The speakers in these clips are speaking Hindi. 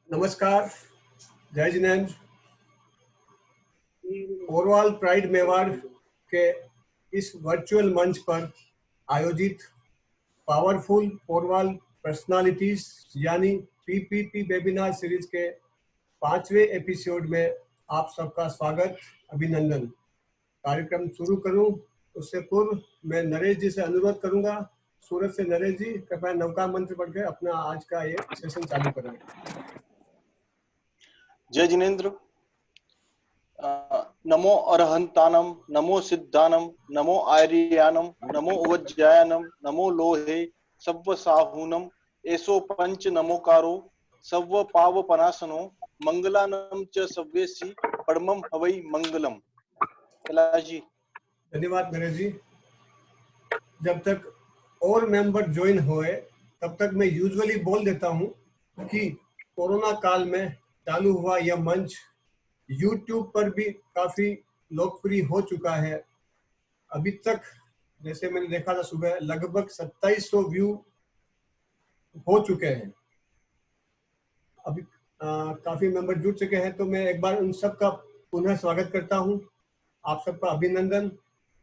नमस्कार, जय जिनेन्द्र। पोरवाल प्राइड मेवाड़ के इस वर्चुअल मंच पर आयोजित पावरफुल पोरवाल पर्सनालिटीज यानी पीपीटी वेबिनार सीरीज के 5वें एपिसोड में आप सबका स्वागत, अभिनंदन। कार्यक्रम शुरू करूं उससे पूर्व मैं नरेश जी से अनुरोध करूंगा, सूरत से नरेश जी कृपया नवका मंत्र पढ़ के अपना आज का ये सेशन चालू करें। जय जिनेन्द्र। नमो अरहंतानम, नमो सिद्धानम, नमो आर्यानम, नमो उवज्जायनम, नमो लोहे सव्व साहूनम, एसो पंच नमोकारो सव्व पाव पनासनो, मंगलानम च सव्येसी परमम हवै मंगलम। कैलाश जी। धन्यवाद नरेश जी। जब तक और मेंबर ज्वाइन होए तब तक मैं यूजुअली बोल देता हूं कि कोरोना काल में चालू हुआ यह मंच YouTube पर भी काफी लोकप्रिय हो चुका है। अभी तक जैसे मैंने देखा था सुबह लगभग 2700 व्यू हो चुके हैं। अभी काफी मेंबर जुड़ चुके हैं, तो मैं एक बार उन सब का पुनः स्वागत करता हूं। आप सबका अभिनंदन,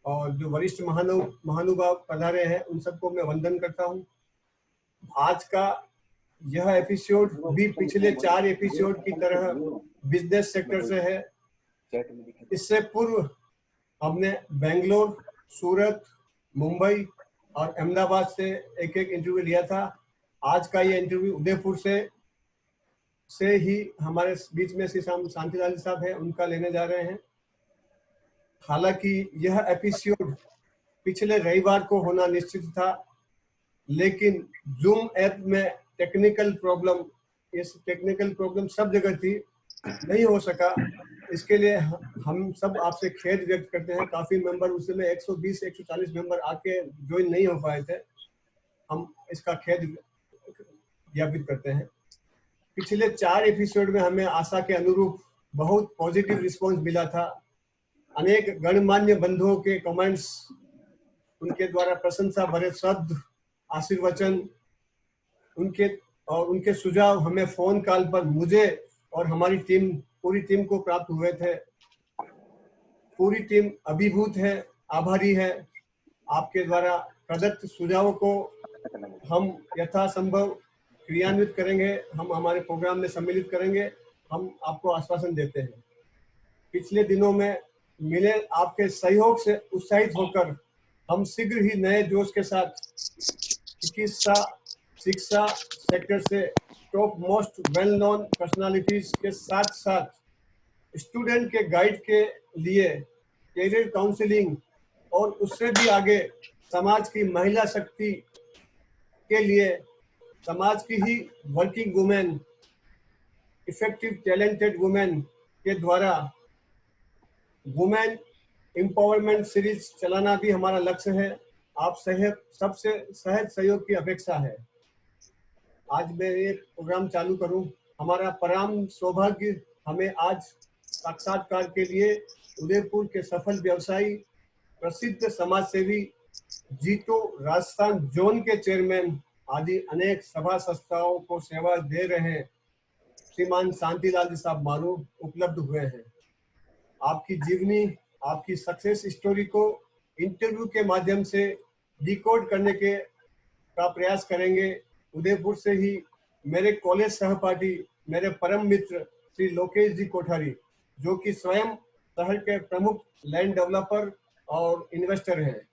और जो वरिष्ठ महानुभाव पधारे हैं उन सबको मैं वंदन करता हूं। आज का यह एपिसोड भी पिछले 4 एपिसोड की तरह बिजनेस सेक्टर से है। इससे पूर्व हमने बेंगलोर, सूरत, मुंबई और अहमदाबाद से एक एक इंटरव्यू लिया था। आज का ये इंटरव्यू उदयपुर से ही हमारे बीच में श्री शांतिलाल साहब है, उनका लेने जा रहे हैं। हालांकि यह एपिसोड पिछले रविवार को होना निश्चित था, लेकिन जूम ऐप में टेक्निकल प्रॉब्लम सब जगह थी, नहीं हो सका। इसके लिए हम सब आपसे खेद व्यक्त करते हैं। काफी मेंबर उस समय 120-140 मेंबर आके ज्वाइन नहीं हो पाए थे, हम इसका खेद ज्ञापित करते हैं। पिछले 4 एपिसोड में हमें आशा के अनुरूप बहुत पॉजिटिव रिस्पांस मिला था। अनेक गणमान्य बंधुओं के कमेंट्स, उनके द्वारा प्रशंसा भरे शब्द, आशीर्वचन, उनके सुझाव हमें फोन कॉल पर मुझे और हमारी पूरी टीम को प्राप्त हुए थे। पूरी टीम अभिभूत है, आभारी है। आपके द्वारा प्रदत्त सुझावों को हम यथासंभव क्रियान्वित करेंगे, हम हमारे प्रोग्राम में सम्मिलित करेंगे, हम आपको आश्वासन देते हैं। पिछले दिनों में मिले आपके सहयोग से उत्साहित होकर हम शीघ्र ही नए जोश के साथ चिकित्सा शिक्षा सेक्टर से top most well known personalities के साथ साथ स्टूडेंट के गाइड के लिए कैरियर काउंसलिंग और उससे भी आगे समाज की महिला शक्ति के लिए समाज की ही working women, effective talented women के द्वारा वुमेन एम्पावरमेंट सीरीज चलाना भी हमारा लक्ष्य है। आप सबसे सहज सहयोग की अपेक्षा है। आज मैं ये प्रोग्राम चालू करूं। हमारा परम सौभाग्य हमें आज साक्षात्कार के लिए उदयपुर के सफल व्यवसायी, प्रसिद्ध समाज सेवी, जीतो राजस्थान जोन के चेयरमैन आदि अनेक सभा संस्थाओं को सेवा दे रहे श्रीमान शांतिलाल जी साहब मारू उपलब्ध हुए हैं। आपकी जीवनी, आपकी सक्सेस स्टोरी को इंटरव्यू के माध्यम से डिकोड करने का प्रयास करेंगे। उदयपुर से ही मेरे कॉलेज सहपाठी, मेरे परम मित्र श्री लोकेश जी कोठारी, जो कि स्वयं शहर के प्रमुख लैंड डेवलपर और इन्वेस्टर हैं,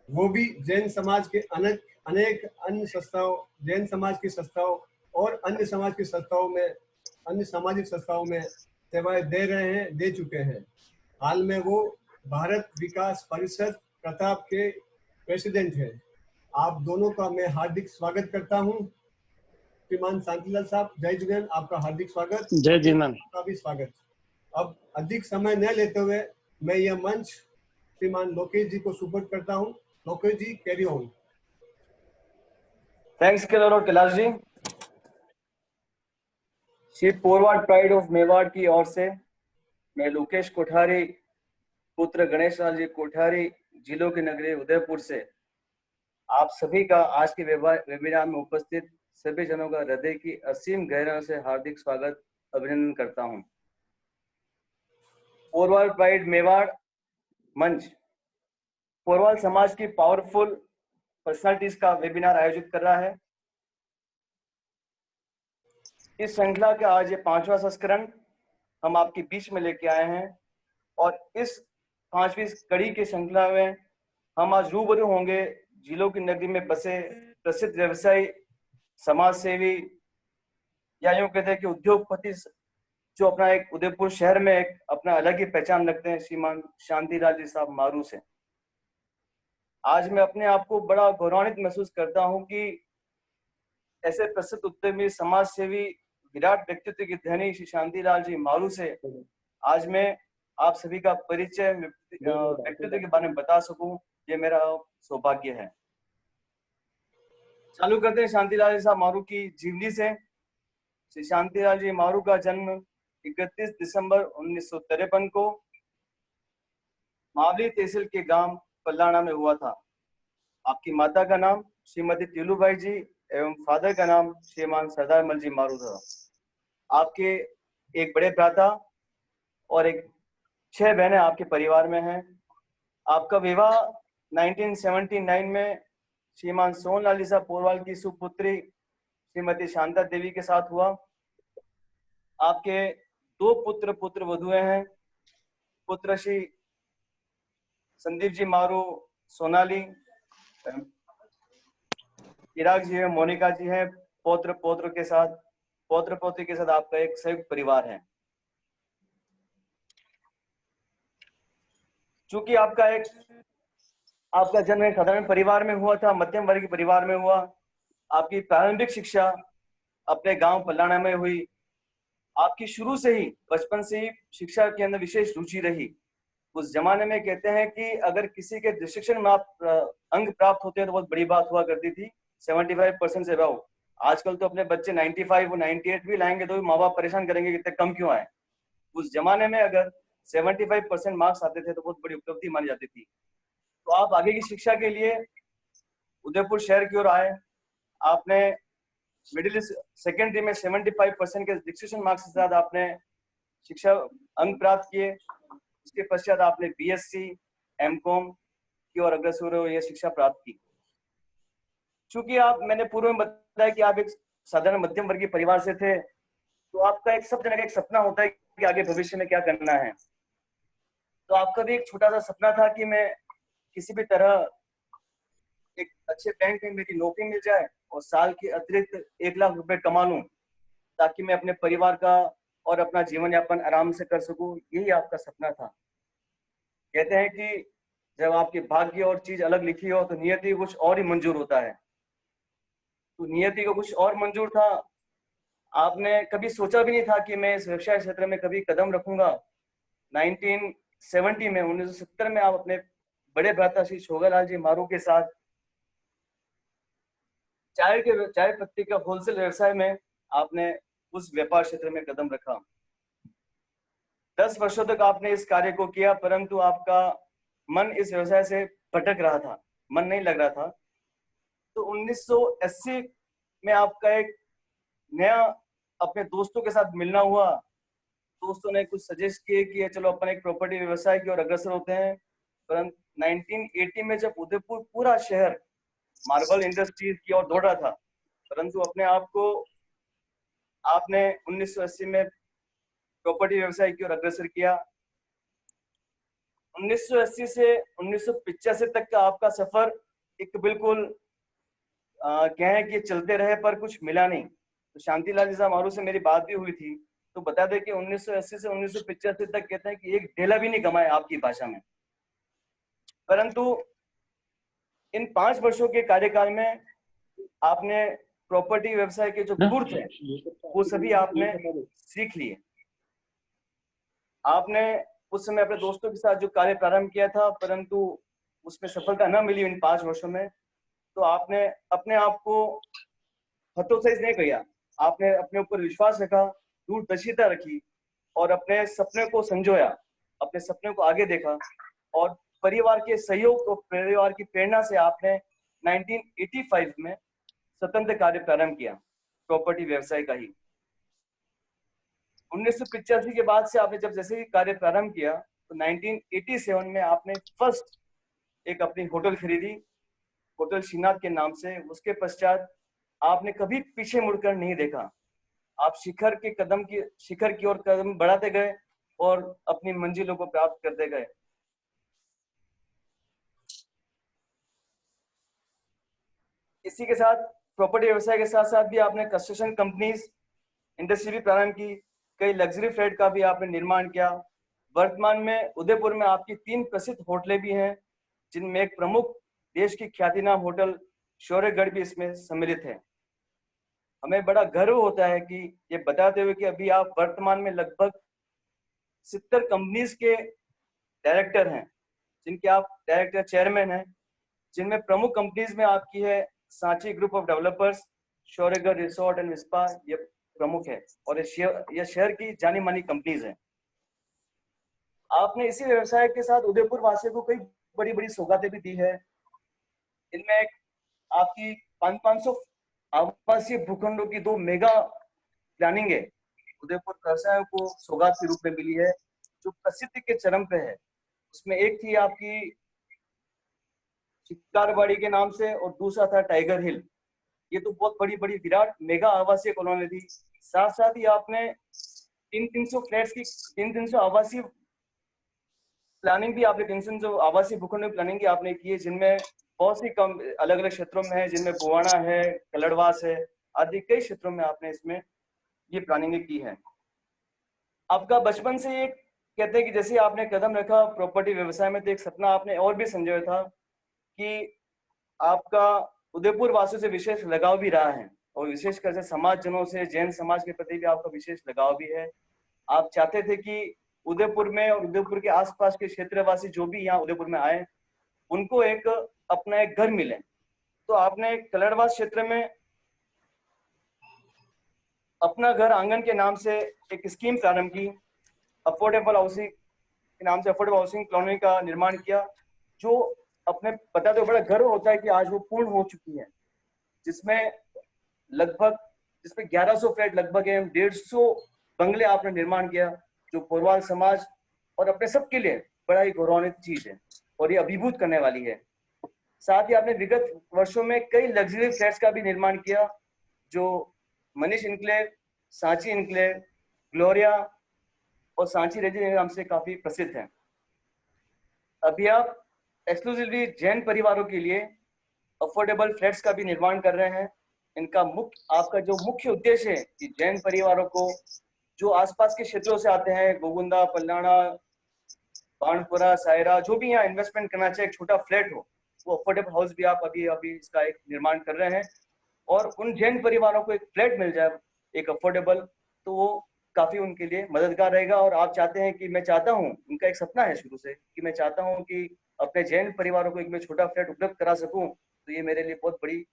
वो भी जैन समाज के अनेक अन्य संस्थाओं, जैन समाज की संस्थाओं और अन्य सामाजिक संस्थाओं में सेवाएं दे चुके हैं। हाल में वो भारत विकास परिषद प्रताप के प्रेसिडेंट हैं। आप दोनों का मैं हार्दिक स्वागत करता हूं। श्रीमान शांतिलाल साहब, जय जिनेन्द्र, आपका हार्दिक स्वागत। जय जिनेन्द्र, आपका भी स्वागत। अब अधिक समय न लेते हुए मैं यह मंच श्रीमान लोकेश जी को सुपुर्द करता हूं। Lokesh ji, carry on. Thanks Kailash ji. Shri Porwal pride of Mewar की ओर से मैं लोकेश कोठारी, पुत्र गणेश लाल जी कोठारी, जिलों के नगरी उदयपुर से आप सभी का आज के वेबिनार में उपस्थित सभी जनों का हृदय की असीम गहराइयों से हार्दिक स्वागत अभिनंदन करता हूं। पोरवाल प्राइड मेवाड़ मंच पोरवाल समाज की पावरफुल पर्सनालिटीज का वेबिनार आयोजित कर रहा है। इस श्रृंखला का आज ये 5वां संस्करण हम आपके बीच में लेके आए हैं और इस 5वीं कड़ी के श्रृंखला में हम आज रूबरू होंगे जिलों की नगरी में बसे प्रसिद्ध व्यवसायी, समाज सेवी या यूं कहते हैं कि उद्योगपति जो अपना एक उदयपुर शहर में एक अपना अलग ही पहचान रखते हैं, श्रीमान शांतिलाल जी साहब मारू से। आज मैं अपने आप को बड़ा गौरवान्वित महसूस करता हूं कि ऐसे प्रसिद्ध उद्यमी, समाज सेवी, विराट व्यक्तित्व की धनी श्री शांतिलाल जी मारू से आज मैं आप सभी का परिचय व्यक्तित्व के बारे में बता सकूं, ये मेरा सौभाग्य है। चालू करते हैं शांतिलाल जी साहब मारू की जीवनी से। श्री शांतिलाल जी मारू का जन्म 31 दिसंबर 1953 को मावली तहसील के गांव पल्लाना में हुआ था। आपकी माता का नाम श्रीमती तिलूबाई जी एवं फादर का नाम श्रीमान सरदार मल जी मारू था। आपके एक बड़े भ्राता और 6 बहनें आपके परिवार में हैं। आपका विवाह 1979 में श्रीमान सोनलाल जी साहब पोरवाल की सुपुत्री श्रीमती शांता देवी के साथ हुआ। आपके 2 पुत्र वधुएं हैं। पुत्र श्री संदीप जी मारू सोनाली, इराक जी है, मोनिका जी है। पौत्र पोत्री के साथ आपका एक संयुक्त परिवार है। चूंकि आपका जन्म एक साधारण परिवार में हुआ था, मध्यम वर्गीय परिवार में हुआ। आपकी प्रारंभिक शिक्षा अपने गांव पल्लाना में हुई। आपकी शुरू से ही बचपन से ही शिक्षा के अंदर विशेष रुचि रही। उस जमाने में कहते हैं कि अगर किसी के डिस्ट्रिक्शन में अंक प्राप्त होते हैं तो बहुत बड़ी बात हुआ करती थी, 75% से अबव। आजकल तो अपने बच्चे 95 और 98 भी लाएंगे तो भी माँ बाप परेशान करेंगे कि इतने कम क्यों आए। उस जमाने में अगर 75% मार्क्स आते थे तो बहुत बड़ी उपलब्धि मानी जाती थी। तो आप आगे की शिक्षा के लिए उदयपुर शहर की ओर आए। आपने मिडिल सेकेंडरी में 75% के डिस्ट्रिक्शन मार्क्स के साथ आपने शिक्षा अंक प्राप्त किए। उसके पश्चात आपने बीएससी एमकॉम की ओर अग्रसर हुए, यह शिक्षा प्राप्त की। चूंकि मैंने पूर्व में बताया कि आप एक साधारण मध्यम वर्गीय परिवार से थे, तो आपका सब जन का एक सपना होता है कि आगे भविष्य में क्या करना है। तो आपका भी एक छोटा सा सपना था कि मैं किसी भी तरह एक अच्छे बैंक में मेरी नौकरी मिल जाए और साल के अतिरिक्त 1 लाख रुपए कमा लूं, ताकि मैं अपने परिवार का और अपना जीवन यापन आराम से कर सकूं। यही आपका सपना था। कहते हैं कि जब आपके भाग्य और चीज अलग लिखी हो तो नियति कुछ और ही मंजूर होता है। तो नियति को कुछ और मंजूर था। आपने कभी सोचा भी नहीं था कि मैं इस व्यवसाय क्षेत्र में कभी कदम रखूंगा। 1970 में आप अपने बड़े भ्राता श्री छोगालाल जी मारू के साथ चाय पत्ती का होलसेल व्यवसाय में आपने उस व्यापार क्षेत्र में कदम रखा। 10 वर्षों तक आपने इस कार्य को किया, परंतु आपका मन इस व्यवसाय से भटक रहा था, मन नहीं लग रहा था। तो 1980 में आपका एक नया अपने दोस्तों के साथ मिलना हुआ। दोस्तों ने कुछ सजेस्ट किए कि चलो अपन एक प्रॉपर्टी व्यवसाय की ओर अग्रसर होते हैं। परंतु 1980 में जब उदयपुर पूरा शहर मार्बल इंडस्ट्रीज की ओर दौड़ रहा था, परंतु अपने आप को आपने 1980 में प्रॉपर्टी व्यवसाय की ओर अग्रसर किया। 1980 से 1985 तक का आपका सफर एक बिल्कुल कहें कि चलते रहे पर कुछ मिला नहीं। तो शांतिलाल जी साहब मारू से मेरी बात भी हुई थी, तो बता दें कि 1980 से 1985 तक कहते हैं कि एक ढेला भी नहीं कमाया आपकी भाषा में। परंतु इन 5 वर्षों के कार्यकाल में आपने प्रॉपर्टी व्यवसाय के जो गुर थे वो सभी आपने सीख लिए। आपने उस समय अपने दोस्तों के साथ जो कार्य प्रारंभ किया था, परंतु उसमें सफलता न मिली इन 5 वर्षों में। तो आपने अपने आप को हतोत्साहित नहीं किया। आपने अपने ऊपर विश्वास रखा, दूरदर्शिता रखी और अपने सपने को संजोया, अपने सपने को आगे देखा और परिवार के सहयोग और परिवार की प्रेरणा से आपने 1985 में स्वतंत्र कार्य प्रारंभ किया। प्रॉपर्टी व्यवसाय का ही। 1985 के बाद से आपने जब जैसे ही कार्य प्रारंभ किया तो 1987 में आपने फर्स्ट एक अपनी होटल खरीदी, होटल श्रीनाथ के नाम से। उसके पश्चात आपने कभी पीछे मुड़कर नहीं देखा। आप शिखर की ओर कदम बढ़ाते गए और अपनी मंजिलों को प्राप्त करते गए। इसी के साथ प्रॉपर्टी व्यवसाय के साथ साथ भी आपने कंस्ट्रक्शन कंपनीज इंडस्ट्री भी प्रारंभ की, कई लग्जरी फ्लैट का भी आपने निर्माण किया। वर्तमान में उदयपुर में आपकी 3 प्रसिद्ध होटलें भी हैं, जिनमें एक प्रमुख देश की ख्यातिनाम होटल शौर्यगढ़ भी इसमें सम्मिलित है। हमें बड़ा गर्व होता है कि ये बताते हुए कि अभी आप वर्तमान में लगभग 70 कंपनीज के डायरेक्टर हैं, जिनके आप डायरेक्टर चेयरमैन हैं, जिनमें प्रमुख कंपनीज में आपकी है Sanchi group of developers, Shauryagarh resort and spa, ये प्रमुख है और ये शहर की जानी मानी कंपनीज हैं। आपने इसी व्यवसाय के साथ उदयपुर वासियों को कई बड़ी बड़ी सौगातें भी दी है। इनमें एक आपकी 500 आवासीय भूखंडों की 2 मेगा प्लानिंग है उदयपुर व्यवसायों को सौगात के रूप में मिली है, जो प्रसिद्धि के चरम पे है। उसमें एक थी आपकी शिकारवाड़ी के नाम से और दूसरा था टाइगर हिल। ये तो बहुत बड़ी बड़ी विराट मेगा आवासीय कॉलोनी थी। साथ साथ ही आपने 300 फ्लैट्स की 300 आवासीय प्लानिंग भी आपने 300 आवासीय भूखंड प्लानिंग की आपने की है, जिनमें बहुत सी कम अलग अलग क्षेत्रों में है, जिनमें बुवाना है, कलड़वास है आदि कई क्षेत्रों में आपने इसमें ये प्लानिंग की है। आपका बचपन से ये कहते हैं कि जैसे आपने कदम रखा प्रॉपर्टी व्यवसाय में, तो एक सपना आपने और भी संजोया था कि आपका उदयपुर वासियों से विशेष लगाव भी रहा है और विशेषकर से समाज जनों से, जैन समाज के प्रति भी आपका विशेष लगाव भी है। आप चाहते थे कि उदयपुर में और उदयपुर के आसपास के क्षेत्रवासी जो भी यहाँ उदयपुर में आए, उनको एक अपना एक घर मिले। तो आपने कलड़वास क्षेत्र में अपना घर आंगन के नाम से एक स्कीम प्रारंभ की, अफोर्डेबल हाउसिंग के नाम से अफोर्डेबल हाउसिंग कॉलोनी का निर्माण किया, जो अपने पता तो बड़ा गर्व होता है कि आज वो पूर्ण हो चुकी है, जिसमें 1100 फ्लैट लगभग है, 150 बंगले आपने निर्माण किया, जो पोरवाल समाज और अपने सबके लिए बड़ा ही गौरवान्वित चीज है और ये अभिभूत करने वाली है। साथ ही आपने विगत वर्षों में कई लग्जरी फ्लैट्स का भी निर्माण किया, जो Manish enclave, Sanchi enclave, Gloria और सांची रेजिडेंसी नाम से काफी प्रसिद्ध है। अभी आप एक्सक्लूसिवली जैन परिवारों के लिए अफोर्डेबल फ्लैट्स का भी निर्माण कर रहे हैं। इनका आपका जो मुख्य उद्देश्य है कि जैन परिवारों को जो आसपास के क्षेत्रों से आते हैं, गोगुंदा, पल्लाना, बाणपुरा, सायरा, जो भी यहाँ इन्वेस्टमेंट करना चाहे, एक छोटा फ्लैट हो, वो अफोर्डेबल हाउस भी आप अभी इसका एक निर्माण कर रहे हैं और उन जैन परिवारों को एक फ्लैट मिल जाए एक अफोर्डेबल, तो वो काफी उनके लिए मददगार रहेगा। और आप चाहते हैं कि मैं चाहता हूँ, उनका एक सपना है शुरू से कि मैं चाहता हूँ कि अपने जैन परिवारों को एक मैं छोटा फ्लैट उपलब्ध करा सकूं, तो ये मेरे लिए बहुत बड़ी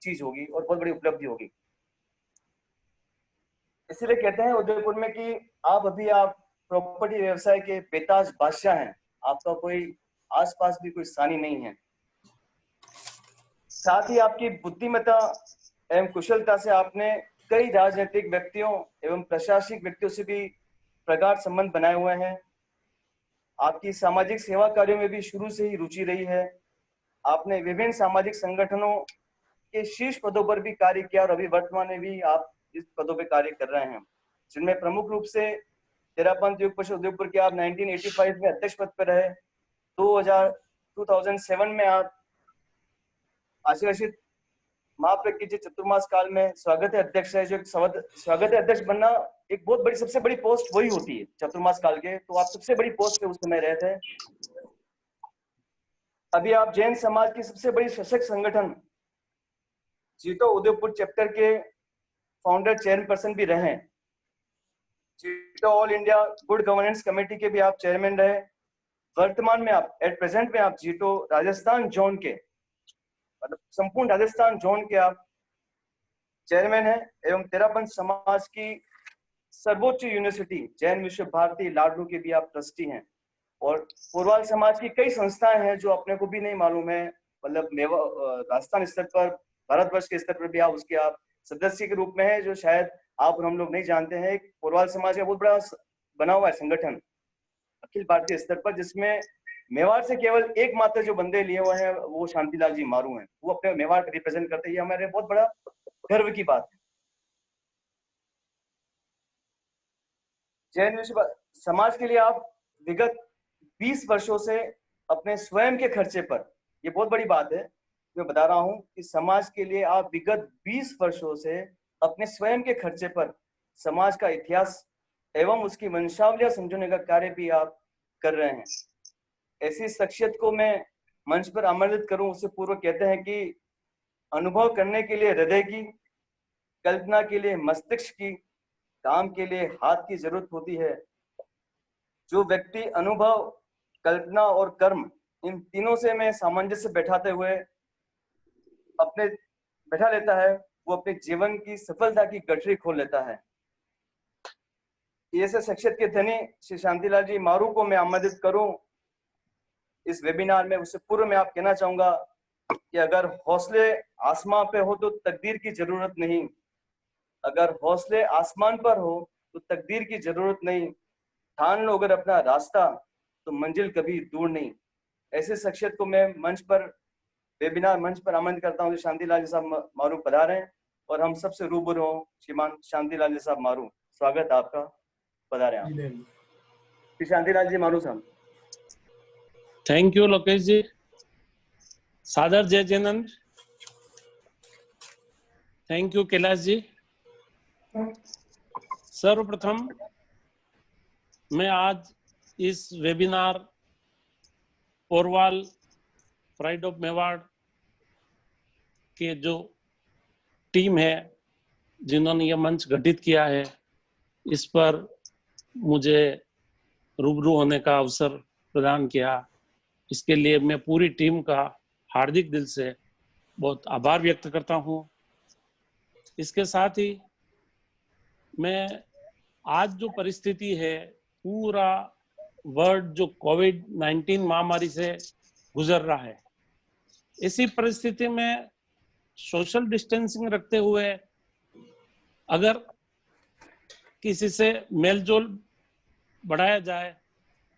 चीज होगी और बहुत बड़ी उपलब्धि होगी। इसीलिए कहते हैं उदयपुर में कि आप प्रॉपर्टी व्यवसाय के बेताज बादशाह हैं, आपका कोई आसपास भी कोई सानी नहीं है। साथ ही आपकी बुद्धिमत्ता एवं कुशलता से आपने कई राजनीतिक व्यक्तियों एवं प्रशासनिक व्यक्तियों से भी प्रगाढ़ संबंध बनाए हुए हैं। आपकी सामाजिक सेवा कार्यों में भी शुरू से ही रुचि रही है। आपने विभिन्न सामाजिक संगठनों के शीर्ष पदों पर भी कार्य किया और अभी वर्तमान में भी आप इस पदों पर कार्य कर रहे हैं, जिनमें प्रमुख रूप से तेरापंथ युग परिषद उदयपुर के आप 1985 में अध्यक्ष पद पर रहे। 2007 में आप आशीर्षित महाप्रज्ञ की चतुर्मास काल में स्वागत अध्यक्ष है। जो स्वागत अध्यक्ष बनना एक बहुत बड़ी, सबसे बड़ी पोस्ट वही होती है चतुर्मास काल के, तो आप सबसे बड़ी पोस्ट पे उस समय रहे थे। अभी आप जैन समाज की सबसे बड़ी सशक्त संगठन जीतो उदयपुर चैप्टर के फाउंडर चेयरपर्सन भी रहे। जीतो all India good governance committee के भी आप चेयरमैन रहे। वर्तमान में आप एट प्रेजेंट में आप जीतो राजस्थान जोन के, मतलब संपूर्ण राजस्थान जोन के आप चेयरमैन हैं एवं तेरापंथ समाज की सर्वोच्च यूनिवर्सिटी जैन विश्व भारती लाडनू के भी आप ट्रस्टी हैं। और पोरवाल समाज की कई संस्थाएं हैं जो अपने को भी नहीं मालूम है, मतलब राजस्थान स्तर पर, भारतवर्ष के स्तर पर भी आप उसके आप सदस्य के रूप में है, जो शायद आप और हम लोग नहीं जानते हैं। एक पोरवाल समाज का बहुत बड़ा बना हुआ है संगठन अखिल भारतीय स्तर पर, जिसमें मेवाड़ से केवल एकमात्र जो बंदे लिए हुए हैं वो शांतिलाल जी मारू हैं। वो अपने मेवाड़ को रिप्रेजेंट करते हैं। ये हमारे बहुत बड़ा गर्व की बात है। जैन समाज के लिए आप विगत 20 वर्षों से अपने स्वयं के खर्चे पर, ये बहुत बड़ी बात है, मैं बता रहा हूं कि समाज के लिए आप विगत 20 वर्षों से अपने स्वयं के खर्चे पर समाज का इतिहास एवं उसकी वंशावलियां समझने का कार्य भी आप कर रहे हैं। ऐसी शख्सियत को मैं मंच पर आमंत्रित करूं उससे पूर्व कहते हैं कि अनुभव करने के लिए हृदय की, कल्पना के लिए मस्तिष्क की, काम के लिए हाथ की जरूरत होती है। जो व्यक्ति अनुभव, कल्पना और कर्म, इन तीनों से मैं सामंजस्य बैठाते हुए बैठा लेता है, वो अपने जीवन की सफलता की गठरी खोल लेता है। ऐसे शख्सियत के धनी श्री शांतिलाल जी मारू को मैं आमंत्रित करूं इस वेबिनार में। उससे पूर्व मैं आप कहना चाहूंगा कि अगर हौसले आसमां पे हो तो तकदीर की जरूरत नहीं, अगर हौसले आसमान पर हो तो तकदीर की जरूरत नहीं, ठान लो अगर अपना रास्ता तो मंजिल कभी दूर नहीं। ऐसे शख्सियत को मैं मंच पर, वेबिनार मंच पर आमंत्रित करता हूँ। शांतिलाल जी साहब मारू पधारे और हम सबसे रूबरू हों। श्रीमान शांतिलाल जी साहब मारू, स्वागत आपका, पधारे आप। श्री शांतिलाल जी मारू साहब। थैंक यू लोकेश जी। सादर जय जैनंद। थैंक यू कैलाश जी। सर्वप्रथम मैं आज इस webinar Porwal pride of Mewar के जो टीम है जिन्होंने यह मंच गठित किया है, इस पर मुझे रूबरू होने का अवसर प्रदान किया, इसके लिए मैं पूरी टीम का हार्दिक दिल से बहुत आभार व्यक्त करता हूं। इसके साथ ही मैं आज जो परिस्थिति है, पूरा वर्ल्ड जो कोविड-19 महामारी से गुजर रहा है, इसी परिस्थिति में सोशल डिस्टेंसिंग रखते हुए अगर किसी से मेलजोल बढ़ाया जाए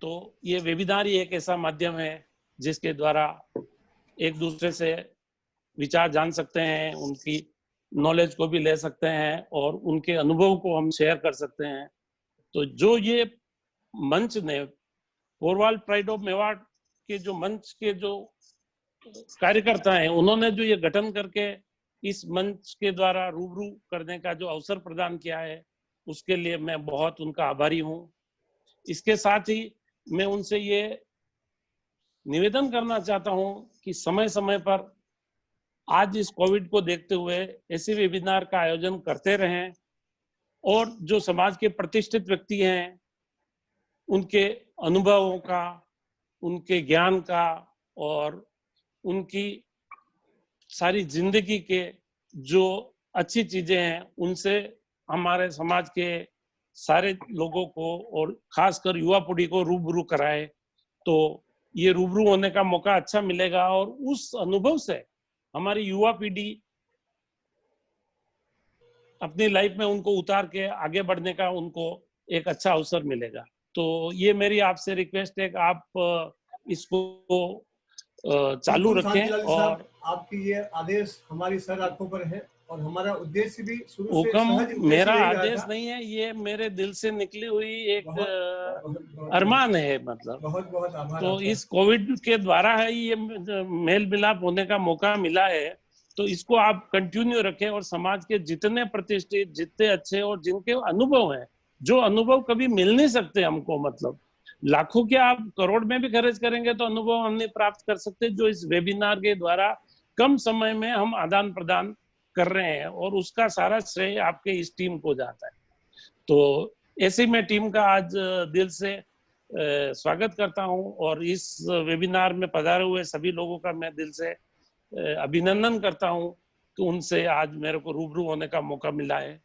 तो ये वेबिनार ही एक ऐसा माध्यम है जिसके द्वारा एक दूसरे से विचार जान सकते हैं, उनकी नॉलेज को भी ले सकते हैं और उनके अनुभव को हम शेयर कर सकते हैं। तो जो ये मंच ने, पोरवाल प्राइड ऑफ मेवाड़ के जो मंच के जो कार्यकर्ता हैं, उन्होंने जो ये गठन करके इस मंच के द्वारा रूबरू करने का जो अवसर प्रदान किया है, उसके लिए मैं बहुत उनका आभारी हूं। इसके साथ ही मैं उनसे ये निवेदन करना चाहता हूं कि समय समय पर आज इस कोविड को देखते हुए ऐसे वेबिनार का आयोजन करते रहें और जो समाज के प्रतिष्ठित व्यक्ति हैं, उनके अनुभवों का, उनके ज्ञान का और उनकी सारी जिंदगी के जो अच्छी चीजें हैं, उनसे हमारे समाज के सारे लोगों को और खासकर युवा पीढ़ी को रूबरू कराए, तो ये रूबरू होने का मौका अच्छा मिलेगा और उस अनुभव से हमारी युवा पीढ़ी अपनी लाइफ में उनको उतार के आगे बढ़ने का उनको एक अच्छा अवसर मिलेगा। तो ये मेरी आपसे रिक्वेस्ट है कि आप इसको चालू रखें। और आपकी ये आदेश हमारी सर आंखों पर है और हमारा उद्देश्य भी शुरू से हुक्म मेरा आदेश नहीं है, ये मेरे दिल से निकली हुई एक अरमान है। मतलब बहुत बहुत आभार। तो इस कोविड के द्वारा है ये मेल मिलाप होने का मौका मिला है, तो इसको आप कंटिन्यू रखें और समाज के जितने प्रतिष्ठित, जितने अच्छे और जिनके अनुभव हैं, जो अनुभव कभी मिल नहीं सकते हमको, मतलब लाखों के आप करोड़ में भी खर्च करेंगे तो अनुभव हम नहीं प्राप्त कर सकते, जो इस वेबिनार के द्वारा कम समय में हम आदान प्रदान कर रहे हैं, और उसका सारा श्रेय आपके इस टीम को जाता है। तो ऐसे में टीम का आज दिल से स्वागत करता हूं और इस वेबिनार में पधारे हुए सभी लोगों का मैं दिल से अभिनंदन करता हूं कि उनसे आज मेरे को रूबरू होने का मौका मिला है।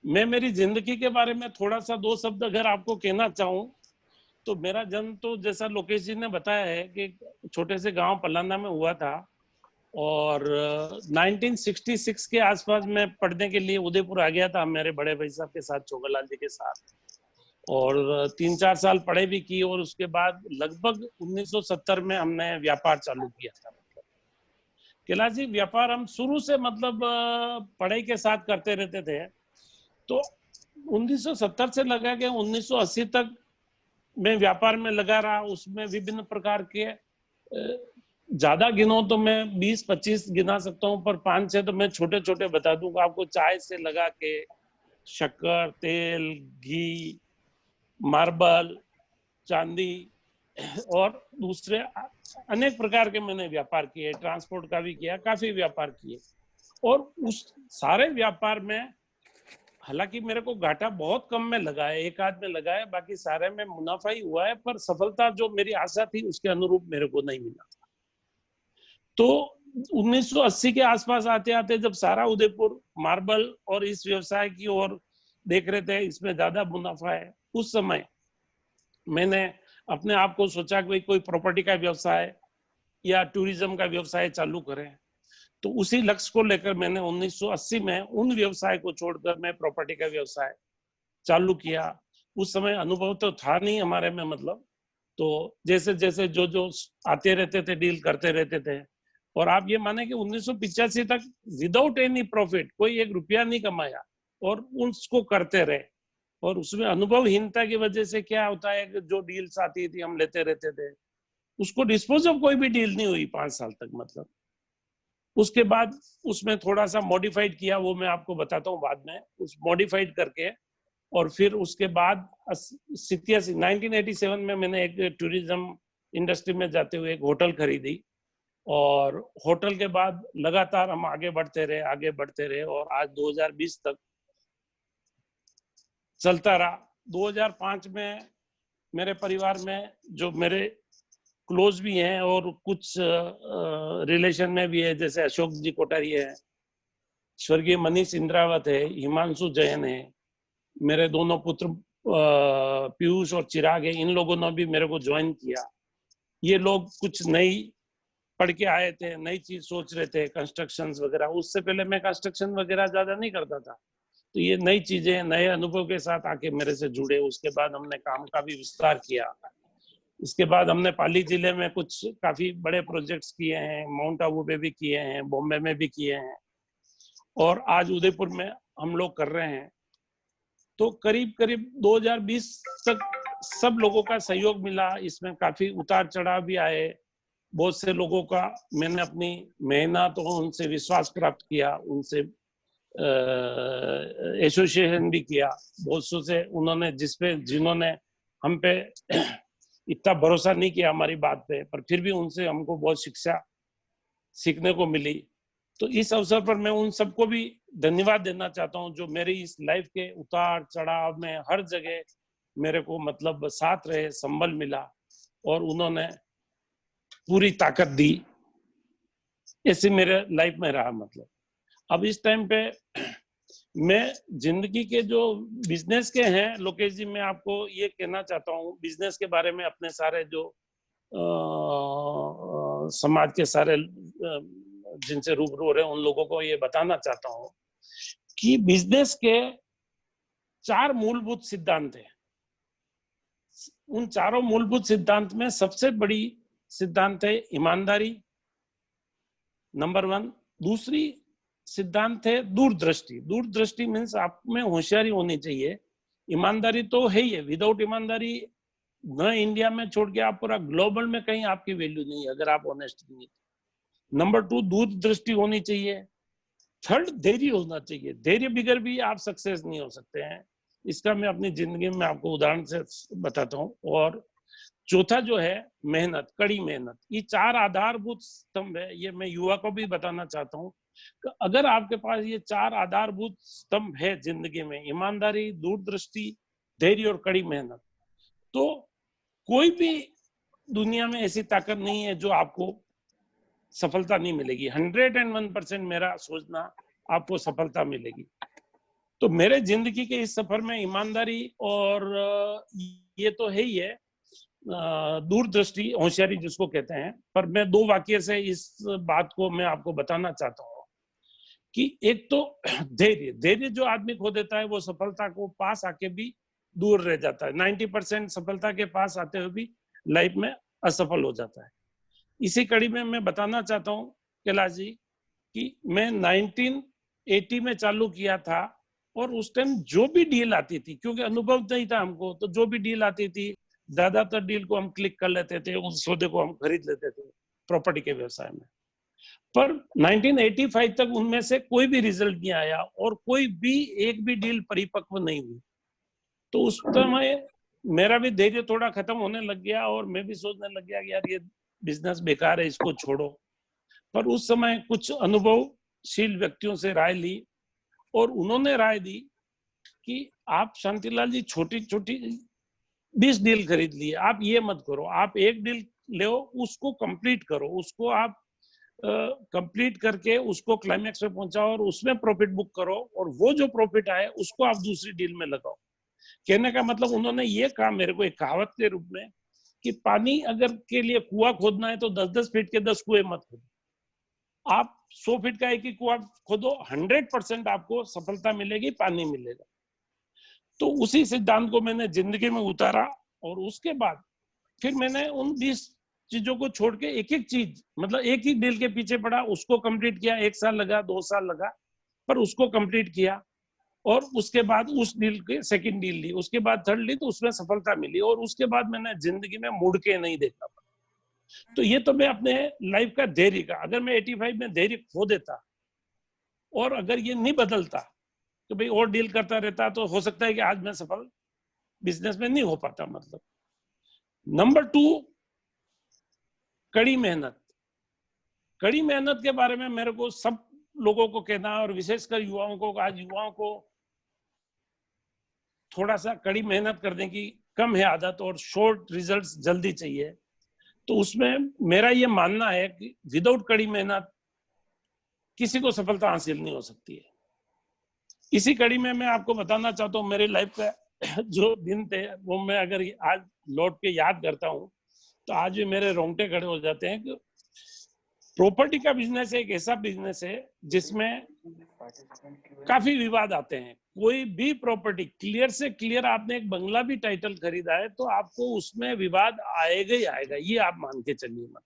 मैं मेरी जिंदगी के बारे में थोड़ा सा 2 शब्द अगर आपको कहना चाहूं तो मेरा जन्म तो जैसा लोकेश जी ने बताया है कि छोटे से गांव पलाना में हुआ था, और 1966 के आसपास मैं पढ़ने के लिए उदयपुर आ गया था मेरे बड़े भाई साहब के साथ, चोगलाल जी के साथ, और 3-4 साल पढ़ाई भी की। और उसके बाद लगभग 1970 में हमने व्यापार चालू किया था। कैलाश जी, व्यापार हम शुरू से मतलब पढ़ाई के साथ करते रहते थे। तो 1970 से लगा के 1980 तक मैं व्यापार में लगा रहा। उसमें विभिन्न प्रकार के, ज्यादा गिनो तो मैं 20-25 गिना सकता हूँ, पर 5-6 तो मैं छोटे छोटे बता दूंगा आपको। चाय से लगा के शक्कर, तेल, घी, मार्बल, चांदी और दूसरे अनेक प्रकार के मैंने व्यापार किए। ट्रांसपोर्ट का भी किया, काफी व्यापार किए। और उस सारे व्यापार में हालांकि मेरे को घाटा बहुत कम में लगा है, एक आध में लगा है, बाकी सारे में मुनाफा ही हुआ है। पर सफलता जो मेरी आशा थी उसके अनुरूप मेरे को नहीं मिला। तो 1980 के आसपास आते आते जब सारा उदयपुर मार्बल और इस व्यवसाय की ओर देख रहे थे, इसमें ज्यादा मुनाफा है, उस समय मैंने अपने आप को सोचा कि कोई प्रॉपर्टी का व्यवसाय या टूरिज्म का व्यवसाय चालू करें। तो उसी लक्ष्य को लेकर मैंने 1980 में उन व्यवसाय को छोड़कर मैं प्रॉपर्टी का व्यवसाय चालू किया। उस समय अनुभव तो था नहीं हमारे में, मतलब तो जैसे जैसे जो जो आते रहते थे डील करते रहते थे। और आप ये माने कि 1985 तक विदाउट एनी प्रॉफिट कोई 1 रुपया नहीं कमाया और उसको करते रहे। और उसमें अनुभवहीनता की वजह से क्या होता है कि जो डील्स आती थी हम लेते रहते थे, उसको डिस्पोज ऑफ कोई भी डील नहीं हुई 5 साल तक। मतलब उसके बाद उसमें थोड़ा सा मॉडिफाइड किया, वो मैं आपको बताता हूँ बाद में। उस मॉडिफाइड करके और फिर उसके बाद 1987 में मैंने एक टूरिज्म इंडस्ट्री में जाते हुए एक होटल खरीदी। और होटल के बाद लगातार हम आगे बढ़ते रहे और आज 2020 तक चलता रहा। 2005 में मेरे परिवार में जो मेरे क्लोज भी हैं और कुछ रिलेशन में भी है, जैसे अशोक जी कोठारी है, स्वर्गीय मनीष इंद्रावत है, हिमांशु जैन है, मेरे दोनों पुत्र पीयूष और चिराग है। इन लोगों ने भी मेरे को ज्वाइन किया। ये लोग कुछ नई पढ़ के आए थे, नई चीज सोच रहे थे, कंस्ट्रक्शन वगैरह। उससे पहले मैं कंस्ट्रक्शन वगैरह ज्यादा नहीं करता था। तो ये नई चीजें, नए अनुभव के साथ आके मेरे से जुड़े। उसके बाद हमने काम का भी विस्तार किया। इसके बाद हमने पाली जिले में कुछ काफी बड़े प्रोजेक्ट्स किए हैं, माउंट आबू पे भी किए हैं, बॉम्बे में भी किए हैं, और आज उदयपुर में हम लोग कर रहे हैं। तो करीब करीब 2020 तक सब लोगों का सहयोग मिला। इसमें काफी उतार चढ़ाव भी आए। बहुत से लोगों का मैंने अपनी मेहनत और उनसे विश्वास प्राप्त किया, उनसे एसोसिएशन भी किया। बहुत से उन्होंने जिन्होंने हम पे इतना भरोसा नहीं किया हमारी बात पे, पर फिर भी उनसे हमको बहुत शिक्षा सीखने को मिली। तो इस अवसर पर मैं उन सबको भी धन्यवाद देना चाहता हूँ जो मेरी इस लाइफ के उतार चढ़ाव में हर जगह मेरे को मतलब साथ रहे, संबल मिला और उन्होंने पूरी ताकत दी। ऐसे मेरे लाइफ में रहा। मतलब अब इस टाइम पे मैं जिंदगी के जो बिजनेस के हैं, लोकेश जी, मैं आपको ये कहना चाहता हूँ बिजनेस के बारे में, अपने सारे जो समाज के सारे जिनसे रूबरू हो रहे हैं उन लोगों को ये बताना चाहता हूँ कि बिजनेस के 4 मूलभूत सिद्धांत हैं। उन चारों मूलभूत सिद्धांत में सबसे बड़ी सिद्धांत है ईमानदारी, नंबर 1। दूसरी सिद्धांत है दूरदृष्टि। दूरदृष्टि मीन्स आप में होशियारी होनी चाहिए। ईमानदारी तो है ही है, विदाउट ईमानदारी न इंडिया में छोड़ के आप पूरा ग्लोबल में कहीं आपकी वैल्यू नहीं है अगर आप ऑनेस्ट नहीं। नंबर 2 दूरदृष्टि होनी चाहिए। थर्ड धैर्य होना चाहिए। धैर्य बिगर भी आप सक्सेस नहीं हो सकते हैं। इसका मैं अपनी जिंदगी में आपको उदाहरण से बताता हूँ। और चौथा जो है मेहनत, कड़ी मेहनत। ये 4 आधारभूत स्तंभ है। ये मैं युवा को भी बताना चाहता हूँ कि अगर आपके पास ये 4 आधारभूत स्तंभ है जिंदगी में, ईमानदारी, दूरदृष्टि, धैर्य और कड़ी मेहनत, तो कोई भी दुनिया में ऐसी ताकत नहीं है जो आपको सफलता नहीं मिलेगी। 101% मेरा सोचना आपको सफलता मिलेगी। तो मेरे जिंदगी के इस सफर में ईमानदारी और ये तो है ही है, दूरदृष्टि, होशियारी जिसको कहते हैं। पर मैं 2 वाक्य से इस बात को मैं आपको बताना चाहता हूँ कि एक तो धैर्य, धैर्य जो आदमी खो देता है वो सफलता को पास आके भी दूर रह जाता है। 90% सफलता के पास आते हुए भी लाइफ में असफल हो जाता है। इसी कड़ी में मैं बताना चाहता हूँ कैलाश जी कि मैं 1980 में चालू किया था, और उस टाइम जो भी डील आती थी, क्योंकि अनुभव नहीं था हमको, तो जो भी डील आती थी ज्यादातर डील को हम क्लिक कर लेते थे, उस सौदे को हम खरीद लेते थे प्रॉपर्टी के व्यवसाय में। पर 1985 तक उनमें से कोई भी रिजल्ट नहीं आया और कोई भी एक भी डील परिपक्व नहीं हुई। तो उस समय मेरा भी धैर्य थोड़ा खत्म होने लग गया और मैं भी सोचने लग गया कि यार ये बिजनेस बेकार है, इसको छोड़ो। पर उस समय कुछ अनुभवशील व्यक्तियों से राय ली और उन्होंने राय दी कि आप शांतिलाल जी छोटी छोटी 20 डील खरीद लिए, आप ये मत करो, आप एक डील ले उसको कंप्लीट करो, उसको आप कंप्लीट करके उसको क्लाइमैक्स में पहुंचाओ और उसमें प्रॉफिट बुक करो, और वो जो प्रॉफिट आए उसको आप दूसरी डील में लगाओ। कहने का मतलब उन्होंने ये कहा मेरे को एक कहावत के रूप में कि पानी अगर के लिए कुआं खोदना है तो 10-10 फीट के 10 कुएं मत खोदो, आप 100 फीट का एक ही कुआं खोदो, 100% आपको सफलता मिलेगी, पानी मिलेगा। तो उसी सिद्धांत को मैंने जिंदगी में उतारा और उसके बाद फिर मैंने उन 20 चीजों को छोड़ के एक एक चीज, मतलब एक ही डील के पीछे पड़ा, उसको कंप्लीट किया। 1 साल लगा, 2 साल लगा, पर उसको कंप्लीट किया। और उसके बाद उस डील के सेकंड डील ली, उसके बाद थर्ड ली, तो उसमें सफलता मिली और उसके बाद मैंने जिंदगी में मुड़ के नहीं देखा। तो ये तो मैं अपने लाइफ का धैर्य का, अगर मैं 85 में धैर्य खो देता और अगर ये नहीं बदलता तो भाई और डील करता रहता तो हो सकता है कि आज मैं सफल बिजनेस में नहीं हो पाता। मतलब नंबर 2, कड़ी मेहनत। कड़ी मेहनत के बारे में मेरे को सब लोगों को कहना, और विशेषकर युवाओं को, आज युवाओं को थोड़ा सा कड़ी मेहनत करने की कम है आदत और शॉर्ट रिजल्ट्स जल्दी चाहिए। तो उसमें मेरा ये मानना है कि विदाउट कड़ी मेहनत किसी को सफलता हासिल नहीं हो सकती है। इसी कड़ी में मैं आपको बताना चाहता हूँ मेरी लाइफ का जो दिन थे वो मैं अगर आज लौट के याद करता हूँ तो आज भी मेरे रोंगटे खड़े हो जाते हैं कि प्रॉपर्टी का बिजनेस एक ऐसा बिजनेस है जिसमें काफी विवाद आते हैं। कोई भी प्रॉपर्टी क्लियर से क्लियर, आपने एक बंगला भी टाइटल खरीदा है तो आपको उसमें विवाद आएगा ही आएगा, ये आप मान के चलिए मत।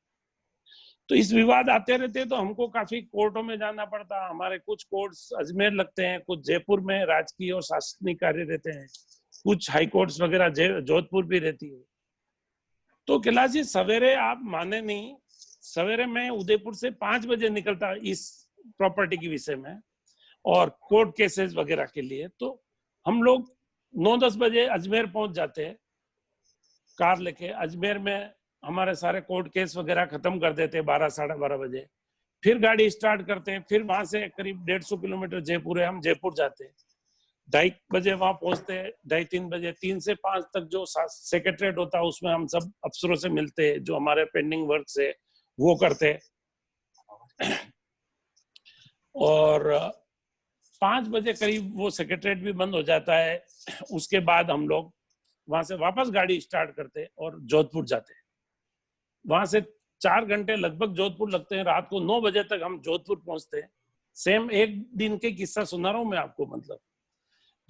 तो इस विवाद आते रहते हैं तो हमको काफी कोर्टों में जाना पड़ता है। हमारे कुछ कोर्ट्स अजमेर लगते हैं, कुछ जयपुर में राजकीय और शासनिक कार्य रहते हैं, कुछ हाई कोर्ट्स वगैरह जोधपुर भी रहती है। तो कैलाश जी सवेरे आप माने नहीं, सवेरे मैं उदयपुर से 5 बजे निकलता इस प्रॉपर्टी के विषय में और कोर्ट केसेस वगैरह के लिए। तो हम लोग 9-10 बजे अजमेर पहुंच जाते हैं कार लेके। अजमेर में हमारे सारे कोर्ट केस वगैरह खत्म कर देते हैं 12-12:30 बजे। फिर गाड़ी स्टार्ट करते हैं, फिर वहां से करीब 150 किलोमीटर जयपुर है, हम जयपुर जाते हैं। 2:30 बजे वहां पहुंचते हैं, 2:30-3 बजे। 3 से 5 तक जो सेक्रेटरीट होता है उसमें हम सब अफसरों से मिलते हैं, जो हमारे पेंडिंग वर्क से वो करते हैं। और 5 बजे करीब वो सेक्रेटरीट भी बंद हो जाता है। उसके बाद हम लोग वहां से वापस गाड़ी स्टार्ट करते और जोधपुर जाते हैं। वहां से 4 घंटे लगभग जोधपुर लगते हैं। रात को 9 बजे तक हम जोधपुर पहुंचते हैं। सेम एक दिन के किस्सा सुना रहा हूं मैं आपको। मतलब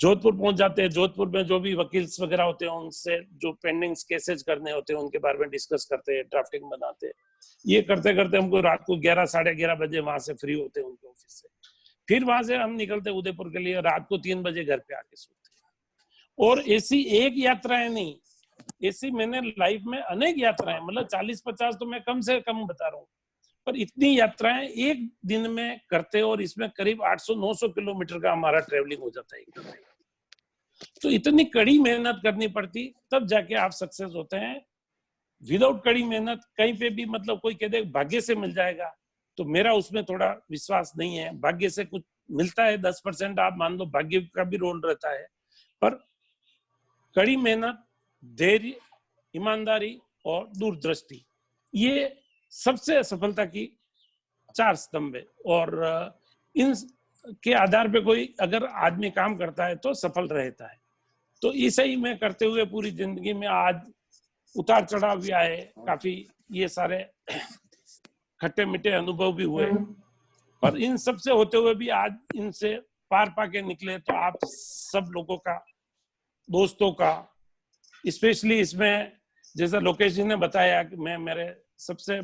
जोधपुर पहुंच जाते हैं, जोधपुर में जो भी वकील्स वगैरह होते हैं उनसे जो पेंडिंग केसेस करने होते हैं उनके बारे में डिस्कस करते हैं, ड्राफ्टिंग बनाते हैं। ये करते करते हमको रात को 11-11:30 बजे वहां से फ्री होते हैं उनके ऑफिस से। फिर वहां से हम निकलते हैं उदयपुर के लिए, रात को 3 बजे घर पे आके सोते हैं। और ऐसी एक यात्राएं नहीं, ऐसी मैंने लाइफ में अनेक यात्राएं, मतलब 40-50 तो मैं कम से कम बता रहा हूँ, पर इतनी यात्राएं एक दिन में करते और इसमें करीब 800-900 किलोमीटर का हमारा ट्रेवलिंग हो जाता है। तो इतनी कड़ी मेहनत करनी पड़ती तब जाके आप सक्सेस होते हैं। विदाउट कड़ी मेहनत कहीं पे भी, मतलब कोई कह दे भाग्य से मिल जाएगा, तो मेरा उसमें थोड़ा विश्वास नहीं है। भाग्य से कुछ मिलता है 10%, आप मान लो भाग्य का भी रोल रहता है, पर कड़ी मेहनत, धैर्य, ईमानदारी और दूरदृष्टि, ये सबसे सफलता की 4 स्तंभ है। और इन के आधार पे कोई अगर आदमी काम करता है तो सफल रहता है। तो इसे ही मैं करते हुए पूरी जिंदगी में आज उतार चढ़ाव भी आए, काफी ये सारे खट्टे मीठे अनुभव भी हुए, पर इन सब से होते हुए भी आज इनसे पार पाके निकले। तो आप सब लोगों का, दोस्तों का, स्पेशली इसमें जैसा लोकेश जी ने बताया कि मैं मेरे सबसे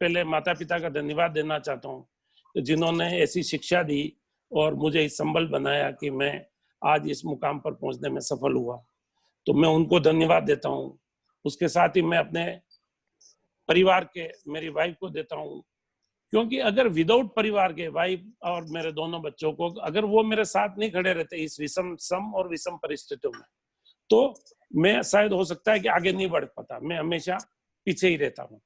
पहले माता पिता का धन्यवाद देना चाहता हूँ जिन्होंने ऐसी शिक्षा दी और मुझे इस संबल बनाया कि मैं आज इस मुकाम पर पहुंचने में सफल हुआ। तो मैं उनको धन्यवाद देता हूँ। उसके साथ ही मैं अपने परिवार के, मेरी वाइफ को देता हूँ, क्योंकि अगर विदाउट परिवार के, वाइफ और मेरे दोनों बच्चों को, अगर वो मेरे साथ नहीं खड़े रहते इस सम और विषम परिस्थितियों में, तो मैं शायद हो सकता है कि आगे नहीं बढ़ पाता, मैं हमेशा पीछे ही रहता हूँ।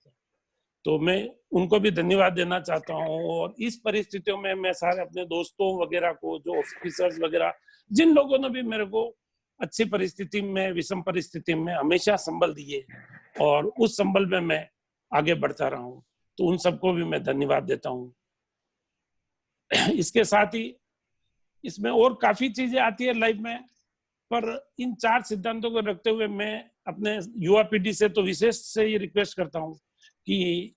तो मैं उनको भी धन्यवाद देना चाहता हूँ। और इस परिस्थितियों में मैं सारे अपने दोस्तों वगैरह को, जो ऑफिसर्स वगैरह, जिन लोगों ने भी मेरे को अच्छी परिस्थिति में, विषम परिस्थिति में हमेशा संबल दिए और उस संबल में मैं आगे बढ़ता रहा हूँ, तो उन सबको भी मैं धन्यवाद देता हूँ। इसके साथ ही इसमें और काफी चीजें आती है लाइफ में, पर इन 4 सिद्धांतों को रखते हुए मैं अपने युवा पीढ़ी से तो विशेष से ये रिक्वेस्ट करता हूँ कि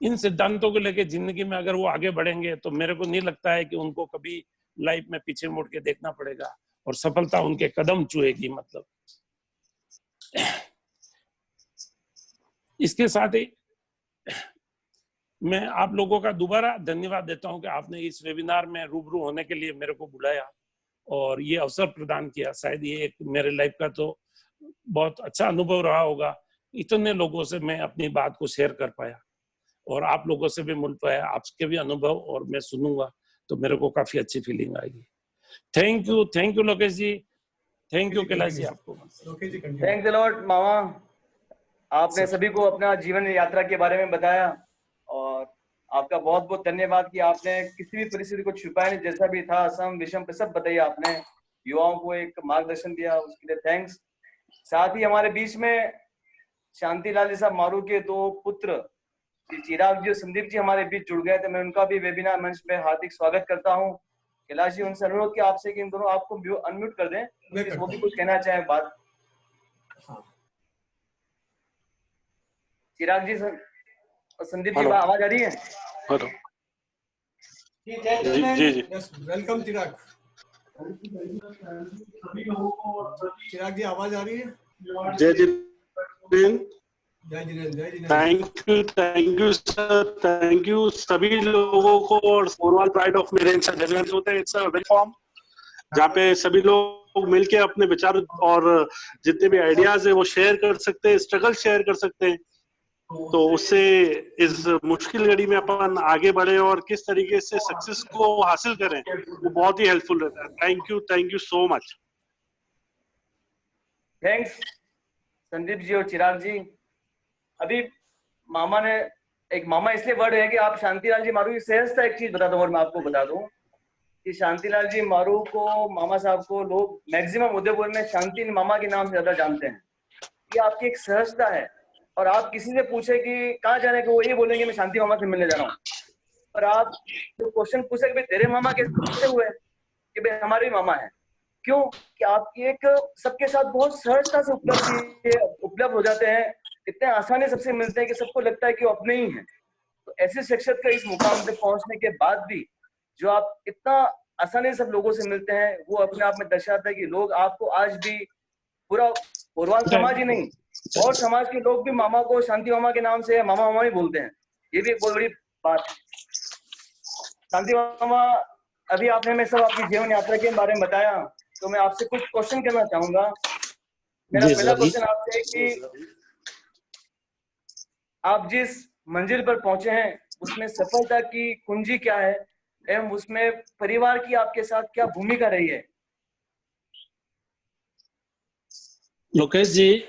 इन सिद्धांतों को लेके जिंदगी में अगर वो आगे बढ़ेंगे तो मेरे को नहीं लगता है कि उनको कभी लाइफ में पीछे मुड़ के देखना पड़ेगा और सफलता उनके कदम छुएगी। मतलब इसके साथ ही मैं आप लोगों का दोबारा धन्यवाद देता हूं कि आपने इस वेबिनार में रूबरू होने के लिए मेरे को बुलाया और ये अवसर प्रदान किया। शायद ये एक मेरे लाइफ का तो बहुत अच्छा अनुभव रहा होगा। इतने लोगों से मैं अपनी बात को शेयर कर पाया और आप लोगों से भी मिल पाया, आपके भी अनुभव और मैं सुनूंगा तो मेरे को काफी अच्छी फीलिंग आएगी। Thank you Lokesh ji, thank you Kailash ji आपको। थैंक यू लॉर्ड मामा, आपने सभी को अपना जीवन यात्रा के बारे में बताया और आपका बहुत बहुत धन्यवाद कि आपने किसी भी परिस्थिति को छुपाया नहीं, जैसा भी था असम विषम सब बताइए, आपने युवाओं को एक मार्गदर्शन दिया, उसके लिए थैंक्स। साथ ही हमारे बीच में शांतिलाल जी साहब मारू के 2 पुत्र चिराग जी और संदीप जी हमारे बीच जुड़ गए, तो मैं उनका भी वेबिनार मंच में हार्दिक स्वागत करता हूँ। कैलाश जी, उनसे अनुरोध किया आपसे कि इन दोनों आपको अनम्यूट कर दें, वो भी कुछ कहना चाहे बात। चिराग जी और संदीप जी, आवाज आ रही है? हेलो जी जी, वेलकम चिराग। चिराग जी आवाज आ रही है? जय Jinendra, thank you sir, thank you सभी लोगों को। और पोरवाल प्राइड ऑफ मेरे जजमेंट होते हैं, इट्स अ प्लेटफॉर्म जहाँ पे सभी लोग मिलके अपने विचार और जितने भी आइडियाज है वो शेयर कर सकते हैं, स्ट्रगल शेयर कर सकते हैं। तो उससे इस मुश्किल घड़ी में अपन आगे बढ़े और किस तरीके से सक्सेस को हासिल करें, वो बहुत ही हेल्पफुल रहता है। Thank you so much. Thanks Sandeep ji और चिराग जी। अभी मामा ने एक, मामा इसलिए वर्ड है कि आप शांतिलाल जी मारू की सहजता एक चीज बता दूं, और मैं आपको बता दूं कि शांतिलाल जी मारू को, मामा साहब को लोग मैक्सिमम उदयपुर में शांति मामा के नाम से ज्यादा जानते हैं। ये आपकी एक सहजता है, और आप किसी से पूछे कि कहाँ जा रहे हैं, वो ये बोलेंगे मैं शांति मामा से मिलने जा रहा हूँ। और आप जो क्वेश्चन पूछे कि भाई तेरे मामा कैसे हुए, कि भाई हमारे मामा है, क्यों कि आपकी एक सबके साथ बहुत सहजता से उपलब्ध हो जाते हैं, इतने आसानी सबसे मिलते हैं कि सबको लगता है कि वो अपने ही हैं। तो ऐसी शख्सियत का इस मुकाम पे पहुंचने के बाद भी जो आप इतना आसानी से सब लोगों से मिलते हैं, वो अपने आप में दर्शाता है कि लोग आपको आज भी, पूरा पोरवाल समाज ही नहीं और समाज के लोग भी मामा को शांति मामा के नाम से मामा मामा ही बोलते हैं। ये भी एक बहुत बड़ी बात है। शांति मामा, अभी आपने मैं सब आपकी जीवन यात्रा के बारे में बताया, तो मैं आपसे कुछ क्वेश्चन करना चाहूंगा। मेरा पहला क्वेश्चन आपसे है कि आप जिस मंजिल पर पहुंचे हैं उसमें सफलता की कुंजी क्या है, एवं उसमें परिवार की आपके साथ क्या भूमिका रही है? लोकेश जी,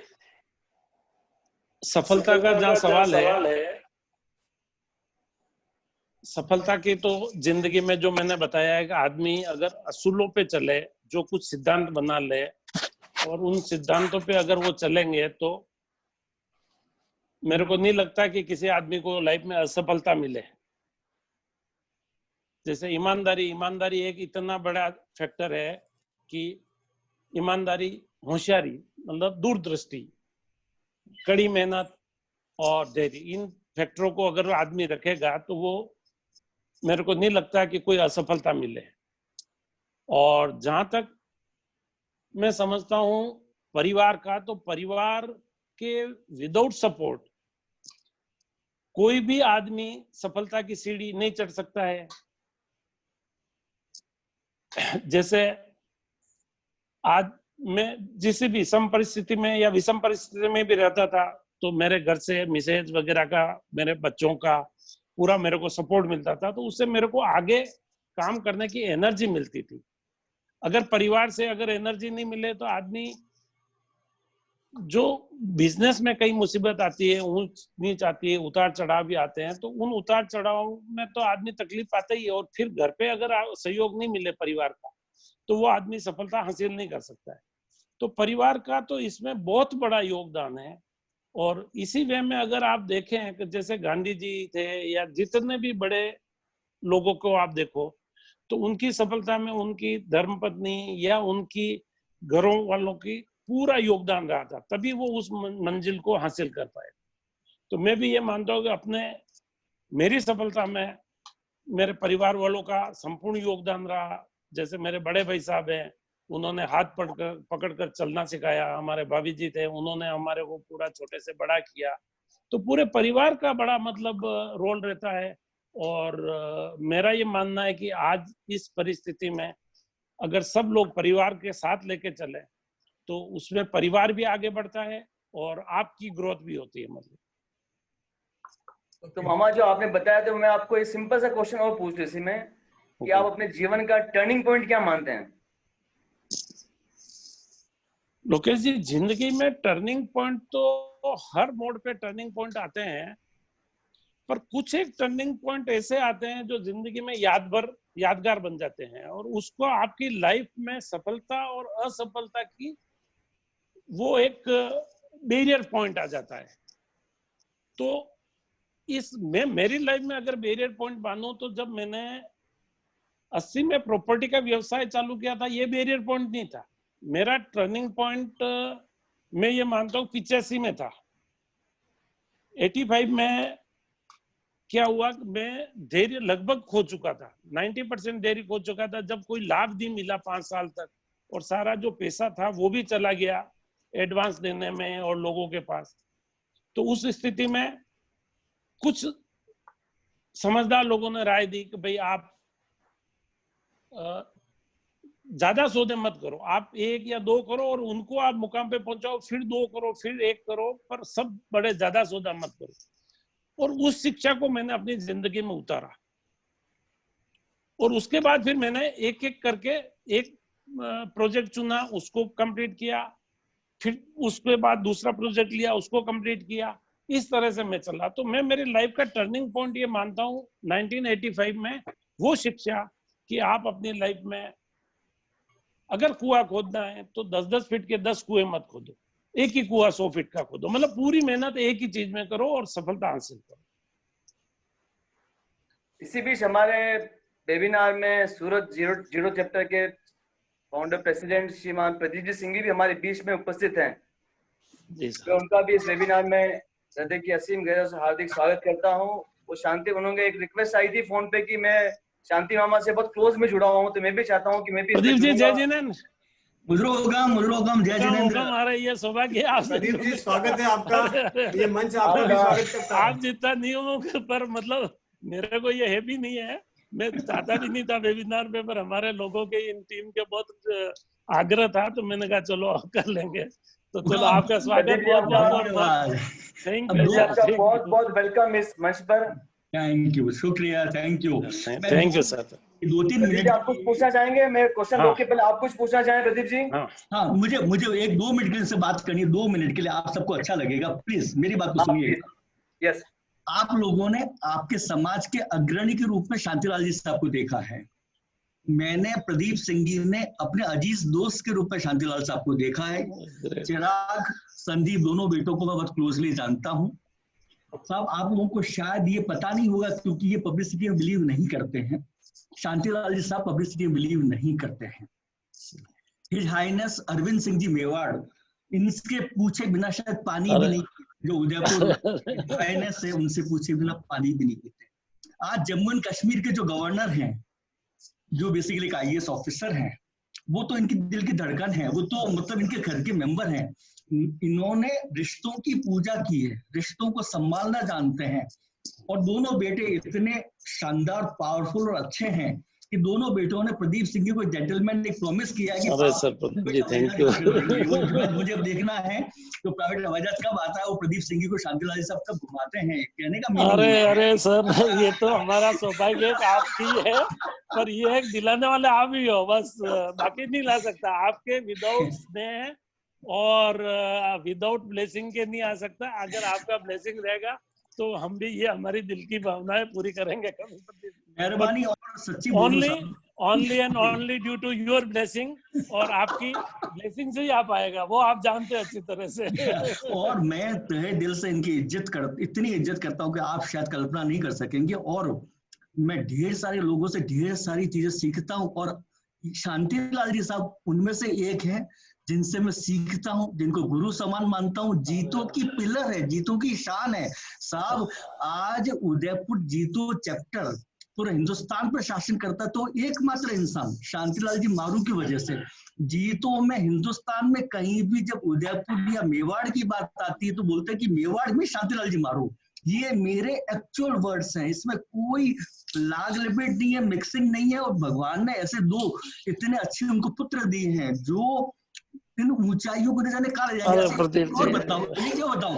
सफलता का जहाँ सवाल है, सफलता की तो जिंदगी में जो मैंने बताया है कि आदमी अगर असूलों पे चले, जो कुछ सिद्धांत बना ले और उन सिद्धांतों पे अगर वो चलेंगे, तो मेरे को नहीं लगता कि किसी आदमी को लाइफ में असफलता मिले। जैसे ईमानदारी एक इतना बड़ा फैक्टर है कि ईमानदारी, होशियारी, मतलब दूरदृष्टि, कड़ी मेहनत और धैर्य, इन फैक्टरों को अगर आदमी रखेगा तो वो मेरे को नहीं लगता कि कोई असफलता मिले। और जहां तक मैं समझता हूं परिवार का, तो परिवार के विदाउट सपोर्ट कोई भी आदमी सफलता की सीढ़ी नहीं चढ़ सकता है। जैसे आज मैं जिस भी सम परिस्थिति में या विषम परिस्थिति में भी रहता था, तो मेरे घर से मिसेज वगैरह का, मेरे बच्चों का पूरा मेरे को सपोर्ट मिलता था, तो उससे मेरे को आगे काम करने की एनर्जी मिलती थी। अगर परिवार से अगर एनर्जी नहीं मिले तो आदमी, जो बिजनेस में कई मुसीबत आती है, ऊंच नीच आती है, उतार चढ़ाव भी आते हैं, तो उन उतार चढ़ाव में तो आदमी तकलीफ पाता ही है। और फिर घर पे अगर सहयोग नहीं मिले परिवार का, तो वो आदमी सफलता हासिल नहीं कर सकता है। तो परिवार का तो इसमें बहुत बड़ा योगदान है। और इसी वे में अगर आप देखें कि जैसे गांधी जी थे या जितने भी बड़े लोगों को आप देखो, तो उनकी सफलता में उनकी धर्मपत्नी या उनकी घरों वालों की पूरा योगदान रहा था, तभी वो उस मंजिल को हासिल कर पाए। तो मैं भी ये मानता हूँ कि मेरी सफलता में मेरे परिवार वालों का संपूर्ण योगदान रहा। जैसे मेरे बड़े भाई साहब हैं, उन्होंने हाथ पकड़कर चलना सिखाया। हमारे भाभी जी थे, उन्होंने हमारे को पूरा छोटे से बड़ा किया। तो पूरे परिवार का बड़ा मतलब रोल रहता है। और मेरा ये मानना है कि आज इस परिस्थिति में अगर सब लोग परिवार के साथ लेके चले, तो उसमें परिवार भी आगे बढ़ता है और आपकी ग्रोथ भी होती है। मतलब तो मामा, जो आपने बताया, तो मैं आपको एक सिंपल सा क्वेश्चन और पूछ इसी में कि आप अपने जीवन का टर्निंग पॉइंट क्या मानते हैं? लोकेश जी, जिंदगी में टर्निंग पॉइंट तो हर मोड़ पे टर्निंग पॉइंट आते हैं, पर कुछ एक टर्निंग पॉइंट ऐसे आते हैं जो जिंदगी में यादगार बन जाते हैं, और उसको आपकी लाइफ में सफलता और असफलता की वो एक बैरियर पॉइंट आ जाता है। तो मेरी लाइफ में अगर बैरियर पॉइंट मानो, तो जब मैंने 80 में प्रॉपर्टी का व्यवसाय चालू किया था, ये बैरियर पॉइंट नहीं था। मेरा टर्निंग पॉइंट मैं ये मानता हूँ 85 में था। 85 में क्या हुआ, मैं धैर्य लगभग खो चुका था, 90% धैर्य खो चुका था। जब कोई लाभ नहीं मिला 5 साल तक, और सारा जो पैसा था वो भी चला गया एडवांस देने में और लोगों के पास। तो उस स्थिति में कुछ समझदार लोगों ने राय दी कि भाई आप ज्यादा सौदे मत करो, आप 1 या 2 करो और उनको आप मुकाम पे पहुंचाओ, फिर 2 करो, फिर 1 करो, पर सब बड़े ज्यादा सौदा मत करो। और उस शिक्षा को मैंने अपनी जिंदगी में उतारा। और उसके बाद फिर मैंने एक एक करके एक प्रोजेक्ट चुना, उसको कंप्लीट किया, फिर उसके बाद दूसरा प्रोजेक्ट लिया, उसको कंप्लीट किया। इस तरह से मैं चला। तो मैं मेरी लाइफ का टर्निंग पॉइंट ये मानता हूँ 1985 में वो शिक्षा कि आप अपनी लाइफ में अगर कुआं खोदना है तो 10-10 फीट के 10 कुएं मत खोदो, एक ही कुआं 100 फीट का खोदो। मतलब पूरी मेहनत एक ही चीज में करो और सफलता हासिल करो। इसी बीच हमारे वेबिनार में सूरत जीरो चैप्टर के फाउंडर प्रेसिडेंट श्रीमान प्रदीप जी सिंह भी हमारे बीच में उपस्थित हैं। मैं उनका भी इस वेबिनार में हृदय की असीम गहराई से हार्दिक स्वागत करता हूं। वो शांति, उन्होंने एक रिक्वेस्ट आई थी फोन पे कि मैं शांति मामा से बहुत क्लोज में जुड़ा हुआ हूं, तो मैं भी चाहता हूं कि मैं भी प्रदीप जी, जय जिनेन्द्र। मुद्रोगम जय जिनेन्द्र। हमारा ये सौभाग्य प्रदीप जी, स्वागत है आपका। ये मंच आपका भी स्वागत करता है। आप जितना नियमों के पर मतलब मेरे को ये है भी नहीं है, मैं चाहता भी नहीं था वेबिनार पे, पर हमारे लोगों के इन टीम के बहुत आग्रह था, तो मैंने कहा चलो कर लेंगे। तो चलो आपका स्वागत, बहुत थैंक यू, आपका बहुत बहुत वेलकम इस मंच पर। थैंक यू, शुक्रिया, थैंक यू सर। 2-3 मिनट आप कुछ पूछना चाहेंगे? मैं क्वेश्चन रोक के पहले आप कुछ पूछना चाहें प्रदीप जी? हाँ, मुझे 1-2 मिनट के लिए बात करनी है। 2 मिनट के लिए आप सबको अच्छा लगेगा, प्लीज मेरी बात को सुनिएगा। यस। आप लोगों ने आपके समाज के अग्रणी के रूप में शांतिलाल जी साहब को देखा है। मैंने प्रदीप सिंह जी ने अपने अजीज दोस्त के रूप में शांतिलाल साहब को देखा है। चिराग, संदीप, दोनों बेटों को मैं बहुत क्लोजली जानता हूँ। साहब, आप लोगों को शायद ये पता नहीं होगा क्योंकि ये पब्लिसिटी में बिलीव नहीं करते हैं। शांतिलाल जी साहब पब्लिसिटी में बिलीव नहीं करते हैं। हिज हाइनेस अरविंद सिंह जी मेवाड़ इनके पूछे बिना शायद पानी भी नहीं, जो उदयपुर INS है उनसे पूछे बिना पानी भी नहीं पीते। आज जम्मू एंड कश्मीर के जो गवर्नर हैं, जो बेसिकली एक IAS ऑफिसर हैं, वो तो इनकी दिल की धड़कन है, वो तो मतलब इनके घर के मेंबर हैं। इन्होंने रिश्तों की पूजा की है, रिश्तों को संभालना जानते हैं, और दोनों बेटे इतने शानदार, पावरफुल और अच्छे हैं कि दोनों बेटों ने प्रदीप सिंह जी को जेंटलमैन एक प्रॉमिस किया है कि अरे sir Pradeep ji thank you. मुझे अब देखना है तो प्राइवेट हवाई जहाज कब आता है, वो प्रदीप सिंह जी को शांतिलाल जी साहब कब घुमाते हैं, कहने का मीनिंग। अरे सर ये तो हमारा सौभाग्य आपकी है, पर ये एक दिलाने वाले आप ही हो, बस बाकी नहीं ला सकता। आपके विदाउट स्नेह और विदाउट ब्लेसिंग के नहीं आ सकता। अगर आपका ब्लेसिंग रहेगा तो हम भी ये हमारी दिल की भावनाएं पूरी करेंगे। मेहरबानी और सच्ची only and only due to your blessing, और आपकी ब्लेसिंग से ही आप आएगा, वो आप जानते हैं अच्छी तरह से। और मैं तहे दिल से इनकी इतनी इज्जत करता हूँ कि आप शायद कल्पना नहीं कर सकेंगे। और मैं ढेर सारे लोगों से ढेर सारी चीजें सीखता हूँ, और शांतिलाल जी साहब उनमें से एक है जिनसे मैं सीखता हूँ, जिनको गुरु समान मानता हूँ। जीतों की पिलर है, जीतों की शान है साहब। आज उदयपुर जीतो चैप्टर पूरे हिंदुस्तान पर शासन करता तो एकमात्र इंसान शांतिलाल जी मारू की वजह से। जीतों में हिंदुस्तान में कहीं भी जब उदयपुर या मेवाड़ की बात आती है तो बोलते हैं कि मेवाड़ में शांतिलाल जी मारू। ये मेरे एक्चुअल वर्ड्स हैं, इसमें कोई लाग लपेट नहीं है, मिक्सिंग नहीं है। और भगवान ने ऐसे दो इतने अच्छे उनको पुत्र दिए हैं जो इन ऊंचाइयों को न जाने कहा जाएगा। और बताओ क्यों बताऊं,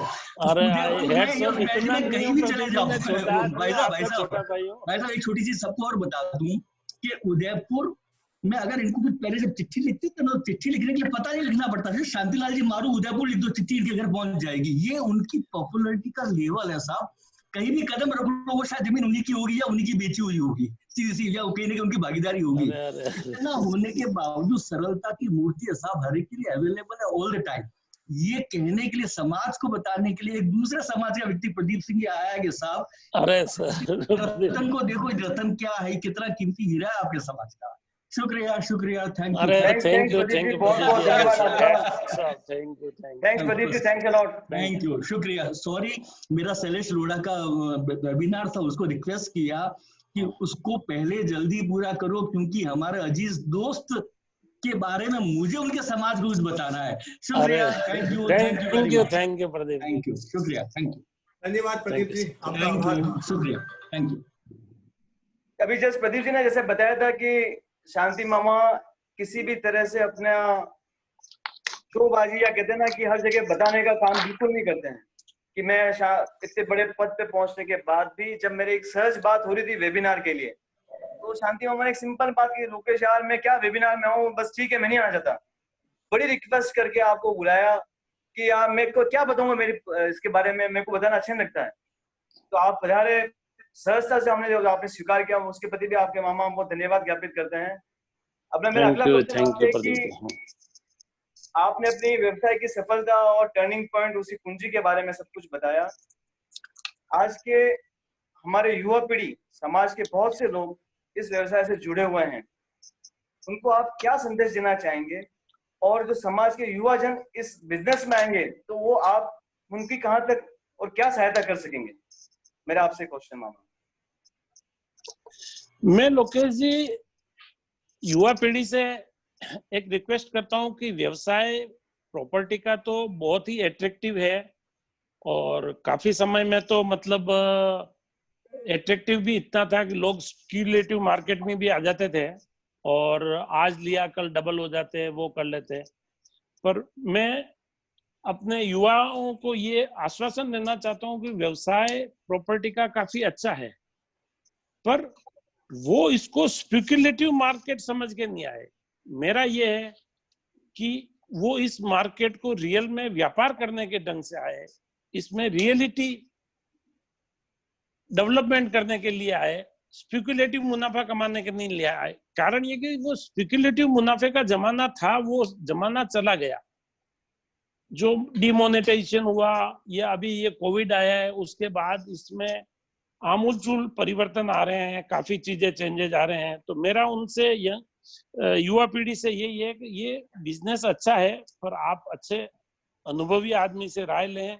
कहीं भी चले जाओ भाई साहब एक छोटी सी सबको और बता दूं कि उदयपुर में अगर इनको कुछ पहले जब चिट्ठी लिखती तो चिट्ठी लिखने के लिए पता नहीं लिखना पड़ता था, शांतिलाल जी मारू उदयपुर लिख दो, चिट्ठी इनके घर पहुंच जाएगी। ये उनकी पॉपुलैरिटी का लेवल है साहब। कहीं भी कदम रख लो वो शायद जमीन उन्हीं की होगी या उन्हीं की बेची हुई होगी, सीधी या कहीं ना कहीं उनकी भागीदारी होगी। इतना होने के बावजूद सरलता की मूर्ति है साहब, हर एक के लिए अवेलेबल है ऑल द टाइम। ये कहने के लिए, समाज को बताने के लिए एक दूसरे समाज का व्यक्ति प्रदीप सिंह आया है कि साहब अरे सर रतन को देखो, रतन क्या है, कितना कीमती हीरा है आपके समाज का। शुक्रिया शुक्रिया, थैंक यू। अरे थैंक यू बहुत धन्यवाद। Thanks Pradeep ji, thanks a lot. Thank you, शुक्रिया। सॉरी मेरा शैलेश लोढ़ा का वेबिनार था, उसको रिक्वेस्ट किया कि उसको पहले जल्दी पूरा करो क्योंकि हमारे अजीज दोस्त के बारे में मुझे उनके समाज को कुछ बताना है। शुक्रिया, thank you Pradeep, thank you, शुक्रिया, थैंक यू, धन्यवाद प्रदीप जी, शुक्रिया, थैंक यू। अभी जस्ट प्रदीप जी ने जैसे बताया था कि शांति मामा किसी भी तरह से अपना शोबाजी या कहते हैं ना कि हर जगह बताने का काम बिल्कुल नहीं करते हैं। कि मैं इतने बड़े पद पे पहुंचने के बाद भी जब मेरी एक सहज बात हो रही थी वेबिनार के लिए, तो शांति मामा ने एक सिंपल बात की, लोकेश यार मैं क्या वेबिनार में हूँ, बस ठीक है मैं नहीं आना चाहता। बड़ी रिक्वेस्ट करके आपको बुलाया कि यार मेरे को क्या बताऊंगा, मेरी इसके बारे में मेरे को बताना अच्छा नहीं लगता है। तो आप पधारे, सहजता से हमने जो आपने स्वीकार किया उसके प्रति भी आपके मामा बहुत धन्यवाद ज्ञापित करते हैं। अपना मेरा अगला प्रश्न है कि आपने अपनी व्यवसाय की सफलता और टर्निंग पॉइंट, उसी कुंजी के बारे में सब कुछ बताया। आज के हमारे युवा पीढ़ी, समाज के बहुत से लोग इस व्यवसाय से जुड़े हुए हैं, उनको आप क्या संदेश देना चाहेंगे? और जो समाज के युवा जन इस बिजनेस में आएंगे तो वो आप उनकी कहां तक और क्या सहायता कर सकेंगे? मेरा आपसे क्वेश्चन मामा। मैं लोकेश जी युवा पीढ़ी से एक रिक्वेस्ट करता हूं कि व्यवसाय प्रॉपर्टी का तो बहुत ही एट्रैक्टिव है और काफी समय में तो मतलब एट्रैक्टिव भी इतना था कि लोग स्पेक्युलेटिव मार्केट में भी आ जाते थे और आज लिया कल डबल हो जाते हैं, वो कर लेते हैं। पर मैं अपने युवाओं को ये आश्वासन देना चाहता हूं कि व्यवसाय प्रॉपर्टी का काफी अच्छा है, पर वो इसको स्पेक्युलेटिव मार्केट समझ के नहीं आए। मेरा ये है कि वो इस मार्केट को रियल में व्यापार करने के ढंग से आए, इसमें रियलिटी डेवलपमेंट करने के लिए आए, स्पेक्युलेटिव मुनाफा कमाने के नहीं लिए आए। कारण ये कि वो स्पेक्युलेटिव मुनाफे का जमाना था, वो जमाना चला गया। जो डिमोनेटाइजेशन हुआ या अभी ये कोविड आया है, उसके बाद इसमें आमूलचूल परिवर्तन आ रहे हैं, काफी चीजें चेंजेस आ रहे हैं। तो मेरा उनसे युवा पीढ़ी से यही है कि ये बिजनेस अच्छा है, पर आप अच्छे अनुभवी आदमी से राय लें,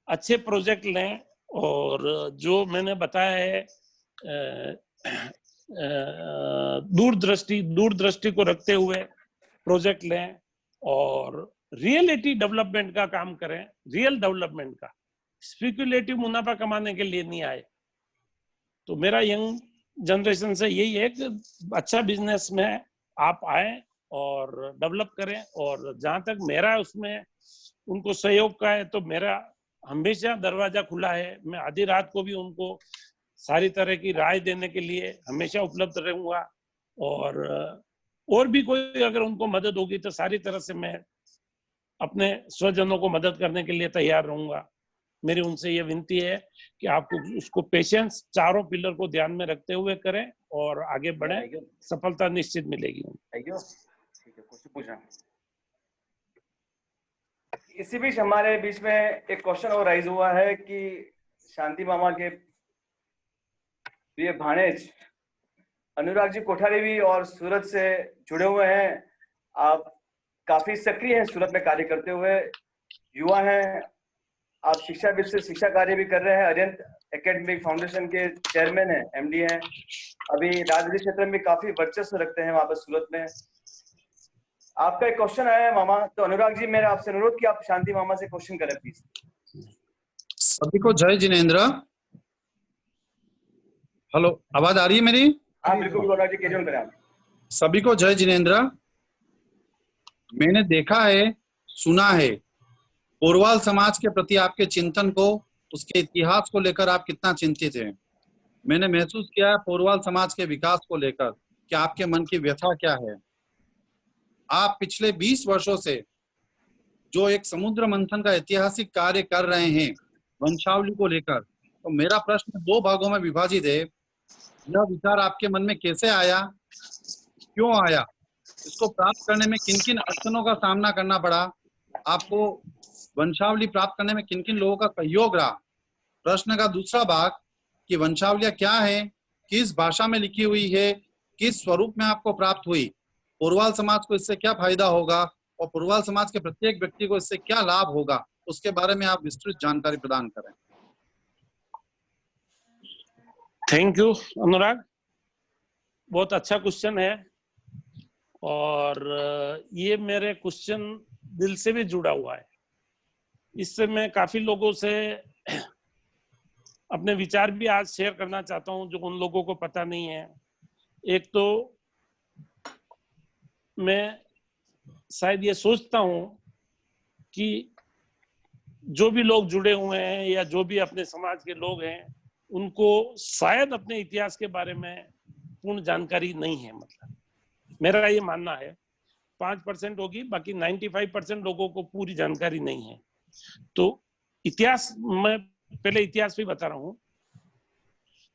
अच्छे प्रोजेक्ट लें, और जो मैंने बताया है दूरदृष्टि को रखते हुए प्रोजेक्ट लें और रियलिटी डेवलपमेंट का काम करें, रियल डेवलपमेंट का, स्पेक्युलेटिव मुनाफा कमाने के लिए नहीं आए। तो मेरा यंग जनरेशन से यही है कि अच्छा बिजनेस में आप आए और डेवलप करें, और जहां तक मेरा उसमें उनको सहयोग का है तो मेरा हमेशा दरवाजा खुला है। मैं आधी रात को भी उनको सारी तरह की राय देने के लिए हमेशा उपलब्ध रहूंगा, और भी कोई अगर उनको मदद होगी तो सारी तरह से मैं अपने स्वजनों को मदद करने के लिए तैयार रहूंगा। मेरी उनसे ये विनती है कि आपको उसको पेशेंस, चारों पिलर को ध्यान में रखते हुए करें और आगे बढ़ें, सफलता निश्चित मिलेगी। ठीक है, कुछ पूछना। इसी बीच हमारे बीच में एक क्वेश्चन और राइज हुआ है कि शांति मामा के प्रिय भाणेज अनुराग जी कोठारी भी और सूरत से जुड़े हुए हैं। आप काफी सक्रिय हैं सूरत में कार्य करते हुए, युवा हैं, आप शिक्षाविद से शिक्षा कार्य भी कर रहे हैं, अरिहंत एकेडमिक फाउंडेशन के चेयरमैन हैं, एमडी हैं, अभी राजनीति क्षेत्र में काफी वर्चस्व रखते हैं वहां पर सूरत में। आपका एक क्वेश्चन आया है मामा, तो अनुराग जी मेरा आपसे अनुरोध कि आप शांति मामा से क्वेश्चन करें प्लीज। सभी को जय जिनेंद्र। हेलो, आवाज आ रही है मेरी? हाँ बिल्कुल अनुराग जी, कैरी ऑन करें आप। सभी को जय जिनेंद्र। मैंने देखा है, सुना है पोरवाल समाज के प्रति आपके चिंतन को, उसके इतिहास को लेकर आप कितना चिंतित हैं। मैंने महसूस किया है पोरवाल समाज के विकास को लेकर कि आपके मन की व्यथा क्या है। आप पिछले 20 वर्षों से जो एक समुद्र मंथन का ऐतिहासिक कार्य कर रहे हैं वंशावली को लेकर, तो मेरा प्रश्न 2 भागों में विभाजित है। यह विचार आपके मन में कैसे आया, क्यों आया, इसको प्राप्त करने में किन किन अड़चनों का सामना करना पड़ा, आपको वंशावली प्राप्त करने में किन किन लोगों का सहयोग रहा। प्रश्न का दूसरा भाग कि वंशावलियां क्या है, किस भाषा में लिखी हुई है, किस स्वरूप में आपको प्राप्त हुई, पोरवाल समाज को इससे क्या फायदा होगा और पोरवाल समाज के प्रत्येक व्यक्ति को इससे क्या लाभ होगा, उसके बारे में आप विस्तृत जानकारी प्रदान करें। थैंक यू अनुराग, बहुत अच्छा क्वेश्चन है, और ये मेरे क्वेश्चन दिल से भी जुड़ा हुआ है। इससे मैं काफी लोगों से अपने विचार भी आज शेयर करना चाहता हूं जो उन लोगों को पता नहीं है। एक तो मैं शायद ये सोचता हूं कि जो भी लोग जुड़े हुए हैं या जो भी अपने समाज के लोग हैं, उनको शायद अपने इतिहास के बारे में पूर्ण जानकारी नहीं है। मतलब मेरा ये मानना है 5% होगी, बाकी 95% लोगों को पूरी जानकारी नहीं है। तो इतिहास, मैं पहले इतिहास भी बता रहा हूं।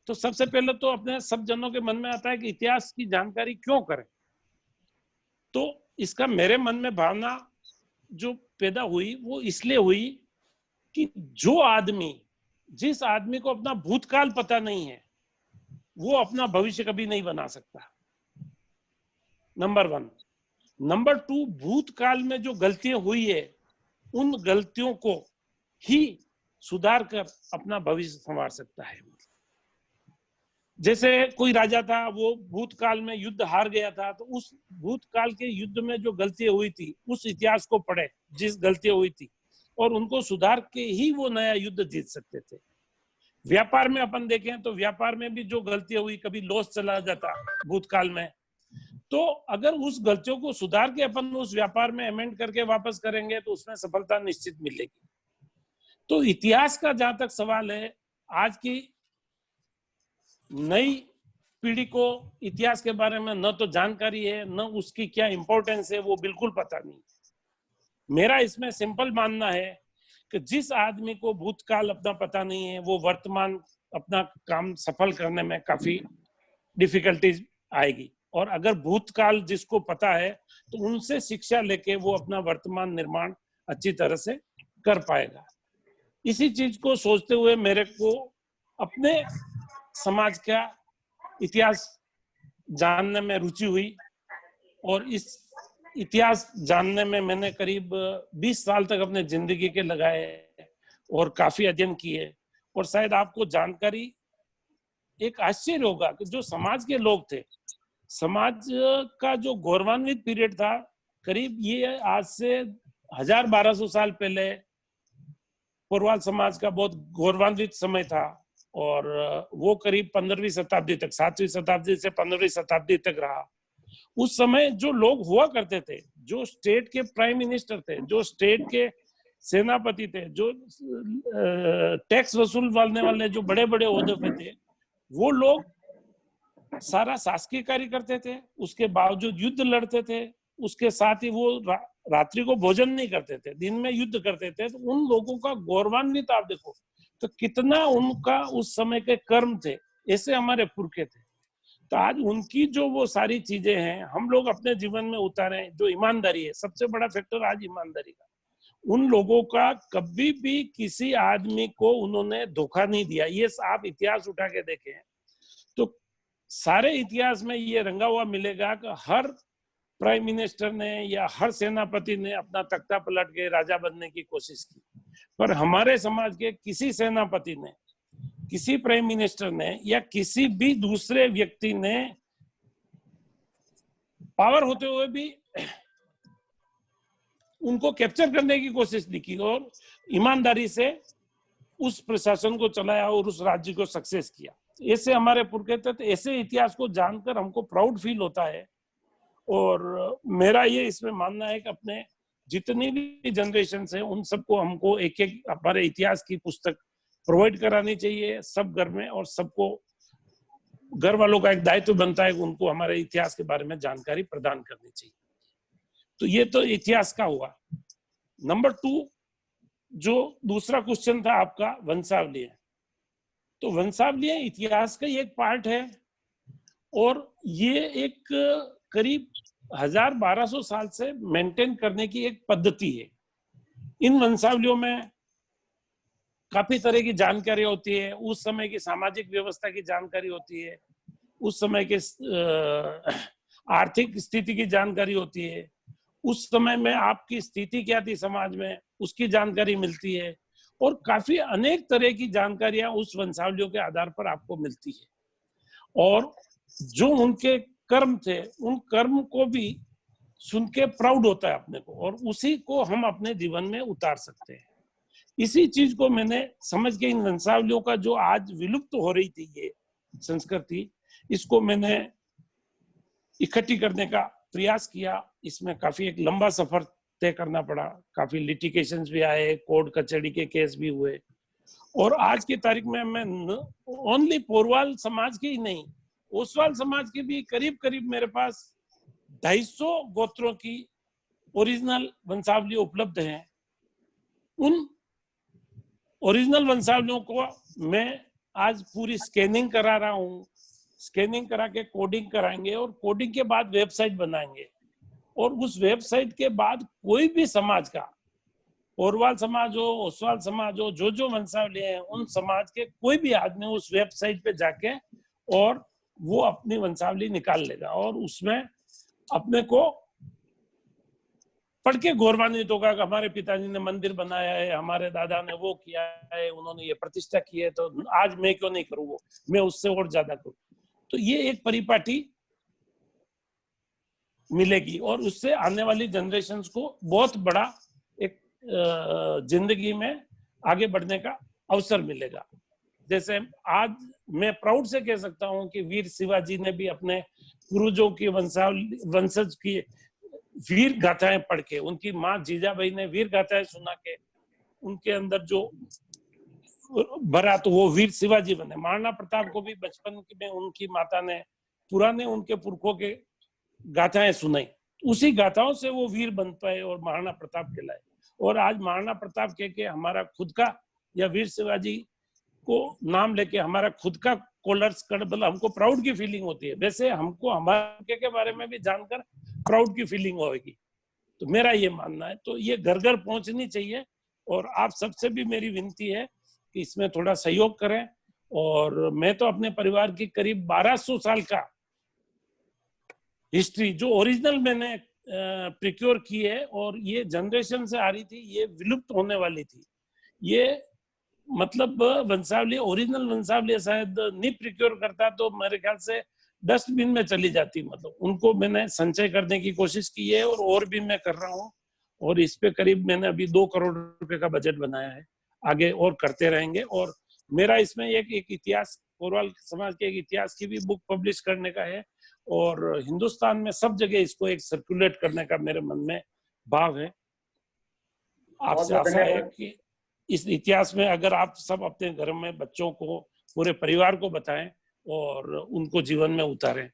तो सबसे पहले तो अपने सब जनों के मन में आता है कि इतिहास की जानकारी क्यों करें। तो इसका मेरे मन में भावना जो पैदा हुई वो इसलिए हुई कि जिस आदमी को अपना भूतकाल पता नहीं है, वो अपना भविष्य कभी नहीं बना सकता, नंबर 1। नंबर 2, भूतकाल में जो गलतियां हुई है उन गलतियों को ही सुधार कर अपना भविष्य संवार सकता है। जैसे कोई राजा था, वो भूतकाल में युद्ध हार गया था, तो उस भूतकाल के युद्ध में जो गलतियां हुई थी उस इतिहास को पढ़े जिस गलतियां हुई थी, और उनको सुधार के ही वो नया युद्ध जीत सकते थे। व्यापार में अपन देखें तो व्यापार में भी जो गलतियां हुई, कभी लॉस चला जाता भूतकाल में, तो अगर उस गलतियों को सुधार के अपन उस व्यापार में अमेंड करके वापस करेंगे तो उसमें सफलता निश्चित मिलेगी। तो इतिहास का जहां तक सवाल है, आज की नई पीढ़ी को इतिहास के बारे में न तो जानकारी है, न उसकी क्या इंपॉर्टेंस है वो बिल्कुल पता नहीं। मेरा इसमें सिंपल मानना है कि जिस आदमी को भूतकाल अपना पता नहीं है, वो वर्तमान अपना काम सफल करने में काफी डिफिकल्टीज आएगी, और अगर भूतकाल जिसको पता है तो उनसे शिक्षा लेके वो अपना वर्तमान निर्माण अच्छी तरह से कर पाएगा। इसी चीज को सोचते हुए मेरे को अपने समाज का इतिहास जानने में रुचि हुई, और इतिहास जानने में मैंने करीब 20 साल तक अपने जिंदगी के लगाए और काफी अध्ययन किए, और शायद आपको जानकारी एक आश्चर्य होगा कि जो समाज के लोग थे, समाज का जो गौरवान्वित पीरियड था, करीब ये आज से 1000-1200 साल पहले पोरवाल समाज का बहुत गौरवान्वित समय था, और वो करीब 15वीं शताब्दी तक, 7वीं शताब्दी से 15वीं शताब्दी तक रहा। उस समय जो लोग हुआ करते थे, जो स्टेट के प्राइम मिनिस्टर थे, जो स्टेट के सेनापति थे, जो टैक्स वसूल वाले जो बड़े बड़े ओहदे पे थे, वो लोग सारा शासकीय कार्य करते थे, उसके बावजूद युद्ध लड़ते थे, उसके साथ ही वो रात्रि को भोजन नहीं करते थे, दिन में युद्ध करते थे। तो उन लोगों का गौरवान्वित आप देखो तो कितना उनका उस समय के कर्म थे, ऐसे हमारे पुरखे थे। तो आज उनकी जो वो सारी चीजें हैं हम लोग अपने जीवन में उतारें। जो ईमानदारी है, सबसे बड़ा फैक्टर आज ईमानदारी का। उन लोगों का कभी भी किसी आदमी को उन्होंने धोखा नहीं दिया। ये आप इतिहास उठा के देखें तो सारे इतिहास में ये रंगा हुआ मिलेगा कि हर प्राइम मिनिस्टर ने या हर सेनापति ने अपना तख्ता पलट के राजा बनने की कोशिश की, पर हमारे समाज के किसी सेनापति ने, किसी प्राइम मिनिस्टर ने या किसी भी दूसरे व्यक्ति ने पावर होते हुए भी उनको कैप्चर करने की कोशिश नहीं की, और ईमानदारी से उस प्रशासन को चलाया और उस राज्य को सक्सेस किया। ऐसे हमारे पुरखे थे। तो ऐसे इतिहास को जानकर हमको प्राउड फील होता है, और मेरा ये इसमें मानना है कि अपने जितनी भी जनरेशन है उन सबको हमको एक एक हमारे इतिहास की पुस्तक प्रोवाइड करानी चाहिए सब घर में, और सबको घर वालों का एक दायित्व बनता है कि उनको हमारे इतिहास के बारे में जानकारी प्रदान करनी चाहिए। तो ये तो इतिहास का हुआ। नंबर 2, जो दूसरा क्वेश्चन था आपका, वंशावली। तो वंशावली इतिहास का एक पार्ट है, और ये एक करीब 1000-1200 साल से मेंटेन करने की एक पद्धति है। इन वंशावलियों में काफी तरह की जानकारी होती है, उस समय की सामाजिक व्यवस्था की जानकारी होती है, उस समय के आर्थिक स्थिति की जानकारी होती है, उस समय में आपकी स्थिति क्या थी समाज में उसकी जानकारी मिलती है, और काफी अनेक तरह की जानकारियां उस वंशावलियों के आधार पर आपको मिलती है। और जो उनके कर्म थे उन कर्म को भी सुन के प्राउड होता है अपने को, और उसी को हम अपने जीवन में उतार सकते हैं। इसी चीज को मैंने समझ के इन वंशावलियों का जो आज विलुप्त हो रही थी ये संस्कृति, इसको मैंने इकट्ठी करने का प्रयास किया। इसमें काफी एक लंबा सफर तय करना पड़ा, काफी लिटिगेशंस भी आए, कोर्ट कचहरी के केस भी हुए, और आज की तारीख में मैं ओनली पोरवाल समाज के ही नहीं, ओसवाल समाज के भी करीब करीब मेरे पास 250 गोत्रों की ओरिजिनल वंशावली उपलब्ध हैं। उन ओरिजिनल वंशावलियों को मैं आज पूरी स्कैनिंग करा रहा हूँ। स्कैनिंग करा के कोडिंग कराएंगे, और कोडिंग के बाद वेबसाइट बनाएंगे, और उस वेबसाइट के बाद कोई भी समाज का, पोरवाल समाज हो, ओसवाल समाज हो, जो जो वंशावली है उन समाज के कोई भी आदमी उस वेबसाइट पे जाके और वो अपनी वंशावली निकाल लेगा, और उसमें अपने को पढ़ के गौरवान्वित होगा कि हमारे पिताजी ने मंदिर बनाया है, हमारे दादा ने वो किया है, उन्होंने ये प्रतिष्ठा की है, तो आज मैं क्यों नहीं करूँ, वो मैं उससे और ज्यादा करूँ। तो ये एक परिपाटी मिलेगी, और उससे आने वाली जनरेशन्स को बहुत बड़ा एक जिंदगी में आगे बढ़ने का अवसर मिलेगा। जैसे आज मैं प्राउड से कह सकता हूं कि वीर शिवाजी ने भी अपने पूर्वजों की वंशज की वीर गाथाएं पढ़ के, उनकी माँ जीजाबाई ने वीर गाथाएं सुना के उनके अंदर जो भरा, तो वो वीर शिवाजी बने। महाराणा प्रताप को भी बचपन में उनकी माता ने पुराने उनके पुरखों के गाथाएं सुनाई, उसी गाथाओं से वो वीर बन पाए और महाराणा प्रताप कहलाए। और आज महाराणा प्रताप कह के हमारा खुद का, या वीर शिवाजी को नाम लेके हमारा खुद का कॉलर्स कर, मतलब हमको प्राउड की फीलिंग होती है। वैसे हमको हमारे के बारे में भी जानकर प्राउड की फीलिंग होगी। तो मेरा ये मानना है, तो ये घर घर पहुंचनी चाहिए, और आप सबसे भी मेरी विनती है कि इसमें थोड़ा सहयोग करें। और मैं तो अपने परिवार की करीब 1200 साल का हिस्ट्री जो ओरिजिनल मैंने प्रिक्योर की है और ये जनरेशन से आ रही थी, ये विलुप्त होने वाली थी। ये मतलब वंशावली, ओरिजिनल वंशावली शायद नहीं प्रिक्योर करता तो मेरे ख्याल से डस्टबिन में चली जाती। मतलब उनको मैंने संचय करने की कोशिश की है और भी मैं कर रहा हूँ। और इस पे करीब मैंने अभी 2 करोड़ रुपए का बजट बनाया है, आगे और करते रहेंगे। और मेरा इसमें एक इतिहास, कोरवाल समाज के एक इतिहास की भी बुक पब्लिश करने का है और हिंदुस्तान में सब जगह इसको एक सर्कुलेट करने का मेरे मन में भाव है। आपसे आशा है कि इस इतिहास में अगर आप सब अपने घर में बच्चों को, पूरे परिवार को बताएं और उनको जीवन में उतारें,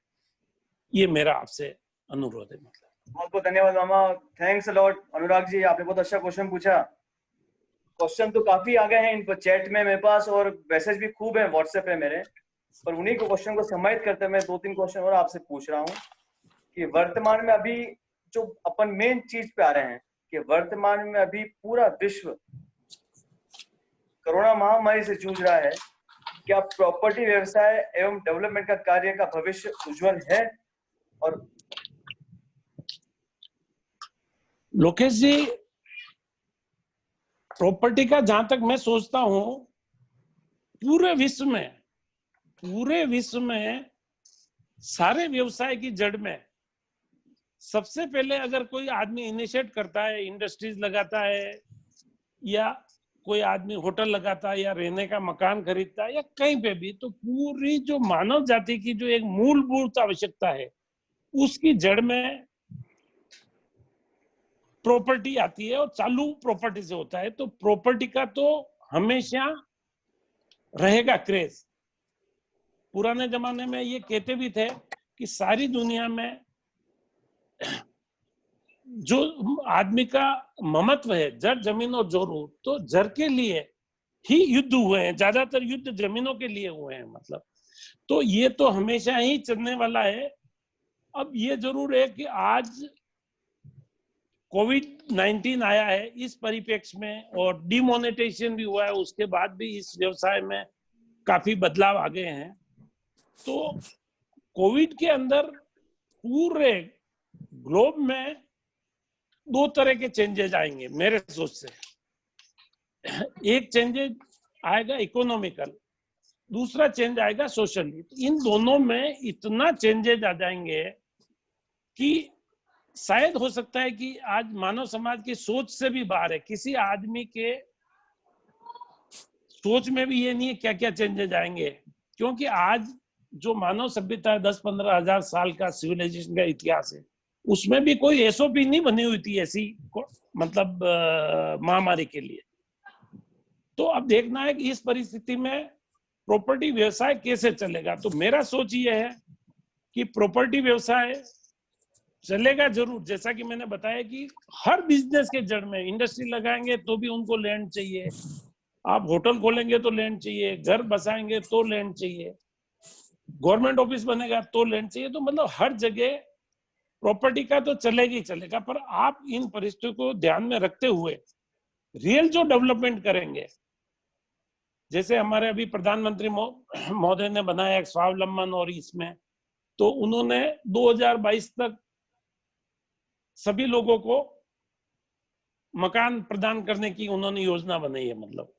ये मेरा आपसे अनुरोध है। मतलब बहुत बहुत धन्यवाद मामा, thanks a lot. Anurag ji, आपने बहुत अच्छा क्वेश्चन पूछा। क्वेश्चन तो काफी आ गए हैं इन पर चैट में मेरे पास, और मैसेज भी खूब है व्हाट्सएप पे मेरे, पर उन्हीं को क्वेश्चन को समाहित करते मैं 2-3 क्वेश्चन और आपसे पूछ रहा हूँ कि वर्तमान में अभी जो अपन मेन चीज पे आ रहे हैं कि वर्तमान में अभी पूरा विश्व कोरोना महामारी से जूझ रहा है। क्या प्रॉपर्टी व्यवसाय एवं डेवलपमेंट का कार्य का भविष्य उज्जवल है? और लोकेश जी, प्रॉपर्टी का जहां तक मैं सोचता हूं, पूरे विश्व में सारे व्यवसाय की जड़ में सबसे पहले अगर कोई आदमी इनिशिएट करता है, इंडस्ट्रीज लगाता है, या कोई आदमी होटल लगाता है, या रहने का मकान खरीदता है, या कहीं पे भी, तो पूरी जो मानव जाति की जो एक मूलभूत आवश्यकता है उसकी जड़ में प्रॉपर्टी आती है और चालू प्रॉपर्टी से होता है। तो प्रॉपर्टी का तो हमेशा रहेगा क्रेज। पुराने जमाने में ये कहते भी थे कि सारी दुनिया में जो आदमी का ममत्व है, जड़, जमीन और जोरू, तो जड़ के लिए ही युद्ध हुए हैं, ज्यादातर युद्ध जमीनों के लिए हुए हैं। मतलब तो ये तो हमेशा ही चलने वाला है। अब ये जरूर है कि आज कोविड-19 आया है इस परिप्रेक्ष्य में, और डिमोनेटाइजेशन भी हुआ है, उसके बाद भी इस व्यवसाय में काफी बदलाव आ गए हैं। तो कोविड के अंदर पूरे ग्लोब में 2 तरह के चेंजेस आएंगे मेरे सोच से। एक चेंजेस आएगा इकोनॉमिकल, दूसरा चेंज आएगा सोशली। इन दोनों में इतना चेंजेस आ जाएंगे कि शायद हो सकता है कि आज मानव समाज की सोच से भी बाहर है। किसी आदमी के सोच में भी ये नहीं है क्या क्या चेंजेस आएंगे, क्योंकि आज जो मानव सभ्यता है, 10-15 हजार साल का सिविलाइजेशन का इतिहास है, उसमें भी कोई एसओपी नहीं बनी हुई थी ऐसी, मतलब महामारी के लिए। तो अब देखना है कि इस परिस्थिति में प्रॉपर्टी व्यवसाय कैसे चलेगा। तो मेरा सोच ये है कि प्रॉपर्टी व्यवसाय चलेगा जरूर। जैसा कि मैंने बताया कि हर बिजनेस के जड़ में, इंडस्ट्री लगाएंगे तो भी उनको लैंड चाहिए, आप होटल खोलेंगे तो लैंड चाहिए, घर बसाएंगे तो लैंड चाहिए, गवर्नमेंट ऑफिस बनेगा तो लैंड चाहिए। तो मतलब हर जगह प्रॉपर्टी का तो चलेगा ही चलेगा। पर आप इन परिस्थितियों को ध्यान में रखते हुए रियल जो डेवलपमेंट करेंगे, जैसे हमारे अभी प्रधानमंत्री महोदय ने बनाया एक स्वावलंबन, और इसमें तो उन्होंने 2022 तक सभी लोगों को मकान प्रदान करने की उन्होंने योजना बनाई है, मतलब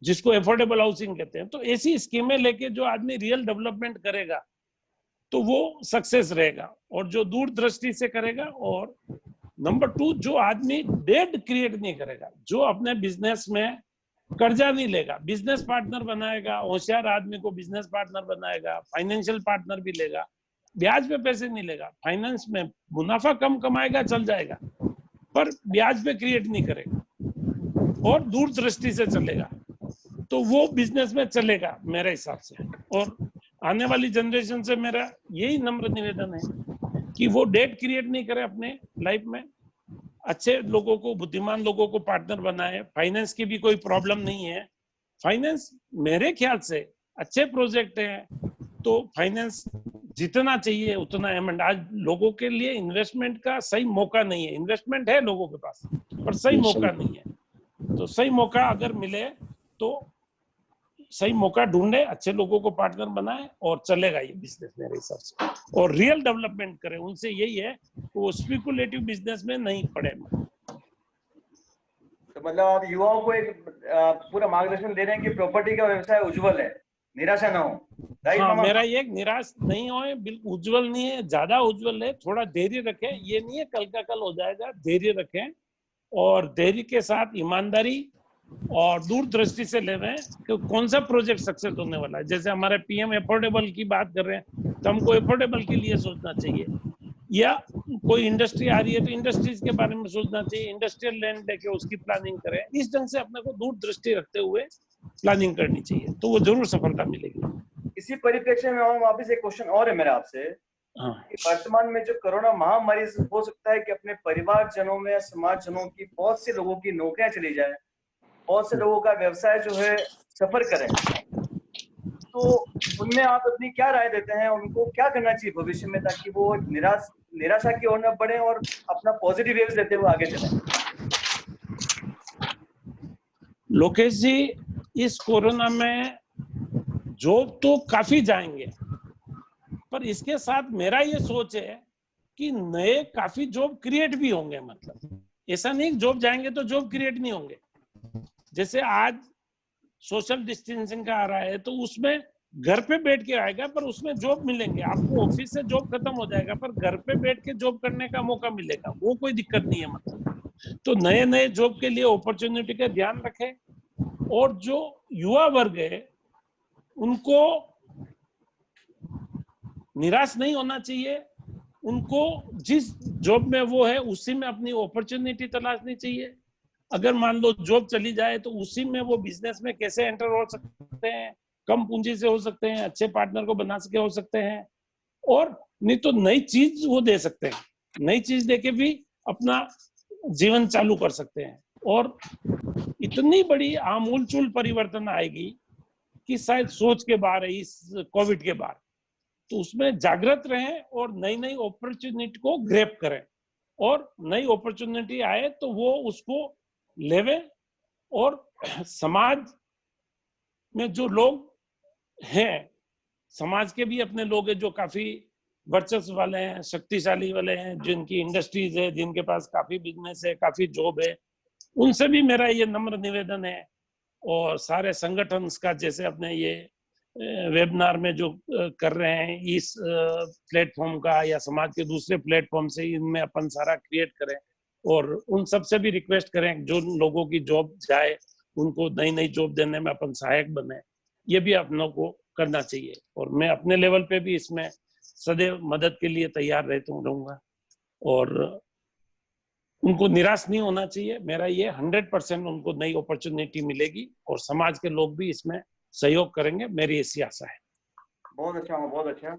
जिसको एफोर्डेबल हाउसिंग कहते हैं। तो ऐसी स्कीमें लेके जो आदमी रियल डेवलपमेंट करेगा तो वो सक्सेस रहेगा, और जो दूरदृष्टि से करेगा। और नंबर 2, जो आदमी डेट क्रिएट नहीं करेगा, जो अपने बिजनेस में कर्जा नहीं लेगा, बिजनेस पार्टनर बनाएगा, होशियार आदमी को बिजनेस पार्टनर बनाएगा, फाइनेंशियल पार्टनर भी लेगा, ब्याज पे पैसे नहीं लेगा, फाइनेंस में मुनाफा कम कमाएगा, चल जाएगा, पर ब्याज पे क्रिएट नहीं करेगा और दूरदृष्टि से चलेगा, तो वो बिजनेस में चलेगा मेरे हिसाब से। और आने वाली जनरेशन से मेरा यही नम्र निवेदन है कि वो डेट क्रिएट नहीं करे अपने लाइफ में, अच्छे लोगों को, बुद्धिमान लोगों को पार्टनर बनाए। फाइनेंस की भी कोई प्रॉब्लम नहीं है, फाइनेंस मेरे ख्याल से अच्छे प्रोजेक्ट हैं तो फाइनेंस जितना चाहिए उतना है। आज लोगों के लिए इन्वेस्टमेंट का सही मौका नहीं है, इन्वेस्टमेंट है लोगों के पास पर सही मौका नहीं है। तो सही मौका अगर मिले तो सही मौका ढूंढे, अच्छे लोगों को पार्टनर बनाए और चलेगा ये बिजनेस मेरे हिसाब से, और रियल डेवलपमेंट करें। उनसे यही है वो स्पेकुलेटिव बिजनेस में नहीं पड़े। तो मतलब आप युवाओं को एक पूरा मार्गदर्शन दे रहे हैं कि प्रॉपर्टी का व्यवसाय उज्जवल है, निराशा ना हो, राइट हाँ, मामा? मेरा ये निराश नहीं हो, बिल्कुल उज्जवल नहीं है, ज्यादा उज्जवल है, थोड़ा धैर्य रखें। ये नहीं है कल का कल हो जाएगा, धैर्य रखें और धैर्य के साथ ईमानदारी और दूरदृष्टि से ले रहे हैं कि कौन सा प्रोजेक्ट सक्सेस होने वाला है। जैसे हमारे पीएम अफोर्डेबल की बात कर रहे हैं, तो हमको अफोर्डेबल के लिए सोचना चाहिए, या कोई इंडस्ट्री आ रही है तो इंडस्ट्रीज के बारे में सोचना चाहिए, इंडस्ट्रियल लैंड लेके उसकी प्लानिंग करें। इस ढंग से अपने को दूरदृष्टि रखते हुए प्लानिंग करनी चाहिए, तो वो जरूर सफलता मिलेगी। इसी परिप्रेक्ष्य में वापस एक क्वेश्चन और है मेरा आपसे, हाँ। कि वर्तमान में जो कोरोना महामारी से हो सकता है कि अपने परिवारजनों में, समाजजनों की, बहुत से लोगों की नौकरियां चली जाए, बहुत से लोगों का व्यवसाय जो है सफर करें, तो उनमें आप अपनी क्या राय देते हैं? उनको क्या करना चाहिए भविष्य में ताकि वो निराशा की ओर न बढ़े और अपना पॉजिटिव वेव्स लेते हुए आगे चलें? लोकेश जी, इस कोरोना में जॉब तो काफी जाएंगे, पर इसके साथ मेरा ये सोच है कि नए काफी जॉब क्रिएट भी होंगे। मतलब ऐसा नहीं जॉब जाएंगे तो जॉब क्रिएट नहीं होंगे। जैसे आज सोशल डिस्टेंसिंग का आ रहा है, तो उसमें घर पे बैठ के आएगा, पर उसमें जॉब मिलेंगे आपको। ऑफिस से जॉब खत्म हो जाएगा, पर घर पे बैठ के जॉब करने का मौका मिलेगा, वो कोई दिक्कत नहीं है। मतलब तो नए नए जॉब के लिए अपॉर्चुनिटी का ध्यान रखें, और जो युवा वर्ग है उनको निराश नहीं होना चाहिए। उनको जिस जॉब में वो है उसी में अपनी अपॉर्चुनिटी तलाशनी चाहिए। अगर मान लो जॉब चली जाए तो उसी में वो बिजनेस में कैसे एंटर हो सकते हैं, कम पूंजी से हो सकते हैं, अच्छे पार्टनर को बना सके हो सकते हैं, और नहीं तो नई चीज वो दे सकते हैं, नई चीज देके भी अपना जीवन चालू कर सकते हैं। और इतनी बड़ी आमूलचूल परिवर्तन आएगी कि शायद सोच के बाहर है इस कोविड के बाद। तो उसमें जागृत रहें और नई नई अपॉर्चुनिटी को ग्रैब करें, और नई अपॉर्चुनिटी आए तो वो उसको लेवे। और समाज में जो लोग हैं, समाज के भी अपने लोग हैं जो काफी वर्चस्व वाले हैं, शक्तिशाली वाले हैं, जिनकी इंडस्ट्रीज है, जिनके पास काफी बिजनेस है, काफी जॉब है, उनसे भी मेरा ये नम्र निवेदन है। और सारे संगठन का, जैसे अपने ये वेबिनार में जो कर रहे हैं इस प्लेटफॉर्म का या समाज के दूसरे प्लेटफॉर्म से, इनमें अपन सारा क्रिएट करें, और उन सब से भी रिक्वेस्ट करें जो लोगों की जॉब जाए उनको नई नई जॉब देने में अपन सहायक बने। ये भी अपनों को करना चाहिए, और मैं अपने लेवल पे भी इसमें सदैव मदद के लिए तैयार रहूंगा। और उनको निराश नहीं होना चाहिए। मेरा ये 100% उनको नई अपॉर्चुनिटी मिलेगी, और समाज के लोग भी इसमें सहयोग करेंगे, मेरी ऐसी आशा है। बहुत अच्छा, बहुत अच्छा।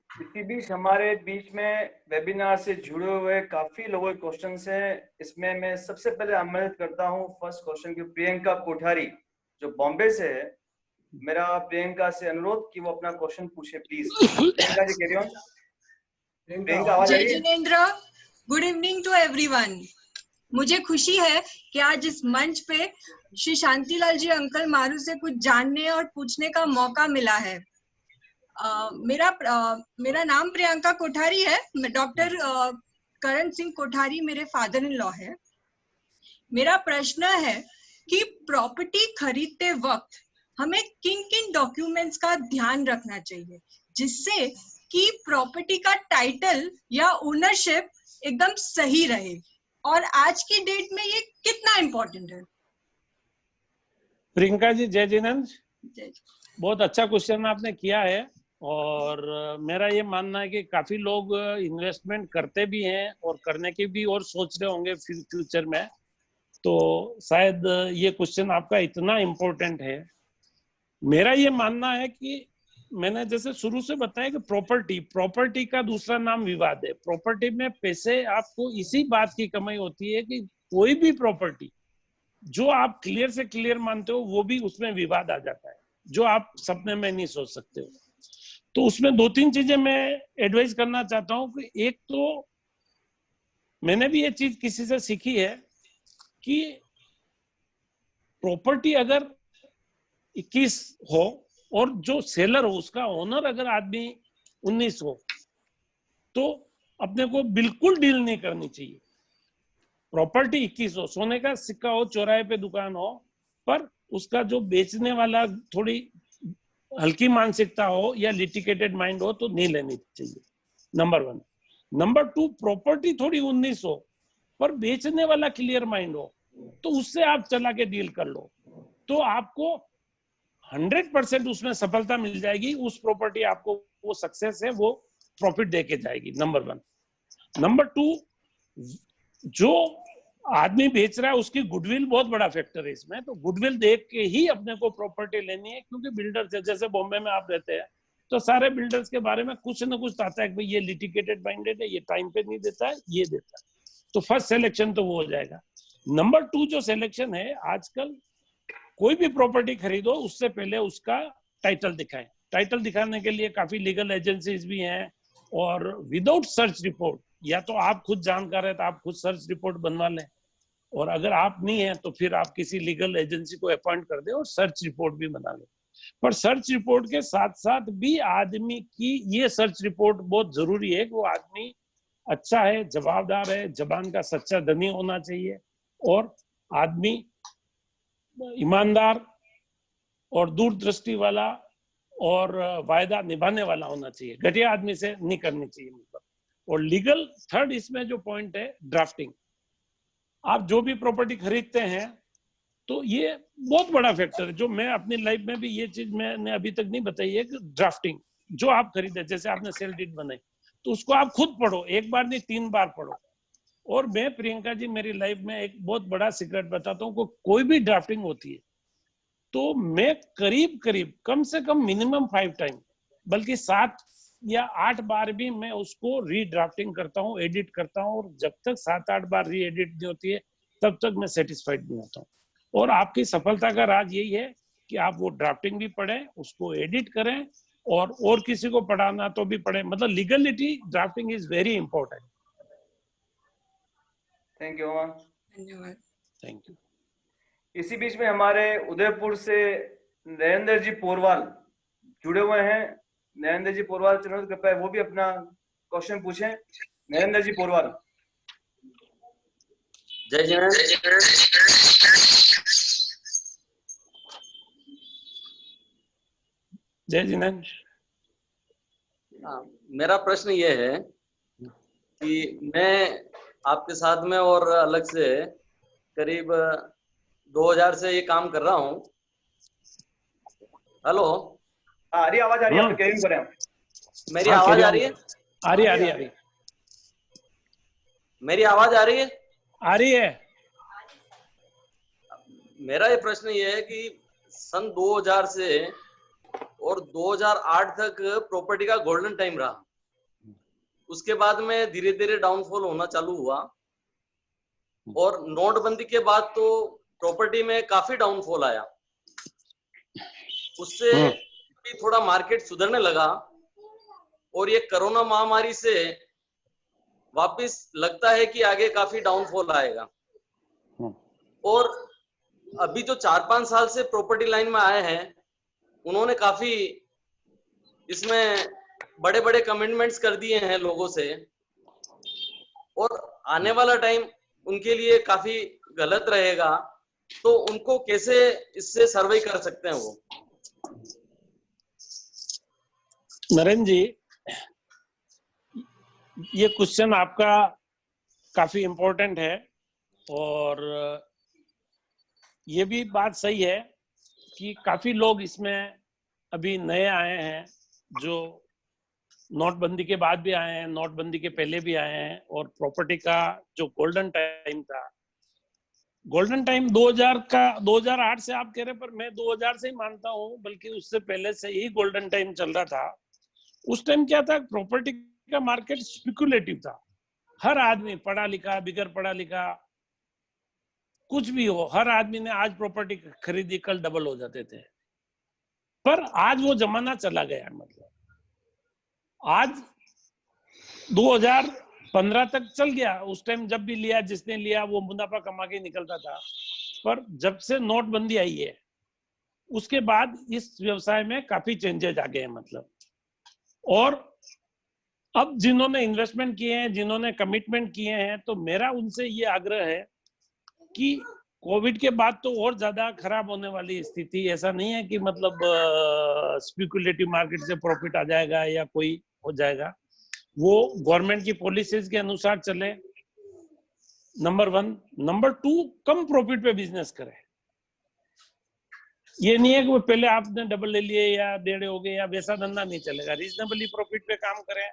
इसी बीच हमारे बीच में वेबिनार से जुड़े हुए काफी लोगों के क्वेश्चन हैं। इसमें मैं सबसे पहले आमंत्रित करता हूं फर्स्ट क्वेश्चन की प्रियंका कोठारी जो बॉम्बे से है। मेरा प्रियंका से अनुरोध कि वो अपना क्वेश्चन पूछे please. Priyanka ji, carry on. Priyanka, आवाज आ रही है? जय जिनेंद्र, गुड इवनिंग टू एवरीवन। मुझे खुशी है कि आज इस मंच पे श्री शांतिलाल जी अंकल मारू से कुछ जानने और पूछने का मौका मिला है। मेरा नाम प्रियंका कोठारी है। डॉक्टर करण सिंह कोठारी मेरे फादर इन लॉ है। मेरा प्रश्न है कि प्रॉपर्टी खरीदते वक्त हमें किन किन डॉक्यूमेंट्स का ध्यान रखना चाहिए जिससे कि प्रॉपर्टी का टाइटल या ओनरशिप एकदम सही रहे, और आज की डेट में ये कितना इम्पोर्टेंट है? प्रियंका जी, जय जिनेंद्र, बहुत अच्छा क्वेश्चन आपने किया है। और मेरा ये मानना है कि काफी लोग इन्वेस्टमेंट करते भी हैं और करने की भी और सोच रहे होंगे फ्यूचर में, तो शायद ये क्वेश्चन आपका इतना इम्पोर्टेंट है। मेरा ये मानना है कि मैंने जैसे शुरू से बताया कि प्रॉपर्टी का दूसरा नाम विवाद है। प्रॉपर्टी में पैसे आपको इसी बात की कमाई होती है कि कोई भी प्रॉपर्टी जो आप क्लियर से क्लियर मानते हो वो भी उसमें विवाद आ जाता है, जो आप सपने में नहीं सोच सकते हो। तो उसमें दो तीन चीजें मैं एडवाइस करना चाहता हूँ कि एक तो मैंने भी ये चीज किसी से सीखी है कि प्रॉपर्टी अगर 21 हो और जो सेलर हो उसका ओनर अगर आदमी 19 हो तो अपने को बिल्कुल डील नहीं करनी चाहिए। प्रॉपर्टी 21 हो, सोने का सिक्का हो, चौराहे पे दुकान हो, पर उसका जो बेचने वाला थोड़ी हल्की मानसिकता हो या लिटिगेटेड माइंड हो तो नहीं लेनी चाहिए, नंबर 1। नंबर 2, प्रॉपर्टी थोड़ी 19 हो पर बेचने वाला क्लियर माइंड हो तो उससे आप चला के डील कर लो, तो आपको 100% उसमें सफलता मिल जाएगी। उस प्रॉपर्टी आपको वो सक्सेस है, वो प्रॉफिट देके जाएगी, नंबर 1। नंबर 2, जो आदमी बेच रहा है उसकी गुडविल बहुत बड़ा फैक्टर है इसमें, तो गुडविल देख के ही अपने को प्रॉपर्टी लेनी है, क्योंकि बिल्डर्स जैसे बॉम्बे में आप रहते हैं तो सारे बिल्डर्स के बारे में कुछ ना कुछ आता है कि भाई ये लिटिगेटेड माइंडेड है, ये टाइम पे नहीं देता है, ये देता है, तो फर्स्ट सिलेक्शन तो वो हो जाएगा। नंबर 2 जो सिलेक्शन है, आजकल कोई भी प्रॉपर्टी खरीदो उससे पहले उसका टाइटल दिखाएं। टाइटल दिखाने के लिए काफी लीगल एजेंसीज भी हैं, और विदाउट सर्च रिपोर्ट, या तो आप खुद जानकार है तो आप खुद सर्च रिपोर्ट बनवा लें, और अगर आप नहीं है तो फिर आप किसी लीगल एजेंसी को अपॉइंट कर दें और सर्च रिपोर्ट भी बना लें। पर सर्च रिपोर्ट के साथ साथ भी आदमी की ये सर्च रिपोर्ट बहुत जरूरी है कि वो आदमी अच्छा है, जवाबदार है, जबान का सच्चा धनी होना चाहिए, और आदमी ईमानदार और दूरदृष्टि वाला और वायदा निभाने वाला होना चाहिए, घटिया आदमी से नहीं करनी चाहिए मतलब। और लीगल थर्ड इसमें जो पॉइंट है, ड्राफ्टिंग। आप जो भी प्रॉपर्टी खरीदते हैं तो ये बहुत बड़ा फैक्टर है, जो मैं अपनी लाइफ में भी ये चीज मैंने अभी तक नहीं बताई है कि ड्राफ्टिंग जो आप खरीदे, जैसे आपने सेल डीड बनाई तो उसको आप खुद पढ़ो, एक बार नहीं 3 बार पढ़ो। और मैं प्रियंका जी मेरी लाइफ में एक बहुत बड़ा सीक्रेट बताता हूँ, कोई भी ड्राफ्टिंग होती है तो मैं करीब कम से कम मिनिमम 5 टाइम, बल्कि 7 या 8 बार भी मैं उसको रीड्राफ्टिंग करता हूँ, एडिट करता हूँ, और जब तक 7-8 बार री एडिट नहीं होती है तब तक मैं सेटिस्फाइड नहीं होता हूँ। और आपकी सफलता का राज यही है कि आप वो ड्राफ्टिंग भी पढ़ें, उसको एडिट करें, और किसी को पढ़ाना तो भी पढ़े, मतलब legality drafting is very important. Thank you Aman. धन्यवाद। Thank you. इसी बीच में हमारे उदयपुर से नरेंद्र जी पोरवाल जुड़े हुए हैं। नरेंद्र जी पोरवाल चरण कृपया वो भी अपना क्वेश्चन पूछें। नरेंद्र जी पोरवाल। जय जिनेंद्र। जय जिनेंद्र। मेरा प्रश्न ये है कि मैं आपके साथ में और अलग से करीब 2000 से ये काम कर रहा हूँ। हेलो, आ रही आवाज? आ रही है? आप कैरी करें। मेरी आवाज आ रही है? आ रही। मेरी आवाज आ रही है? आ रही है। मेरा ये प्रश्न ये है कि सन 2000 से और 2008 तक प्रॉपर्टी का गोल्डन टाइम रहा, उसके बाद में धीरे धीरे डाउनफॉल होना चालू हुआ, और नोटबंदी के बाद तो प्रॉपर्टी में काफी डाउनफॉल आया, उससे भी थोड़ा मार्केट सुधरने लगा, और ये कोरोना महामारी से वापस लगता है कि आगे काफी डाउनफॉल आएगा। और अभी जो 4-5 साल से प्रॉपर्टी लाइन में आए हैं उन्होंने काफी इसमें बड़े बड़े कमिटमेंट्स कर दिए हैं लोगों से, और आने वाला टाइम उनके लिए काफी गलत रहेगा, तो उनको कैसे इससे सर्वे कर सकते हैं वो? नरेंद्र जी, ये क्वेश्चन आपका काफी इम्पोर्टेंट है, और ये भी बात सही है कि काफी लोग इसमें अभी नए आए हैं, जो नोटबंदी के बाद भी आए हैं, नोटबंदी के पहले भी आए हैं, और प्रॉपर्टी का जो गोल्डन टाइम था, गोल्डन टाइम 2000 का 2008 से आप कह रहे, पर मैं 2000 से ही मानता हूं, बल्कि उससे पहले से ही गोल्डन टाइम चल रहा था। उस टाइम क्या था, प्रॉपर्टी का मार्केट स्पेकुलेटिव था। हर आदमी, पढ़ा लिखा, बिगर पढ़ा लिखा, कुछ भी हो, हर आदमी ने आज प्रॉपर्टी खरीदी, कल डबल हो जाते थे। पर आज वो जमाना चला गया, मतलब आज 2015 तक चल गया। उस टाइम जब भी लिया, जिसने लिया वो मुनाफा कमा के निकलता था। पर जब से नोटबंदी आई है उसके बाद इस व्यवसाय में काफी चेंजेस आ गए हैं मतलब। और अब जिन्होंने इन्वेस्टमेंट किए हैं, जिन्होंने कमिटमेंट किए हैं, तो मेरा उनसे ये आग्रह है कि कोविड के बाद तो और ज्यादा खराब होने वाली स्थिति, ऐसा नहीं है कि मतलब स्पेकुलेटिव मार्केट से प्रॉफिट आ जाएगा या कोई हो जाएगा, वो गवर्नमेंट की पॉलिसीज के अनुसार चले, नंबर 1। नंबर 2, कम प्रॉफिट पे बिजनेस करें। ये नहीं है कि वो पहले आपने डबल ले लिए या डेढ़ हो गए, या वैसा धंधा नहीं चलेगा। रीजनेबली प्रॉफिट पे काम करें,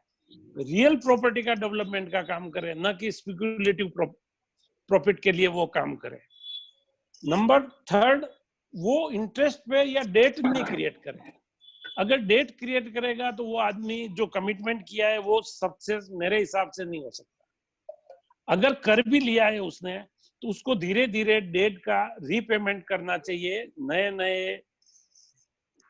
रियल प्रॉपर्टी का डेवलपमेंट का काम करें, न कि स्पेकुलेटिव प्रॉफिट के लिए वो काम करें। नंबर 3, वो इंटरेस्ट पे या डेट नहीं क्रिएट करे। अगर डेट क्रिएट करेगा तो वो आदमी जो कमिटमेंट किया है वो सक्सेस मेरे हिसाब से नहीं हो सकता। अगर कर भी लिया है उसने तो उसको धीरे धीरे डेट का रीपेमेंट करना चाहिए। नए नए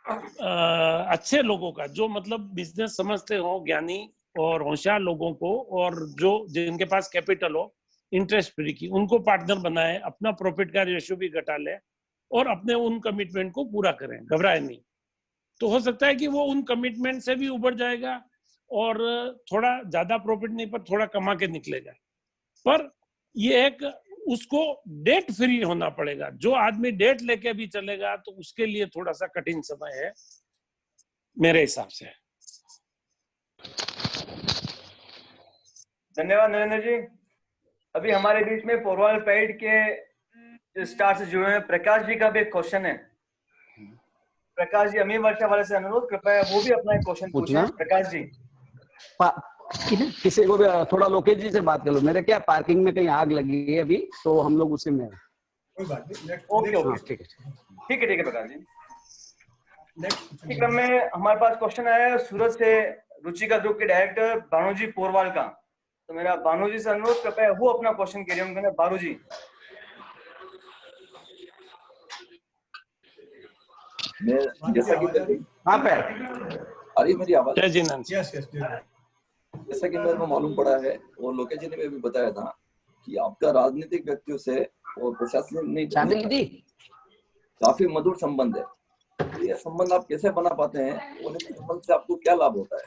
अच्छे लोगों का, जो मतलब बिजनेस समझते हो, ज्ञानी और होशियार लोगों को, और जो जिनके पास कैपिटल हो इंटरेस्ट फ्री की, उनको पार्टनर बनाए, अपना प्रॉफिट का रेशियो भी घटा ले और अपने उन कमिटमेंट को पूरा करें, घबराए नहीं। तो हो सकता है कि वो उन कमिटमेंट से भी उबर जाएगा और थोड़ा ज्यादा प्रॉफिट नहीं पर थोड़ा कमा के निकलेगा। पर ये एक उसको डेट फ्री होना पड़ेगा। जो आदमी डेट लेके भी चलेगा तो उसके लिए थोड़ा सा कठिन समय है मेरे हिसाब से। धन्यवाद नरेंद्र जी। अभी हमारे बीच में पोरवाल प्राइड के स्टार से जुड़े हैं प्रकाश जी का भी एक क्वेश्चन है। प्रकाश जी, अमीर वर्षा वाले से अनुरोध, कृपया वो भी अपना एक क्वेश्चन पूछें। प्रकाश जी। किसी को भी थोड़ा लोकेश जी से बात कर लो। मेरे क्या पार्किंग में कहीं आग लगी है अभी, तो हम लोग उसी में। कोई बात नहीं, ओके, ठीक है प्रकाश जी। इसी क्रम में हमारे पास क्वेश्चन आया है सूरत से रुचिका ग्रुप के डायरेक्टर बानू जी पोरवाल का। तो मेरा बानू जी से अनुरोध, कृपया वो अपना क्वेश्चन कैरी ऑन करें। बानू जी। जैसा कि मेरी आवाज, जैसा कि मेरे को मालूम पड़ा है और लोकेश जी ने भी बताया था कि आपका राजनीतिक व्यक्तियों से और प्रशासनिक काफी मधुर संबंध है। तो ये संबंध आप कैसे बना पाते हैं और इस संबंध से आपको क्या लाभ होता है?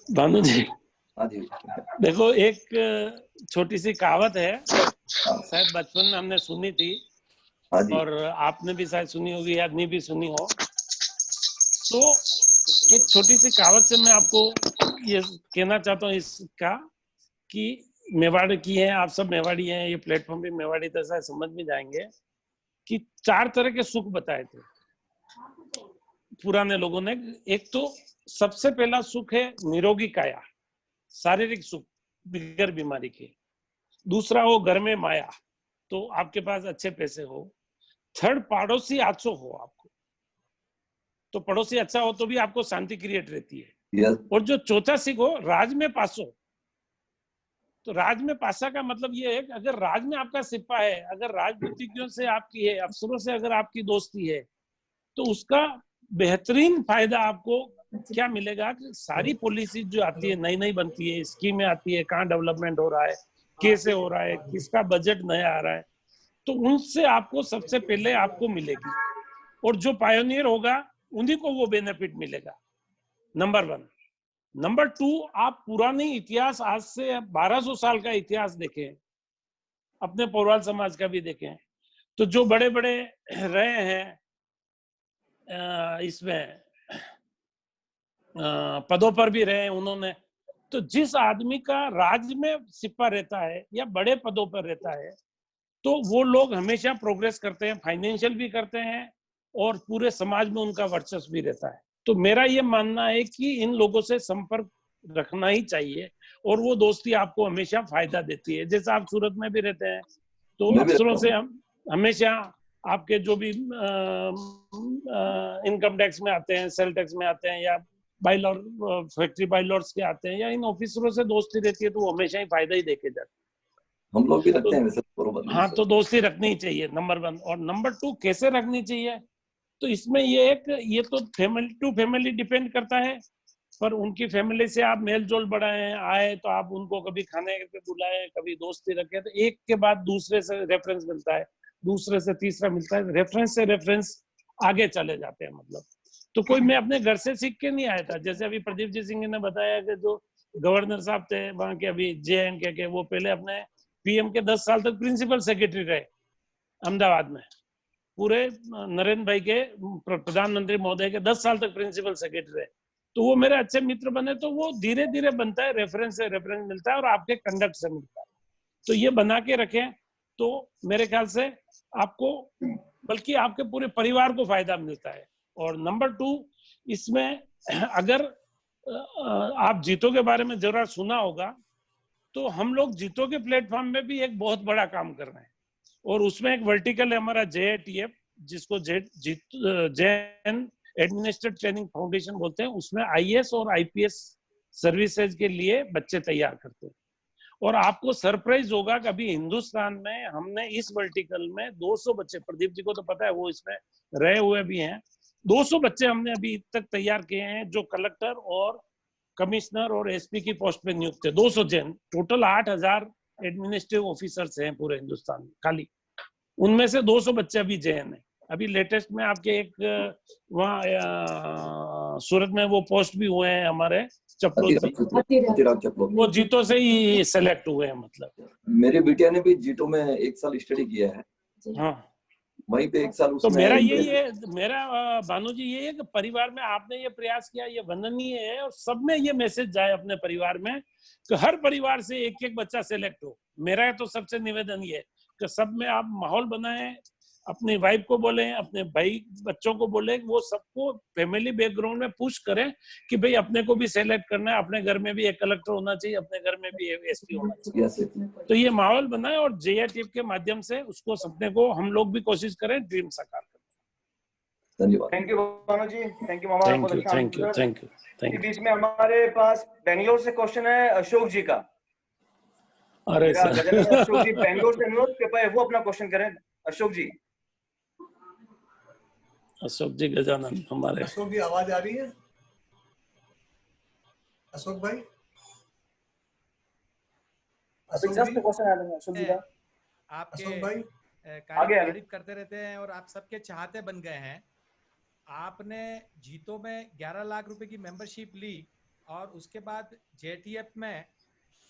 भानु जी, हाँ जी, देखो एक छोटी सी कहावत है, शायद बचपन में हमने सुनी थी और आपने भी शायद सुनी होगी या नहीं भी सुनी हो। तो एक छोटी सी कहावत से मैं आपको ये कहना चाहता हूँ इसका कि मेवाड़ की है, आप सब मेवाड़ी हैं, ये प्लेटफॉर्म भी मेवाड़ी तो शायद समझ में जाएंगे कि 4 तरह के सुख बताए थे पुराने लोगों ने। एक तो सबसे पहला सुख है निरोगी काया, शारीरिक सुख बिगर बीमारी के। दूसरा हो घर में माया, तो आपके पास अच्छे पैसे हो। 3rd, पड़ोसी अच्छो हो आपको, तो पड़ोसी अच्छा हो तो भी आपको शांति क्रिएट रहती है। और जो चौथा सीख हो राज में पासो, तो राज में पासा का मतलब ये है कि अगर राज में आपका सिपा है, अगर राजनीतिज्ञों से आपकी है, अफसरों से अगर आपकी दोस्ती है, तो उसका बेहतरीन फायदा आपको क्या मिलेगा कि सारी पॉलिसी जो आती है, नई नई बनती है, स्कीमें आती है, कहाँ डेवलपमेंट हो रहा है, कैसे हो रहा है, किसका बजट नया आ रहा है, तो उनसे आपको सबसे पहले आपको मिलेगी। और जो पायोनियर होगा उन्हीं को वो बेनिफिट मिलेगा, नंबर 1। नंबर 2, आप पुरानी इतिहास, आज से 1200 साल का इतिहास देखें, अपने पोरवाल समाज का भी देखें, तो जो बड़े बड़े रहे हैं इसमें पदों पर भी रहे उन्होंने, तो जिस आदमी का राज्य में सिपा रहता है या बड़े पदों पर रहता है, तो वो लोग हमेशा प्रोग्रेस करते हैं, फाइनेंशियल भी करते हैं और पूरे समाज में उनका वर्चस्व भी रहता है। तो मेरा ये मानना है कि इन लोगों से संपर्क रखना ही चाहिए और वो दोस्ती आपको हमेशा फायदा देती है। जैसे आप सूरत में भी रहते हैं तो अफसरों से हमेशा आपके जो भी इनकम टैक्स में आते हैं, सेल टैक्स में आते हैं, या बाइलॉर फैक्ट्री बाइलॉर्स के आते हैं, या इन ऑफिसरों से दोस्ती रहती है, तो वो हमेशा ही फायदा ही देके जाते हैं। हम लोग भी रखते हैं वैसे बरोबर। हाँ, तो दोस्ती रखनी ही चाहिए, नंबर 1। और नंबर 2, कैसे रखनी चाहिए, तो इसमें ये तो फैमिली टू फैमिली डिपेंड करता है, पर उनकी फैमिली से आप मेल जोल बढ़ाएं, आए तो आप उनको कभी खाने पे बुलाएं, कभी दोस्ती रखें, तो एक के बाद दूसरे से रेफरेंस मिलता है। दूसरे से तीसरा मिलता है, रेफरेंस से रेफरेंस आगे चले जाते हैं। मतलब तो कोई मैं अपने घर से सीख के नहीं आया था। जैसे अभी प्रदीप जी सिंह ने बताया कि जो गवर्नर साहब थे वहां के, अभी JNK के, वो पहले अपने PM के 10 साल तक प्रिंसिपल सेक्रेटरी रहे अहमदाबाद में। पूरे नरेंद्र भाई के, प्रधानमंत्री महोदय के 10 साल तक प्रिंसिपल सेक्रेटरी रहे। तो वो मेरे अच्छे मित्र बने। तो वो धीरे धीरे बनता है, रेफरेंस से रेफरेंस मिलता है और आपके कंडक्ट से मिलता है। तो ये बना के रखें तो मेरे ख्याल से आपको, बल्कि आपके पूरे परिवार को फायदा मिलता है। और नंबर 2, इसमें अगर आप जीतो के बारे में जरा सुना होगा, तो हम लोग जीतो के प्लेटफॉर्म में भी एक बहुत बड़ा काम कर रहे हैं। और उसमें एक वर्टिकल है हमारा JATF, जिसको जैन एडमिनिस्ट्रेटिव ट्रेनिंग फाउंडेशन बोलते हैं। उसमें IAS और IPS सर्विसेज के लिए बच्चे तैयार करते हैं। और आपको सरप्राइज होगा कि अभी हिंदुस्तान में हमने इस वर्टिकल में 200 बच्चे, प्रदीप जी को तो पता है, वो इसमें रहे हुए भी हैं, 200 बच्चे हमने अभी तक तैयार किए हैं, जो कलेक्टर और कमिश्नर और SP की पोस्ट पे नियुक्त है। 200 जैन, टोटल 8000 एडमिनिस्ट्रेटिव ऑफिसर्स हैं पूरे हिंदुस्तान में खाली, उनमें से 200 बच्चे अभी जैन है। अभी लेटेस्ट में आपके एक वहाँ सूरत में वो पोस्ट भी हुए हैं हमारे चपलोद, वो जीतो से ही सेलेक्ट हुए हैं। मतलब मेरी बिटिया ने भी जीतो में 1 साल स्टडी किया है। हाँ, वहीं पे 1 साल तो मेरा यही है, मेरा भानु जी ये है कि परिवार में आपने ये प्रयास किया, ये वंदनीय है। और सब में ये मैसेज जाए अपने परिवार में कि हर परिवार से एक एक बच्चा सेलेक्ट हो। मेरा तो सबसे निवेदन ये है कि सब में आप माहौल बनाएं, अपनी वाइफ को बोले, अपने भाई बच्चों को बोले, वो सबको फैमिली बैकग्राउंड में पुश करें कि भाई अपने को भी सेलेक्ट करना है, अपने घर में भी एक कलेक्टर होना चाहिए, अपने घर में भी SP होना चाहिए। तो ये माहौल बनाए और JATF के माध्यम से उसको सपने को हम लोग भी कोशिश करें ड्रीम साकार करें। धन्यवाद। Thank you Bhanu ji, thank you मामा। Thank you. बीच में हमारे पास बेंगलोर से क्वेश्चन है अशोक जी का। अरे अशोक जी बेंगलोर से अनुरोध कृपया वो अपना क्वेश्चन करें। अशोक जी गजानन हमारे। अशोक जी आवाज आ रही है? अशोक भाई, अशोक जी का आपके तारीफ करते रहते हैं और आप सबके चाहते बन गए हैं। आपने जीतो में 11 लाख रुपए की मेंबरशिप ली और उसके बाद JTF में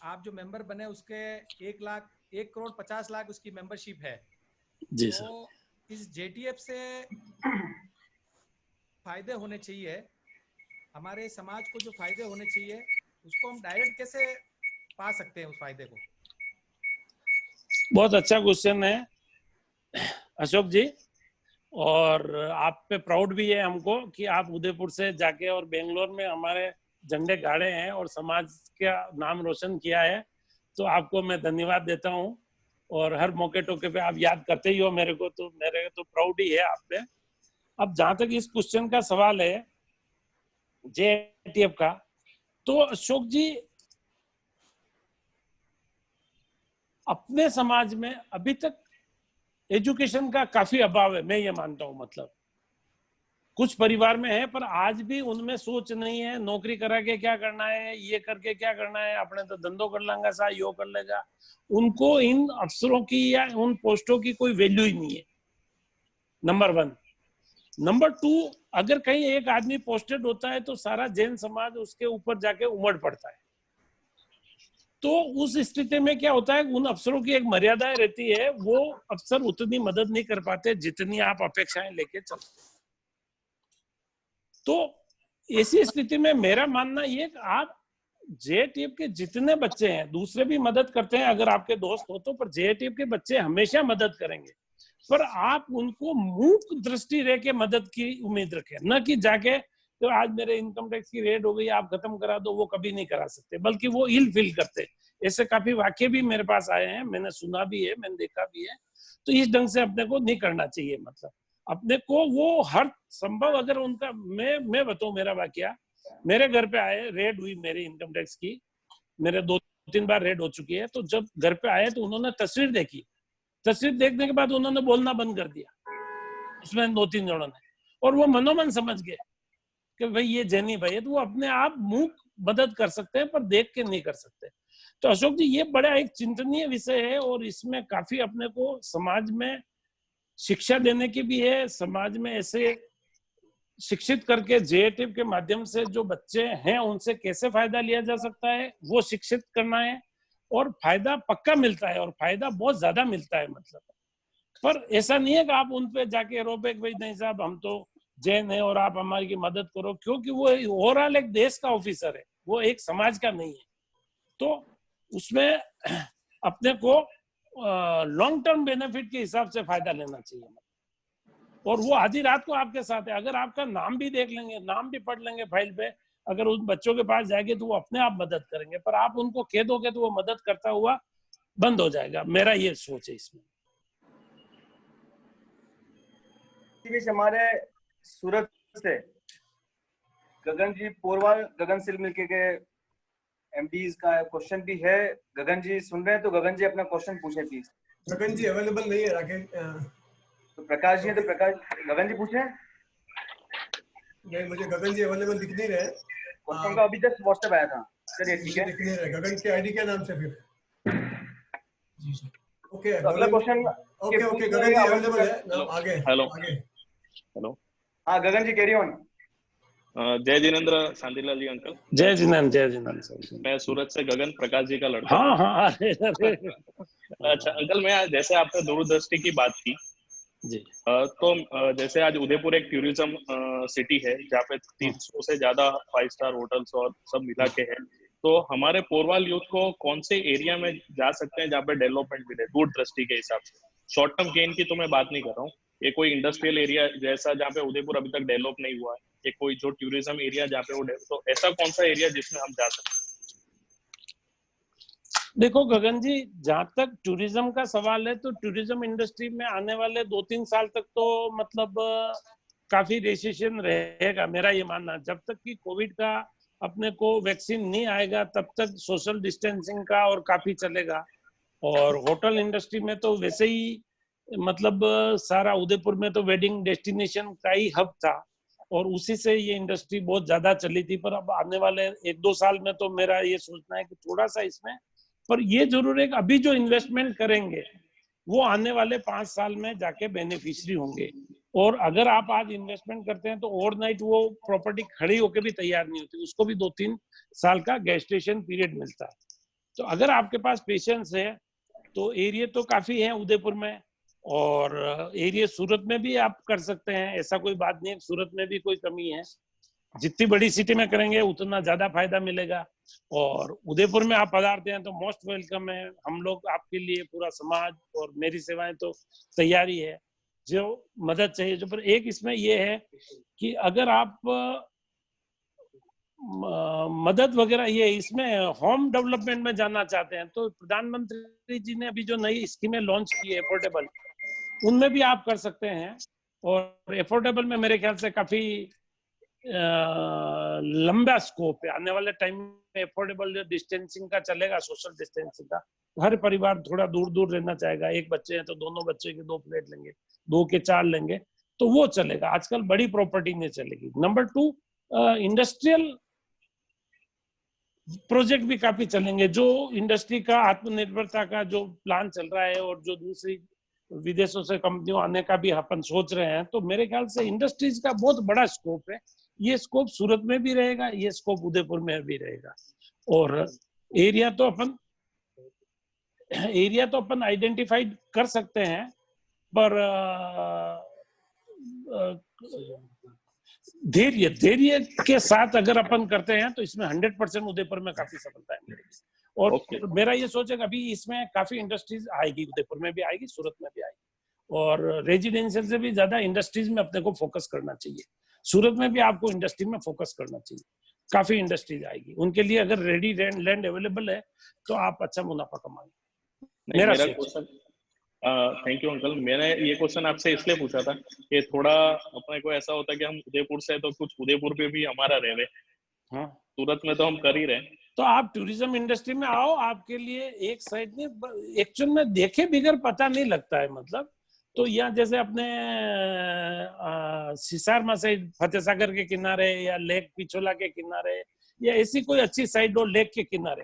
आप जो मेंबर बने उसके 1 करोड़ 50 लाख उसकी मेंबरशिप है। जी सर। तो इस JTF से फायदे होने चाहिए, हमारे समाज को जो फायदे होने चाहिए उसको हम डायरेक्ट कैसे पा सकते हैं उस फायदे को? बहुत अच्छा क्वेश्चन है अशोक जी, और आप पे प्राउड भी है हमको कि आप उदयपुर से जाके और बेंगलोर में हमारे झंडे गाड़े हैं और समाज का नाम रोशन किया है। तो आपको मैं धन्यवाद देता हूं। और हर मौके टोके पे आप याद करते ही हो मेरे को, तो मेरे तो प्राउड ही है आप पे। अब जहां तक इस क्वेश्चन का सवाल है JATF का, तो अशोक जी अपने समाज में अभी तक एजुकेशन का काफी अभाव है, मैं ये मानता हूं। मतलब कुछ परिवार में है पर आज भी उनमें सोच नहीं है नौकरी करा के क्या करना है, ये करके क्या करना है, अपने तो धंधो कर लेंगे सा, यो कर लेगा। उनको इन अफसरों की या उन पोस्टों की कोई वैल्यू ही नहीं है, नंबर 1। नंबर 2, अगर कहीं एक आदमी पोस्टेड होता है तो सारा जैन समाज उसके ऊपर जाके उमड़ पड़ता है। तो उस स्थिति में क्या होता है, उन अफसरों की एक मर्यादा रहती है, वो अफसर उतनी मदद नहीं कर पाते जितनी आप अपेक्षाएं लेके चलते। तो ऐसी स्थिति में मेरा मानना ये कि आप JATF के जितने बच्चे हैं, दूसरे भी मदद करते हैं अगर आपके दोस्त हो तो, पर JATF के बच्चे हमेशा मदद करेंगे। पर आप उनको मूक दृष्टि रह के मदद की उम्मीद रखें, न कि जाके तो आज मेरे इनकम टैक्स की रेट हो गई आप खत्म करा दो, वो कभी नहीं करा सकते, बल्कि वो इल फील करते। ऐसे काफी वाक्य भी मेरे पास आए हैं, मैंने सुना भी है, मैंने देखा भी है। तो इस ढंग से अपने को नहीं करना चाहिए। मतलब अपने को वो हर संभव, अगर उनका मैं बताऊं मेरा वाक्य, मेरे घर पे आए, रेड हुई मेरी इनकम टैक्स की, मेरे 2-3 बार रेड हो चुकी है। तो जब घर पे आए तो उन्होंने तस्वीर देखी, तस्वीर देखने के बाद उन्होंने बोलना बंद कर दिया उसमें 2-3 जनों ने, और वो मनोमन समझ गए कि भाई ये जैनी भाई है। तो वो अपने आप मुंह मदद कर सकते हैं पर देख के नहीं कर सकते। तो अशोक जी ये बड़ा एक चिंतनीय विषय है और इसमें काफी अपने को समाज में शिक्षा देने की भी है, समाज में ऐसे शिक्षित करके जेएटिव के माध्यम से जो बच्चे हैं उनसे कैसे फायदा लिया जा सकता है वो शिक्षित करना है, और फायदा पक्का मिलता है और फायदा बहुत ज्यादा मिलता है मतलब। पर ऐसा नहीं है कि आप उन पे जाके रोपे कि भाई नहीं साहब हम तो जैन है और आप हमारी की मदद करो, क्योंकि वो ओवरऑल एक देश का ऑफिसर है, वो एक समाज का नहीं है। तो उसमें अपने को लॉन्ग टर्म बेनिफिट के हिसाब से फायदा लेना चाहिए, और वो आधी रात को आपके साथ है। अगर आपका नाम भी देख लेंगे, नाम भी पढ़ लेंगे फाइल पे, अगर उन बच्चों के पास जाएंगे तो वो अपने आप मदद करेंगे, पर आप उनको कह दोगे तो वो मदद करता हुआ बंद हो जाएगा। मेरा ये सोच है इसमें। हमारे सूरत से गगन जी पोरवाल, गगन सिल मिलके के एमडीज का क्वेश्चन भी है। गगन जी सुन रहे हैं तो गगन जी अपना क्वेश्चन पूछे प्लीज। गगन जी अवेलेबल नहीं है राकेश। तो प्रकाश जी है, तो प्रकाश गगन जी पूछे। नहीं, मुझे गगन जी अवेलेबल दिख नहीं रहे। क्वेश्चन का अभी जस्ट व्हाट्सएप आया था। चलिए ठीक है, दिख नहीं रहे। गगन के आईडी के नाम से फिर ओके। अगला क्वेश्चन ओके ओके गगन जी अवेलेबल है। आगे हेलो आगे। हेलो हाँ गगन जी कैरी ऑन। जय जिनेंद्र शांतिलाल जी अंकल। जय जिनेंद्र, जय जिनेंद्र। मैं सूरत से गगन प्रकाश जी का लड़का। हाँ हाँ अरे अच्छा अंकल, मैं जैसे आपने दूरदृष्टि की बात की जी, तो जैसे आज उदयपुर एक टूरिज्म सिटी है जहाँ पे 300 से ज्यादा 5 स्टार होटल्स और सब मिला के है, तो हमारे पोरवाल यूथ को कौन से एरिया में जा सकते हैं जहाँ पे डेवलपमेंट मिले दूरदृष्टि के हिसाब से? शॉर्ट टर्म गेन की तो मैं बात नहीं कर रहा हूँ, ये कोई इंडस्ट्रियल एरिया जैसा जहाँ पे उदयपुर अभी तक डेवलप नहीं हुआ है, ये कोई जो टूरिज्म एरिया जहाँ पे वो तो ऐसा कौन सा एरिया जिसमें हम जा सकते हैं? देखो गगन जी, जहां तक टूरिज्म का सवाल है तो टूरिज्म इंडस्ट्री में आने वाले 2-3 साल तक तो मतलब काफी रेसिशन रहेगा, मेरा ये मानना। जब तक कि कोविड का अपने को वैक्सीन नहीं आएगा तब तक सोशल डिस्टेंसिंग का और काफी चलेगा। और होटल इंडस्ट्री में तो वैसे ही मतलब सारा उदयपुर में तो वेडिंग डेस्टिनेशन का ही हब था और उसी से ये इंडस्ट्री बहुत ज्यादा चली थी। पर अब आने वाले 1-2 साल में तो मेरा ये सोचना है कि थोड़ा सा इसमें, पर ये जरूर है कि अभी जो इन्वेस्टमेंट करेंगे वो आने वाले 5 साल में जाके बेनिफिशियरी होंगे। और अगर आप आज इन्वेस्टमेंट करते हैं तो ओवरनाइट वो प्रॉपर्टी खड़ी होकर भी तैयार नहीं होती, उसको भी 2-3 साल का गेस्टेशन पीरियड मिलता है। तो अगर आपके पास पेशेंस है तो एरिया तो काफी है उदयपुर में, और एरिया सूरत में भी आप कर सकते हैं, ऐसा कोई बात नहीं है। सूरत में भी कोई कमी है, जितनी बड़ी सिटी में करेंगे उतना ज्यादा फायदा मिलेगा। और उदयपुर में आप पधारते हैं तो मोस्ट वेलकम है, हम लोग आपके लिए पूरा समाज और मेरी सेवाएं तो तैयारी है, जो मदद चाहिए जो। पर एक इसमें ये है कि अगर आप मदद वगैरह ये इसमें होम डेवलपमेंट में जाना चाहते हैं तो प्रधानमंत्री जी ने अभी जो नई स्कीमें लॉन्च की है एफोर्डेबल, उनमें भी आप कर सकते हैं। और एफोर्डेबल में मेरे ख्याल से काफी लंबा स्कोप है। आने वाले टाइम में एफोर्डेबल डिस्टेंसिंग का चलेगा, सोशल डिस्टेंसिंग का। हर परिवार थोड़ा दूर दूर रहना चाहेगा, एक बच्चे हैं तो दोनों बच्चे के 2 फ्लैट लेंगे, 2 के 4 लेंगे, तो वो चलेगा। आजकल बड़ी प्रॉपर्टी नहीं चलेगी। नंबर 2, इंडस्ट्रियल प्रोजेक्ट भी काफी चलेंगे। जो इंडस्ट्री का आत्मनिर्भरता का जो प्लान चल रहा है और जो दूसरी विदेशों से कंपनियों आने का भी अपन सोच रहे हैं, तो मेरे ख्याल से इंडस्ट्रीज का बहुत बड़ा स्कोप है। ये स्कोप सूरत में भी रहेगा, ये स्कोप उदयपुर में भी रहेगा। और एरिया तो अपन आइडेंटिफाइड कर सकते हैं, पर धैर्य के साथ अगर अपन करते हैं तो इसमें 100% उदयपुर में काफी सफलता है मिलेगी। और मेरा ये सोच है कि अभी इसमें काफी इंडस्ट्रीज आएगी, उदयपुर में भी आएगी, सूरत में भी आएगी। और रेजिडेंशियल से भी ज्यादा इंडस्ट्रीज में अपने को फोकस करना चाहिए। सूरत में भी आपको इंडस्ट्री में फोकस करना चाहिए, काफी इंडस्ट्रीज आएगी। उनके लिए अगर रेडी लैंड अवेलेबल है तो आप अच्छा मुनाफा कमाएंगे। मेरा क्वेश्चन। Thank you uncle. मैंने ये क्वेश्चन आपसे इसलिए पूछा था कि थोड़ा अपने को ऐसा होता है कि हम उदयपुर से तो कुछ उदयपुर पे भी हमारा रहे, हाँ, सूरत में तो हम कर ही रहे। तो आप टूरिज्म इंडस्ट्री में आओ, आपके लिए एक साइड में एक्चुअल में देखे बिगर पता नहीं लगता है। मतलब तो यहाँ जैसे अपने सिसारमा साइड फतेह सागर के किनारे या लेक पिछोला के किनारे या ऐसी कोई अच्छी साइड हो लेक के किनारे,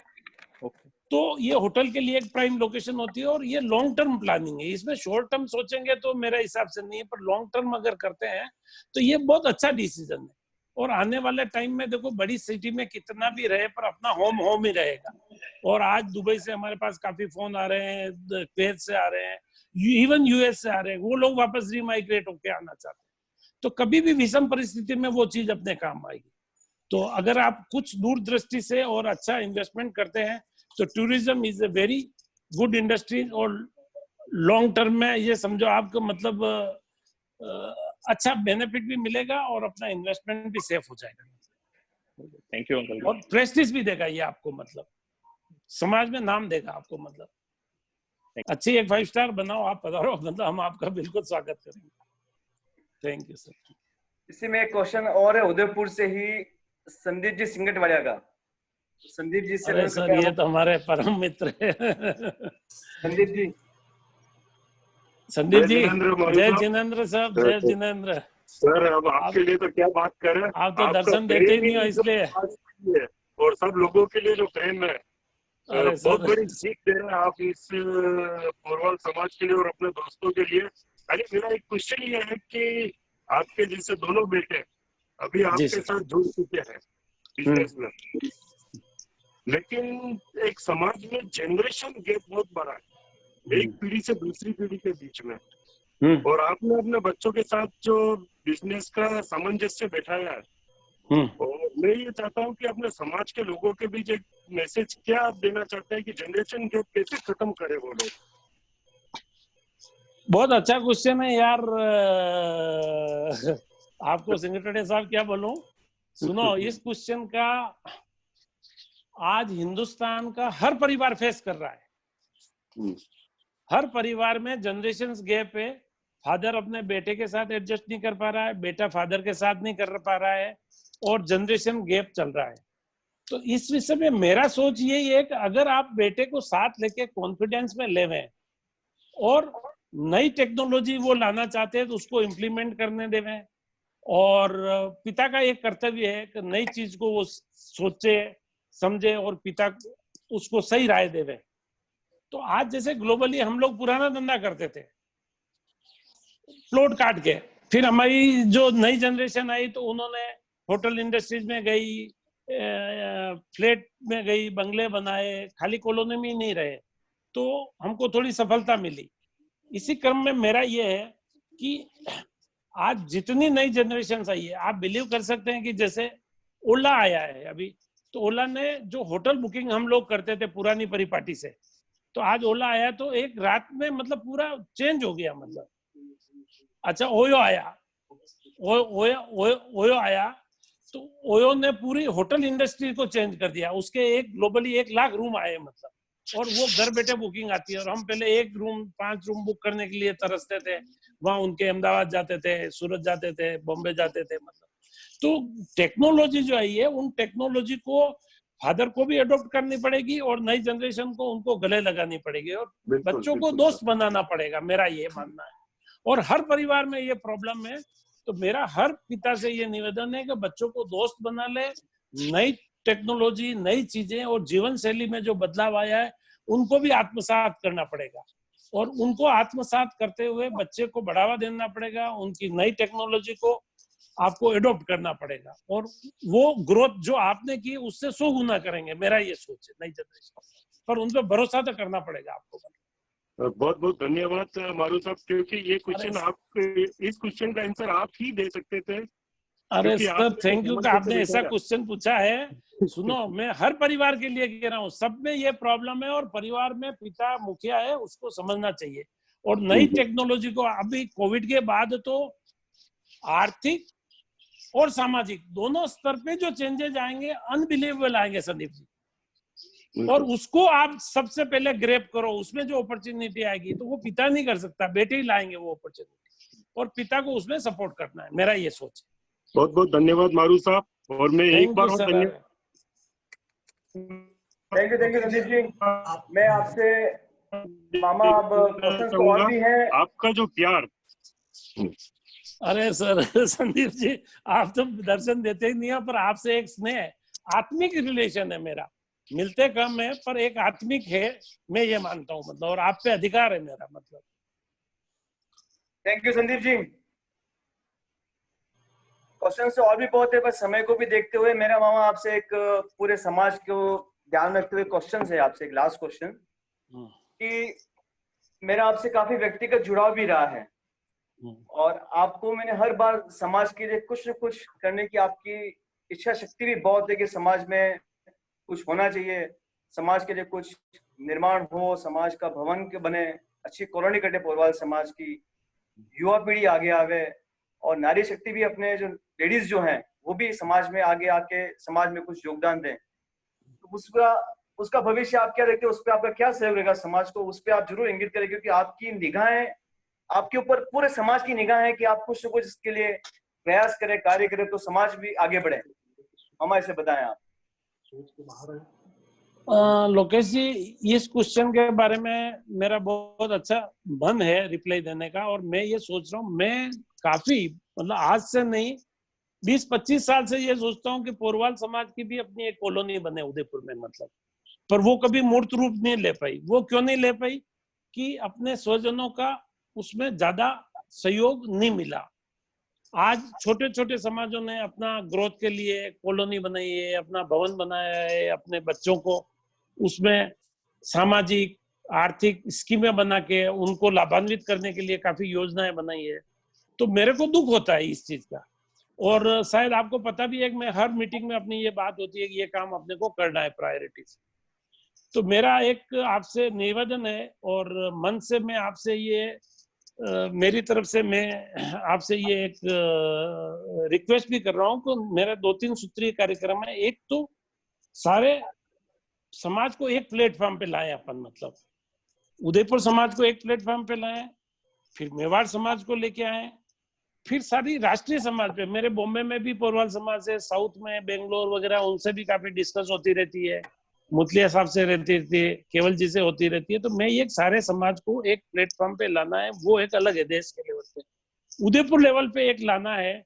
तो ये होटल के लिए एक प्राइम लोकेशन होती है, और ये लॉन्ग टर्म प्लानिंग है। इसमें शॉर्ट टर्म सोचेंगे तो मेरे हिसाब से नहीं है, पर लॉन्ग टर्म अगर करते हैं तो ये बहुत अच्छा डिसीजन है। और आने वाले टाइम में देखो, बड़ी सिटी में कितना भी रहे पर अपना होम होम ही रहेगा। और आज दुबई से हमारे पास काफी फोन आ रहे हैं, कुवैत से आ रहे हैं, इवन यूएस से आ रहे हैं, वो लोग वापस रीमाइग्रेट होके आना चाहते हैं। तो कभी भी विषम परिस्थिति में वो चीज अपने काम आएगी। तो अगर आप कुछ दूरदृष्टि से और अच्छा इन्वेस्टमेंट करते हैं तो tourism is a very good industry, और लॉन्ग टर्म में ये समझो आपको मतलब अच्छा बेनिफिट भी मिलेगा और अपना इन्वेस्टमेंट भी सेफ हो जाएगा। Thank you uncle. और प्रेस्टीज भी देगा ये आपको, मतलब समाज में नाम देगा आपको, मतलब अच्छी एक 5 स्टार बनाओ, आप पधारो, मतलब हम आपका बिल्कुल स्वागत करेंगे। Thank you sir. इसी में एक क्वेश्चन और है उदयपुर से ही, संदीप जी सिंगटवाड़िया का। संदीप जी से अरे सर, ये तो हमारे परम मित्र है। संदीप जी, संदीप जी, जय जिनेंद्र साहब, जय जिनेंद्र सर। अब आपके लिए तो क्या बात करें, आप तो दर्शन देते ही नहीं हो इसलिए, और सब लोगों के लिए जो प्रेम है, अरे बहुत बड़ी सीख दे रहे हैं आप इस पोरवाल समाज के लिए और अपने दोस्तों के लिए। अरे मेरा एक क्वेश्चन ये है कि आपके जैसे दोनों बेटे अभी आपके साथ जुड़ चुके हैं बिजनेस में, लेकिन एक समाज में जनरेशन गैप बहुत बड़ा है, एक पीढ़ी से दूसरी पीढ़ी के बीच में। और आपने अपने बच्चों के साथ जो बिजनेस का सामंजस्य बैठाया है, और मैं ये चाहता हूँ कि अपने समाज के लोगों के बीच एक मैसेज क्या आप देना चाहते हैं कि जनरेशन गैप कैसे खत्म करे वो लोग? बहुत अच्छा क्वेश्चन है यार। आपको सिंगटवाड़िया साहब क्या बोलूं, सुनो, इस क्वेश्चन का आज हिंदुस्तान का हर परिवार फेस कर रहा है। हर परिवार में जनरेशन गैप है। फादर अपने बेटे के साथ एडजस्ट नहीं कर पा रहा है, बेटा फादर के साथ नहीं कर पा रहा है, और जनरेशन गैप चल रहा है। तो इस विषय में मेरा सोच यही है कि अगर आप बेटे को साथ लेके कॉन्फिडेंस में लेवें और नई टेक्नोलॉजी वो लाना चाहते हैं तो उसको इम्प्लीमेंट करने देवें, और पिता का एक कर्तव्य है कि नई चीज को वो सोचे समझे और पिता उसको सही राय देवे। तो आज जैसे ग्लोबली हम लोग पुराना धंधा करते थे प्लॉट काट के, फिर हमारी जो नई जनरेशन आई तो उन्होंने होटल इंडस्ट्रीज में गई, फ्लैट में गई, बंगले बनाए, खाली कॉलोनी में ही नहीं रहे, तो हमको थोड़ी सफलता मिली। इसी क्रम में मेरा ये है कि आज जितनी नई जनरेशन आई है, आप बिलीव कर सकते हैं कि जैसे ओला आया है अभी, तो ओला ने जो होटल बुकिंग हम लोग करते थे पुरानी परिपाटी से, तो आज ओला आया तो एक रात में मतलब पूरा चेंज हो गया। मतलब अच्छा, ओयो आया, ओयो आया तो ओयो ने पूरी होटल इंडस्ट्री को चेंज कर दिया। उसके एक ग्लोबली 1 लाख रूम आए, मतलब, और वो घर बैठे बुकिंग आती है। और हम पहले 1 रूम 5 रूम बुक करने के लिए तरसते थे, वहां उनके अहमदाबाद जाते थे, सूरत जाते थे, बॉम्बे जाते थे। मतलब तो टेक्नोलॉजी जो आई है, उन टेक्नोलॉजी को फादर को भी अडॉप्ट करनी पड़ेगी और नई जनरेशन को उनको गले लगानी पड़ेगी, और बच्चों को दोस्त बनाना पड़ेगा, मेरा ये मानना है। और हर परिवार में ये प्रॉब्लम है, तो मेरा हर पिता से ये निवेदन है कि बच्चों को दोस्त बना ले, नई टेक्नोलॉजी, नई चीजें और जीवन शैली में जो बदलाव आया है उनको भी आत्मसात करना पड़ेगा, और उनको आत्मसात करते हुए बच्चे को बढ़ावा देना पड़ेगा, उनकी नई टेक्नोलॉजी को आपको एडॉप्ट करना पड़ेगा, और वो ग्रोथ जो आपने की उससे 100 गुना करेंगे, मेरा ये सोच है नई जनरेशन। पर उन पर भरोसा तो करना पड़ेगा आपको। बहुत बहुत धन्यवाद मारू साहब, क्योंकि ये क्वेश्चन आप, इस क्वेश्चन का आंसर आप ही दे सकते थे। अरे सर, थैंक यू कि आपने ऐसा क्वेश्चन पूछा है। सुनो, मैं हर परिवार के लिए कह रहा हूँ, सब में ये प्रॉब्लम है, और परिवार में पिता मुखिया है, उसको समझना चाहिए। और नई टेक्नोलॉजी को अभी कोविड के बाद तो आर्थिक और सामाजिक दोनों स्तर पे जो चेंजेस आएंगे अनबिलीवेबल आएंगे संदीप जी, और उसको आप सबसे पहले ग्रैब करो। उसमें जो अपॉर्चुनिटी आएगी तो वो पिता नहीं कर सकता, बेटे ही लाएंगे वो अपॉर्चुनिटी, और पिता को उसमें सपोर्ट करना है, मेरा ये सोच है। बहुत बहुत धन्यवाद मारू साहब, और मैं एक बार और धन्यवाद। थैंक यू संदीप जी। मैं आपसे मामा, अब क्वेश्चन तो और भी है। आपका जो प्यार, अरे सर संदीप जी, आप तो दर्शन देते ही नहीं है, पर आपसे एक स्नेह, आत्मिक रिलेशन है मेरा। मिलते कम है पर एक आत्मिक है, मैं ये मानता हूँ मतलब, और आप पे अधिकार है मेरा मतलब। Thank you Sandeep ji. Question तो और भी बहुत है, पर समय को भी देखते हुए मेरा मामा आपसे एक पूरे समाज को ध्यान रखते हुए क्वेश्चन है आपसे, एक लास्ट क्वेश्चन कि मेरा आपसे काफी व्यक्तिगत जुड़ाव भी रहा है और आपको मैंने हर बार समाज के लिए कुछ न कुछ करने की आपकी इच्छा शक्ति भी बहुत है कि समाज में कुछ होना चाहिए, समाज के लिए कुछ निर्माण हो, समाज का भवन के बने, अच्छी कॉलोनी कटे पोरवाल समाज की, युवा पीढ़ी आगे आवे और नारी शक्ति भी अपने जो लेडीज जो हैं वो भी समाज में आगे आके समाज में कुछ योगदान दें। तो उसका भविष्य आप क्या देखते हैं, उस पर आपका क्या सहयोग रहेगा समाज को, उस पर आप जरूर इंगित करें, क्योंकि आपकी निगाहें, आपके ऊपर पूरे समाज की निगाह है कि आप कुछ न कुछ इसके लिए प्रयास करें, कार्य करें, तो समाज भी आगे बढ़े। मामा इसे बताएं आप। लोकेश जी, इस क्वेश्चन के बारे में मेरा बहुत अच्छा मन है रिप्लाई देने का, और मैं ये सोच रहा हूँ, मैं काफी मतलब आज से नहीं 20-25 साल से ये सोचता हूँ कि पोरवाल समाज की भी अपनी एक कॉलोनी बने उदयपुर में मतलब, पर वो कभी मूर्त रूप नहीं ले पाई। वो क्यों नहीं ले पाई कि अपने स्वजनों का उसमें ज्यादा सहयोग नहीं मिला। आज छोटे छोटे समाजों ने अपना ग्रोथ के लिए कॉलोनी बनाई है, अपना भवन बनाया है, अपने बच्चों को उसमें सामाजिक आर्थिक स्कीमें बना के उनको लाभान्वित करने के लिए काफी योजनाएं बनाई है। तो मेरे को दुख होता है इस चीज का, और शायद आपको पता भी है कि मैं हर मीटिंग में अपनी ये बात होती है कि ये काम अपने को करना है प्रायोरिटी से। तो मेरा एक आपसे निवेदन है और मन से मैं आपसे ये मेरी तरफ से मैं आपसे ये एक रिक्वेस्ट भी कर रहा हूँ कि मेरा 2-3 सूत्रीय कार्यक्रम है। एक तो सारे समाज को एक प्लेटफॉर्म पे लाए अपन, मतलब उदयपुर समाज को एक प्लेटफॉर्म पे लाए, फिर मेवाड़ समाज को लेके आए, फिर सारी राष्ट्रीय समाज पे। मेरे बॉम्बे में भी पोरवाल समाज है, साउथ में बेंगलोर वगैरह, उनसे भी काफी डिस्कस होती रहती है, मुतलिया साहब से रहती है, केवल जी से होती रहती है। तो मैं ये सारे समाज को एक प्लेटफॉर्म पे लाना है, वो एक अलग है देश के लेवल पे, उदयपुर लेवल पे एक लाना है,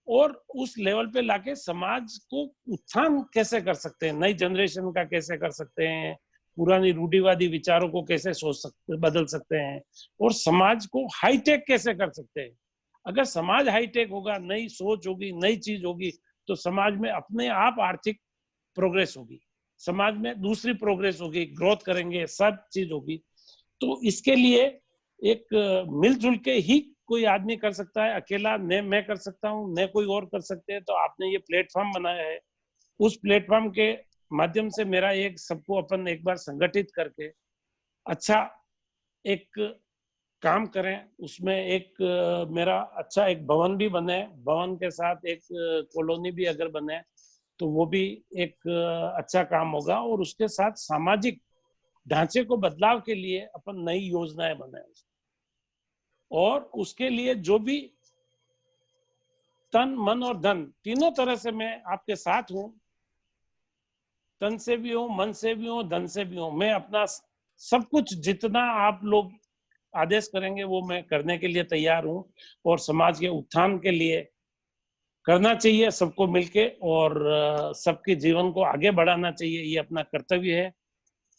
और उस लेवल पे लाके समाज को उत्थान कैसे कर सकते हैं, नई जनरेशन का कैसे कर सकते हैं, पुरानी रूढ़िवादी विचारों को कैसे सोच सकते, बदल सकते हैं, और समाज को हाईटेक कैसे कर सकते हैं। अगर समाज हाईटेक होगा, नई सोच होगी, नई चीज होगी, तो समाज में अपने आप आर्थिक प्रोग्रेस होगी, समाज में दूसरी प्रोग्रेस होगी, ग्रोथ करेंगे, सब चीज होगी। तो इसके लिए एक मिलजुल के ही कोई आदमी कर सकता है, अकेला न मैं कर सकता हूँ न कोई और कर सकते हैं। तो आपने ये प्लेटफॉर्म बनाया है, उस प्लेटफॉर्म के माध्यम से मेरा एक सबको अपन एक बार संगठित करके अच्छा एक काम करें, उसमें एक मेरा अच्छा एक भवन भी बने, भवन के साथ एक कॉलोनी भी अगर बने तो वो भी एक अच्छा काम होगा, और उसके साथ सामाजिक ढांचे को बदलाव के लिए अपन नई योजनाएं बनाए, और उसके लिए जो भी तन मन और धन तीनों तरह से मैं आपके साथ हूं, तन से भी हूं, मन से भी हूं, धन से भी हूं। मैं अपना सब कुछ जितना आप लोग आदेश करेंगे वो मैं करने के लिए तैयार हूं, और समाज के उत्थान के लिए करना चाहिए सबको मिलके, और सबके जीवन को आगे बढ़ाना चाहिए, ये अपना कर्तव्य है।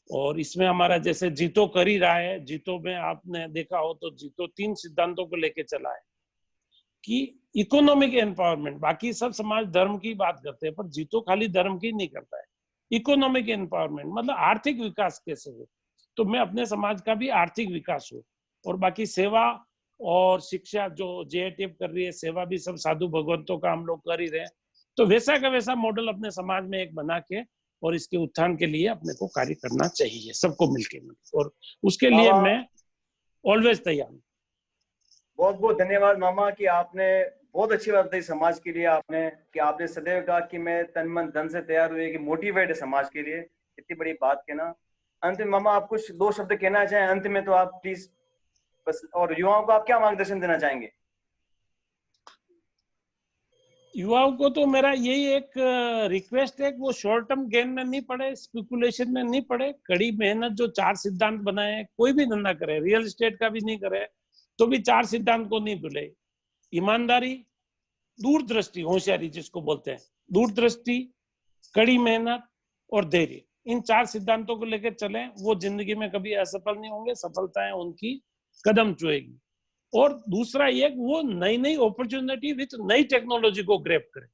और इसमें हमारा जैसे जीतो कर ही रहा है, जीतो में आपने देखा हो तो जीतो 3 सिद्धांतों को लेके चला है कि इकोनॉमिक एम्पावरमेंट, बाकी सब समाज धर्म की बात करते हैं पर जीतो खाली धर्म की नहीं करता है। इकोनॉमिक एम्पावरमेंट मतलब आर्थिक विकास कैसे हो, तो मैं अपने समाज का भी आर्थिक विकास हो, और बाकी सेवा और शिक्षा जो जेएटीएफ कर रही है, सेवा भी सब साधु भगवंतों का हम लोग कर ही रहे हैं। तो वैसा का वैसा मॉडल अपने समाज में एक बना के और इसके उत्थान के लिए अपने को कार्य करना चाहिए सबको मिलके, और उसके लिए मैं ऑलवेज तैयार हूँ। बहुत बहुत धन्यवाद मामा कि आपने बहुत अच्छी बात बताई समाज के लिए, आपने सदैव कहा कि मैं तन मन धन से तैयार हुए, कि मोटिवेट है समाज के लिए, इतनी बड़ी बात कहना। अंत में मामा आप कुछ 2 शब्द कहना चाहें अंत में तो आप प्लीज बस, और युवाओं को आप क्या मार्गदर्शन देना चाहेंगे? युवाओं को तो मेरा यही एक रिक्वेस्ट है कि वो शॉर्ट टर्म गेन में नहीं पड़े, स्पेकुलेशन में नहीं पड़े, कड़ी मेहनत जो 4 सिद्धांत बनाए हैं, कोई भी धंधा करे, रियल एस्टेट का भी नहीं करे तो भी 4 सिद्धांत को नहीं भूले। ईमानदारी, दूरदृष्टि, होशियारी जिसको बोलते हैं, दूरदृष्टि, कड़ी मेहनत और धैर्य, इन 4 सिद्धांतों को लेकर चलें, वो जिंदगी में कभी असफल नहीं होंगे, सफलताएं उनकी कदम चुएगी। और दूसरा ये, वो नई नई अपॉर्चुनिटी विथ नई टेक्नोलॉजी को ग्रैब करें,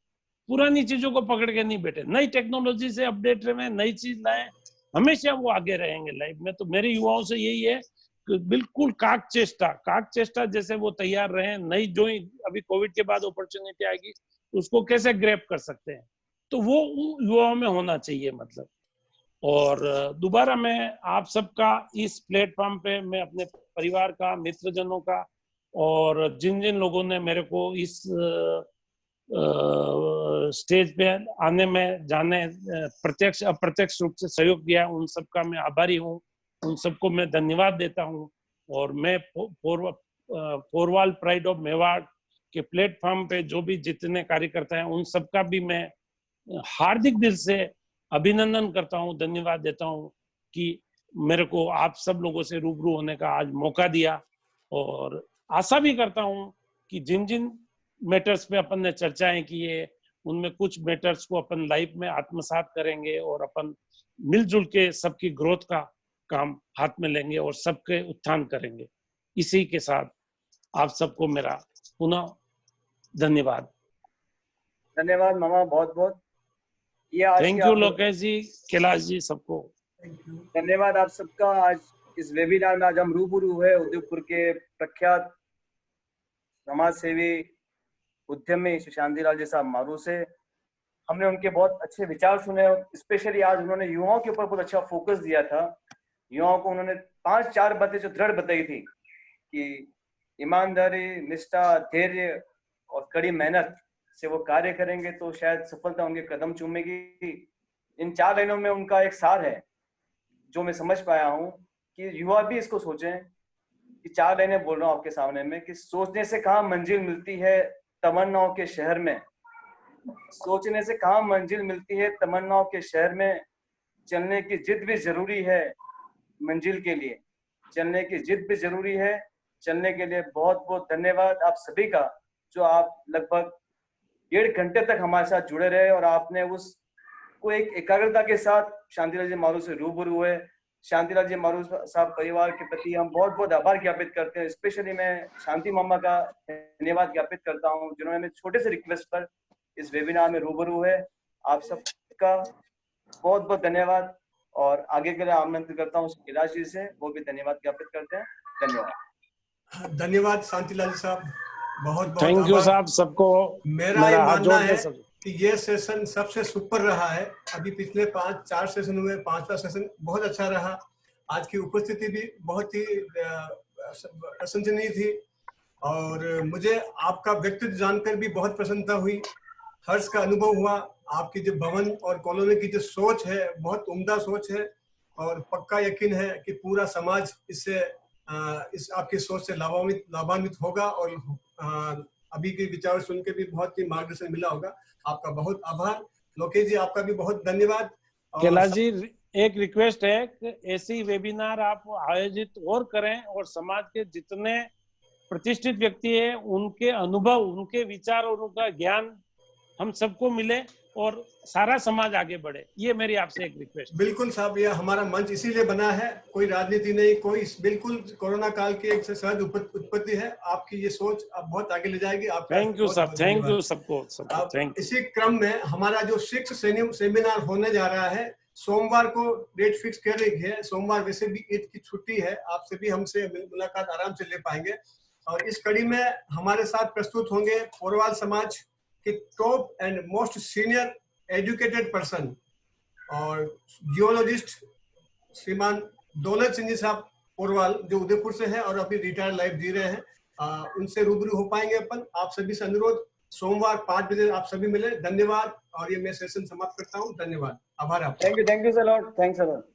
पुरानी चीजों को पकड़ के नहीं बैठे, नई टेक्नोलॉजी से अपडेट रहे, नई चीज लाएं, हमेशा वो आगे रहेंगे लाइफ में। तो मेरे युवाओं से यही है कि बिल्कुल काक चेष्टा जैसे वो तैयार रहे, नई जो अभी कोविड के बाद अपॉर्चुनिटी आएगी उसको कैसे ग्रैब कर सकते हैं, तो वो युवाओं में होना चाहिए मतलब। और दोबारा मैं आप सबका इस प्लेटफॉर्म पे, मैं अपने परिवार का, मित्रजनों का, और जिन जिन लोगों ने मेरे को इस स्टेज पे आने में, जाने, प्रत्यक्ष अप्रत्यक्ष रूप से सहयोग दिया, उन सबका मैं आभारी हूँ, उन सबको मैं धन्यवाद देता हूँ। और मैं पोरवाल प्राइड ऑफ मेवाड़ के प्लेटफॉर्म पे जो भी जितने कार्यकर्ता हैं उन सबका भी मैं हार्दिक दिल से अभिनंदन करता हूँ, धन्यवाद देता हूँ कि मेरे को आप सब लोगों से रूबरू होने का आज मौका दिया। और आशा भी करता हूँ कि जिन जिन मैटर्स पे अपन ने चर्चाएं की है, उनमें कुछ मैटर्स को अपन लाइफ में आत्मसात करेंगे और अपन मिलजुल के सबकी ग्रोथ का काम हाथ में लेंगे और सबके उत्थान करेंगे। इसी के साथ आप सबको मेरा पुनः धन्यवाद। धन्यवाद मामा, बहुत बहुत। थैंक यू लोकेश जी, कैलाश जी, सबको धन्यवाद आप सबका। आज इस वेबिनार में आज हम रूबरू हुए उदयपुर के प्रख्यात समाज सेवी उद्यमी श्री शांतिलाल जी साहब मारू से। हमने उनके बहुत अच्छे विचार सुने, स्पेशली आज उन्होंने युवाओं के ऊपर बहुत अच्छा फोकस दिया था। युवाओं को उन्होंने 5-4 बातें जो दृढ़ बताई थी कि ईमानदारी, निष्ठा, धैर्य और कड़ी मेहनत से वो कार्य करेंगे तो शायद सफलता उनके कदम चूमेगी। इन 4 लाइनों में उनका एक सार है जो मैं समझ पाया हूँ कि युवा भी इसको सोचें। कि 4 लाइनें बोल रहा हूँ आपके सामने में कि सोचने से कहाँ मंजिल मिलती है तमन्नाओं के शहर में, सोचने से कहाँ मंजिल मिलती है तमन्नाओं के शहर में, चलने की जिद भी जरूरी है मंजिल के लिए, चलने की जिद भी जरूरी है चलने के लिए। बहुत बहुत धन्यवाद आप सभी का, जो आप लगभग 1.5 घंटे तक हमारे साथ जुड़े रहे और आपने उसको एक एकाग्रता के साथ शांतिलाल जी मारू से रूबरू हुए। शांतिलाल जी मारू साहब परिवार के प्रति हम बहुत बहुत आभार ज्ञापित करते हैं। स्पेशली मैं शांति मामा का धन्यवाद ज्ञापित करता हूं जिन्होंने मेरे छोटे से रिक्वेस्ट पर इस वेबिनार में रूबरू है। आप सबका बहुत बहुत धन्यवाद और आगे के लिए आमंत्रित करता हूँ कैलाश जी से, वो भी धन्यवाद ज्ञापित करते हैं। धन्यवाद। धन्यवाद शांतिलाल जी साहब, बहुत बहुत थैंक यू साहब सबको। मेरा ये मानना है कि ये सेशन सबसे सुपर रहा है। अभी पिछले 4 सेशन हुए, 5वां सेशन बहुत अच्छा रहा। आज की उपस्थिति भी बहुत ही प्रशंसनीय थी और मुझे आपका व्यक्तित्व जानकर भी बहुत प्रसन्नता हुई, हर्ष का अनुभव हुआ। आपकी जो भवन और कॉलोनी की जो सोच है बहुत उम्दा सोच है और पक्का यकीन है कि पूरा समाज इससे इस आपकी सोच से लाभान्वित होगा और अभी के विचार सुन के भी बहुत ही मार्गदर्शन मिला होगा। आपका बहुत आभार। लोकेश जी आपका भी बहुत धन्यवाद। कैलाश जी एक रिक्वेस्ट है कि ऐसी वेबिनार आप आयोजित और करें और समाज के जितने प्रतिष्ठित व्यक्ति हैं उनके अनुभव, उनके विचार और उनका ज्ञान हम सबको मिले और सारा समाज आगे बढ़े। ये मेरी आपसे एक रिक्वेस्ट। बिल्कुल साहब, ये हमारा मंच इसीलिए बना है, कोई राजनीति नहीं, कोई बिल्कुल कोरोना काल की एक सहज उत्पत्ति है। आपकी ये सोच अब बहुत आगे ले जाएगी। आप थैंक यू साहब, थैंक यू सबको। Thank you. इसी क्रम में हमारा जो 6th सेमिनार होने जा रहा है, सोमवार को डेट फिक्स कर रही है। सोमवार वैसे भी ईद की छुट्टी है, आप सभी हमसे मुलाकात आराम से ले पाएंगे। और इस कड़ी में हमारे साथ प्रस्तुत होंगे पोरवाल समाज के top and most senior educated person और जियोलॉजिस्ट श्रीमान दौलत सिंह जी साहब पोरवाल, जो उदयपुर से हैं और अभी रिटायर्ड लाइफ जी रहे हैं। उनसे रूबरू हो पाएंगे अपन। आप सभी से अनुरोध, सोमवार 5 बजे आप सभी मिले। धन्यवाद और ये मैं सेशन समाप्त करता हूँ। धन्यवाद, आभार आपका। Thank you sir Lord, thanks a lot.